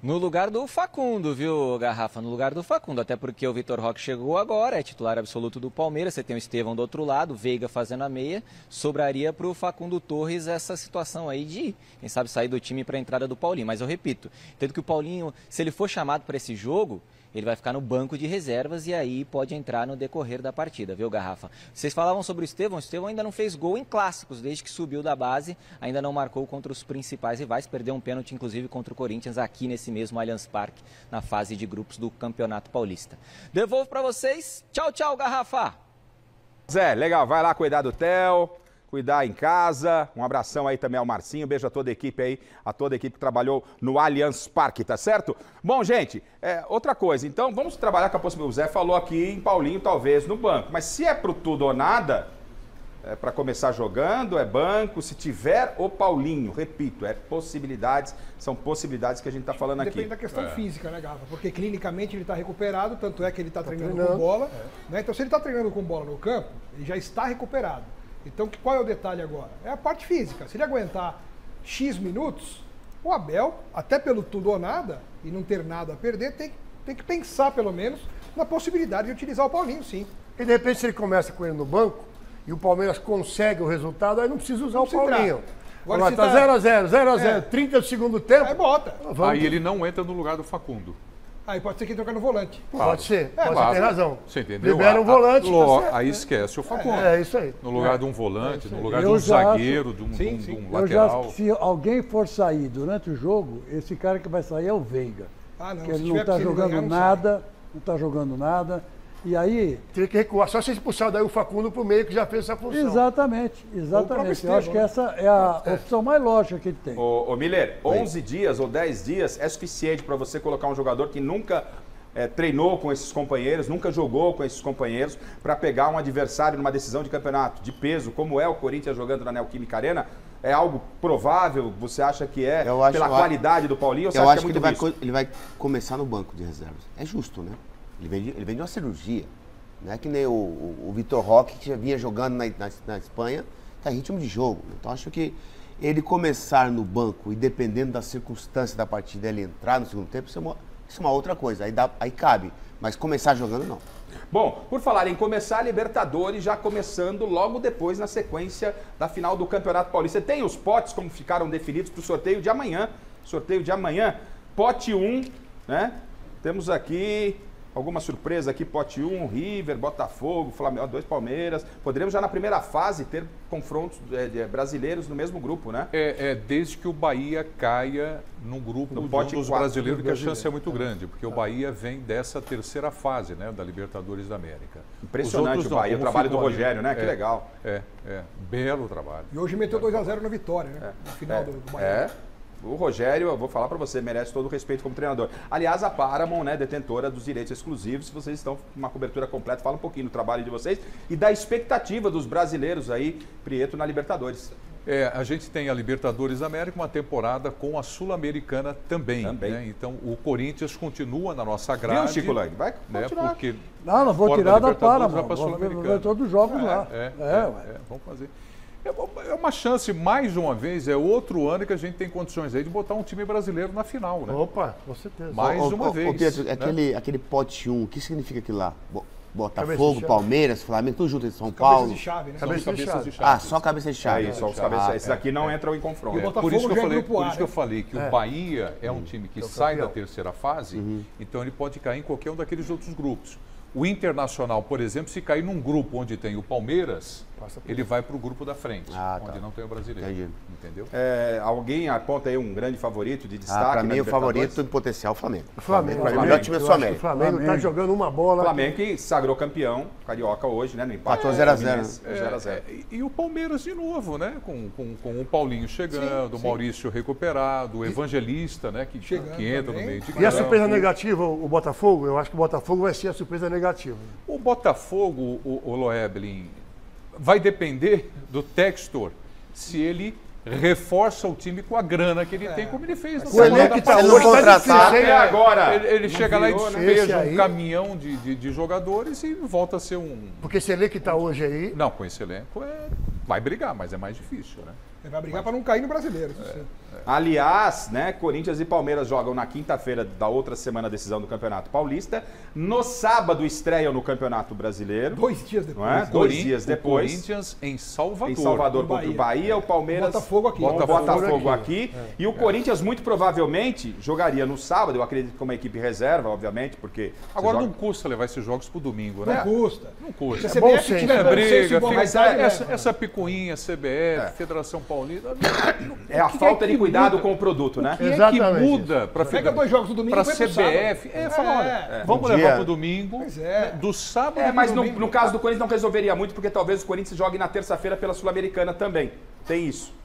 No lugar do Facundo, viu, Garrafa? No lugar do Facundo, até porque o Vitor Roque chegou agora, é titular absoluto do Palmeiras, você tem o Estevão do outro lado, Veiga fazendo a meia, sobraria para o Facundo Torres essa situação aí de, quem sabe, sair do time para a entrada do Paulinho. Mas eu repito, entendo que o Paulinho, se ele for chamado para esse jogo, ele vai ficar no banco de reservas e aí pode entrar no decorrer da partida, viu, Garrafa? Vocês falavam sobre o Estevão ainda não fez gol em clássicos, desde que subiu da base, ainda não marcou contra os principais rivais, perdeu um pênalti, inclusive, contra o Corinthians aqui nesse mesmo Allianz Parque, na fase de grupos do Campeonato Paulista. Devolvo para vocês, tchau, tchau, Garrafa! Zé, legal, vai lá cuidar do Theo, cuidar em casa, um abração aí também ao Marcinho, beijo a toda a equipe aí, a toda a equipe que trabalhou no Allianz Parque, tá certo? Bom, gente, outra coisa, então vamos trabalhar com a possibilidade, o Zé falou aqui em Paulinho talvez no banco, mas se é pro tudo ou nada, para começar jogando, é banco, se tiver o Paulinho, repito, são possibilidades que a gente tá falando aqui. Depende da questão física, né, Garrafa? Porque clinicamente ele tá recuperado, tanto é que ele tá treinando com bola, né? Então se ele tá treinando com bola no campo, ele já está recuperado. Então, qual é o detalhe agora? É a parte física. Se ele aguentar X minutos, o Abel, até pelo tudo ou nada, e não ter nada a perder, tem que pensar, pelo menos, na possibilidade de utilizar o Paulinho, sim. E, de repente, se ele começa com ele no banco, e o Palmeiras consegue o resultado, aí não precisa usar o Paulinho. Agora tá 0x0, 0x0, 30 do segundo tempo. Aí bota. Aí ele não entra no lugar do Facundo. Aí pode ser que ele troca no volante. Claro. Pode ser, você tem razão. Você entendeu? Libera um volante. Aí esquece o Facundo. É isso aí. No lugar de um volante, no lugar de um zagueiro, de um lateral. Eu já acho que se alguém for sair durante o jogo, esse cara que vai sair é o Veiga. Ah, não. Porque ele não está jogando nada, não está jogando nada. E aí... Teria que recuar, só se expulsar daí o Facundo pro meio, que já fez essa função. Exatamente. Eu acho que essa é a opção mais lógica que ele tem. Ô Miller, 11 dias ou 10 dias é suficiente para você colocar um jogador que nunca treinou com esses companheiros, nunca jogou com esses companheiros, para pegar um adversário numa decisão de campeonato de peso, como é o Corinthians jogando na Neoquímica Arena? É algo provável? Você acha que pela qualidade do Paulinho? Ou você acha que é muito ele vai começar no banco de reservas. É justo, né? Ele vem de uma cirurgia. Não é que nem o Vitor Roque, que já vinha jogando na Espanha, está em ritmo de jogo. Então, acho que ele começar no banco e, dependendo da circunstância da partida, ele entrar no segundo tempo, isso é uma outra coisa. Aí cabe. Mas começar jogando, não. Bom, por falar em começar, a Libertadores já começando logo depois, na sequência da final do Campeonato Paulista. Tem os potes, como ficaram definidos para o sorteio de amanhã. Pote 1, né? Temos aqui... alguma surpresa aqui, pote 1, River, Botafogo, Flamengo, 2 Palmeiras. Poderíamos já na primeira fase ter confrontos brasileiros no mesmo grupo, né? Desde que o Bahia caia no grupo dos brasileiros, que a chance é muito grande, porque o Bahia vem dessa terceira fase, né, da Libertadores da América. Impressionante o Bahia, o trabalho do Rogério, né? Que legal. Belo trabalho. E hoje meteu 2x0 na vitória, né? No final do Bahia. O Rogério, eu vou falar para você, merece todo o respeito como treinador. Aliás, a Paramount, né, detentora dos direitos exclusivos, se vocês estão com uma cobertura completa, fala um pouquinho do trabalho de vocês e da expectativa dos brasileiros aí, Prieto, na Libertadores. A gente tem a Libertadores da América, uma temporada com a Sul-Americana também. Né? Então, o Corinthians continua na nossa grade. Viu, Chico Lang? Vai tirar. Porque não vou tirar da Paramount, vou ver todos os jogos lá. Vamos fazer. É uma chance, mais uma vez, é outro ano que a gente tem condições aí de botar um time brasileiro na final, né? Opa, com certeza. Mais uma vez. Pedro, né? aquele pote 1, o que significa aquilo lá? Botafogo, Palmeiras, Flamengo, tudo junto em São Paulo. Cabeça de chave, né? Cabeça de chave. Só cabeça de chave. Só os cabeças. Esses aqui não entram em confronto. Por isso que eu falei que o Bahia é um time que sai da terceira fase, então ele pode cair em qualquer um daqueles outros grupos. O Internacional, por exemplo, se cair num grupo onde tem o Palmeiras, ele vai para o grupo da frente, onde não tem o brasileiro. Entendeu? Alguém aponta aí um grande favorito de destaque? Para mim, o favorito em potencial é o Flamengo. O Flamengo. O melhor time é o Flamengo. O Flamengo está jogando uma bola. O Flamengo que sagrou campeão carioca hoje, né? No empate. 0x0. E o Palmeiras de novo, né? Com o Paulinho chegando, o Maurício recuperado, o Evangelista, né? Que entra no meio de campo. E a surpresa negativa, o Botafogo? Eu acho que o Botafogo vai ser a surpresa negativa. O Botafogo, o Loeblin, vai depender do Textor se ele reforça o time com a grana que ele tem, como ele fez no elenco que está hoje agora. Ele chega lá e despeja um caminhão de jogadores e volta a ser um... Porque esse elenco que está hoje aí... Não, com esse elenco vai brigar, mas é mais difícil, né? Ele vai brigar para não cair no Brasileiro. Aliás, né, Corinthians e Palmeiras jogam na quinta-feira da outra semana a decisão do Campeonato Paulista. No sábado estreiam no Campeonato Brasileiro. 2 dias depois. Não é? 2 dias depois. Corinthians em Salvador. Em Salvador contra o Bahia, o Palmeiras Botafogo aqui. Botafogo aqui. E o Corinthians muito provavelmente jogaria no sábado, eu acredito que uma equipe reserva, obviamente, porque... Agora não custa levar esses jogos pro domingo, né? Não custa. Não custa. Se a CBF tiver briga, mas essa picuinha, CBF, Federação Paulista... É a falta de cuidado com o produto, né? Exatamente. Que muda para Pega 2 jogos no domingo para a CBF. Vamos levar para o domingo. Do sábado. Mas no caso do Corinthians não resolveria muito, porque talvez o Corinthians jogue na terça-feira pela Sul-Americana também. Tem isso.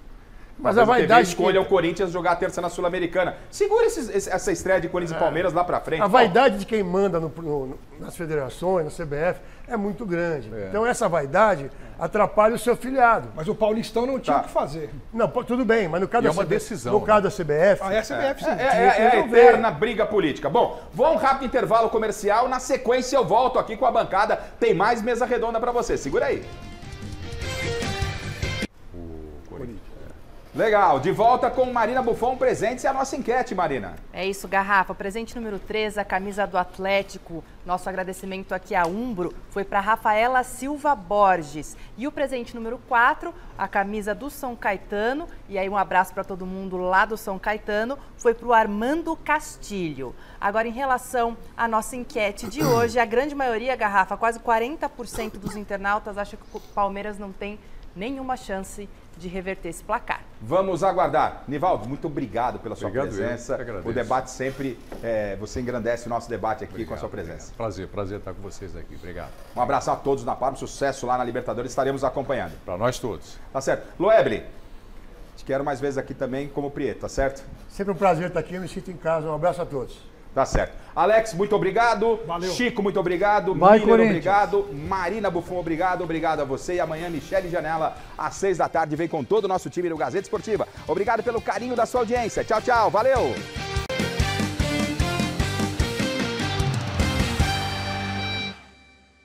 Mas a vaidade escolha o Corinthians jogar a terça na Sul-Americana. Segura essa estreia de Corinthians e Palmeiras lá pra frente. A vaidade de quem manda nas federações, na CBF, é muito grande. Então essa vaidade atrapalha o seu filiado. Mas o Paulistão não tinha o que fazer. Não, tudo bem, mas no caso, uma decisão, no caso da CBF... É a CBF, sim. É a eterna briga política. Bom, vou a um rápido intervalo comercial. Na sequência eu volto aqui com a bancada. Tem mais mesa redonda pra você. Segura aí. Legal, de volta com Marina Buffon, presentes e a nossa enquete, Marina. É isso, Garrafa. Presente número 3, a camisa do Atlético. Nosso agradecimento aqui a Umbro foi para Rafaela Silva Borges. E o presente número 4, a camisa do São Caetano. E aí um abraço para todo mundo lá do São Caetano. Foi para o Armando Castilho. Agora, em relação à nossa enquete de hoje, a grande maioria, Garrafa, quase 40% dos internautas acha que o Palmeiras não tem nenhuma chance de reverter esse placar. Vamos aguardar. Nivaldo, muito obrigado pela sua presença. O debate sempre, você engrandece o nosso debate aqui com a sua presença. Prazer estar com vocês aqui. Obrigado. Um abraço a todos na Parma, sucesso lá na Libertadores, estaremos acompanhando. Para nós todos. Tá certo. Loeble, te quero mais vezes aqui também como Prieto, tá certo? Sempre um prazer estar aqui, eu me sinto em casa. Um abraço a todos. Tá certo. Alex, muito obrigado. Valeu. Chico, muito obrigado. Vai, Miller, obrigado. Marina Buffon, obrigado. Obrigado a você. E amanhã, Michele Janela, às 6 da tarde, vem com todo o nosso time do Gazeta Esportiva. Obrigado pelo carinho da sua audiência. Tchau, tchau. Valeu.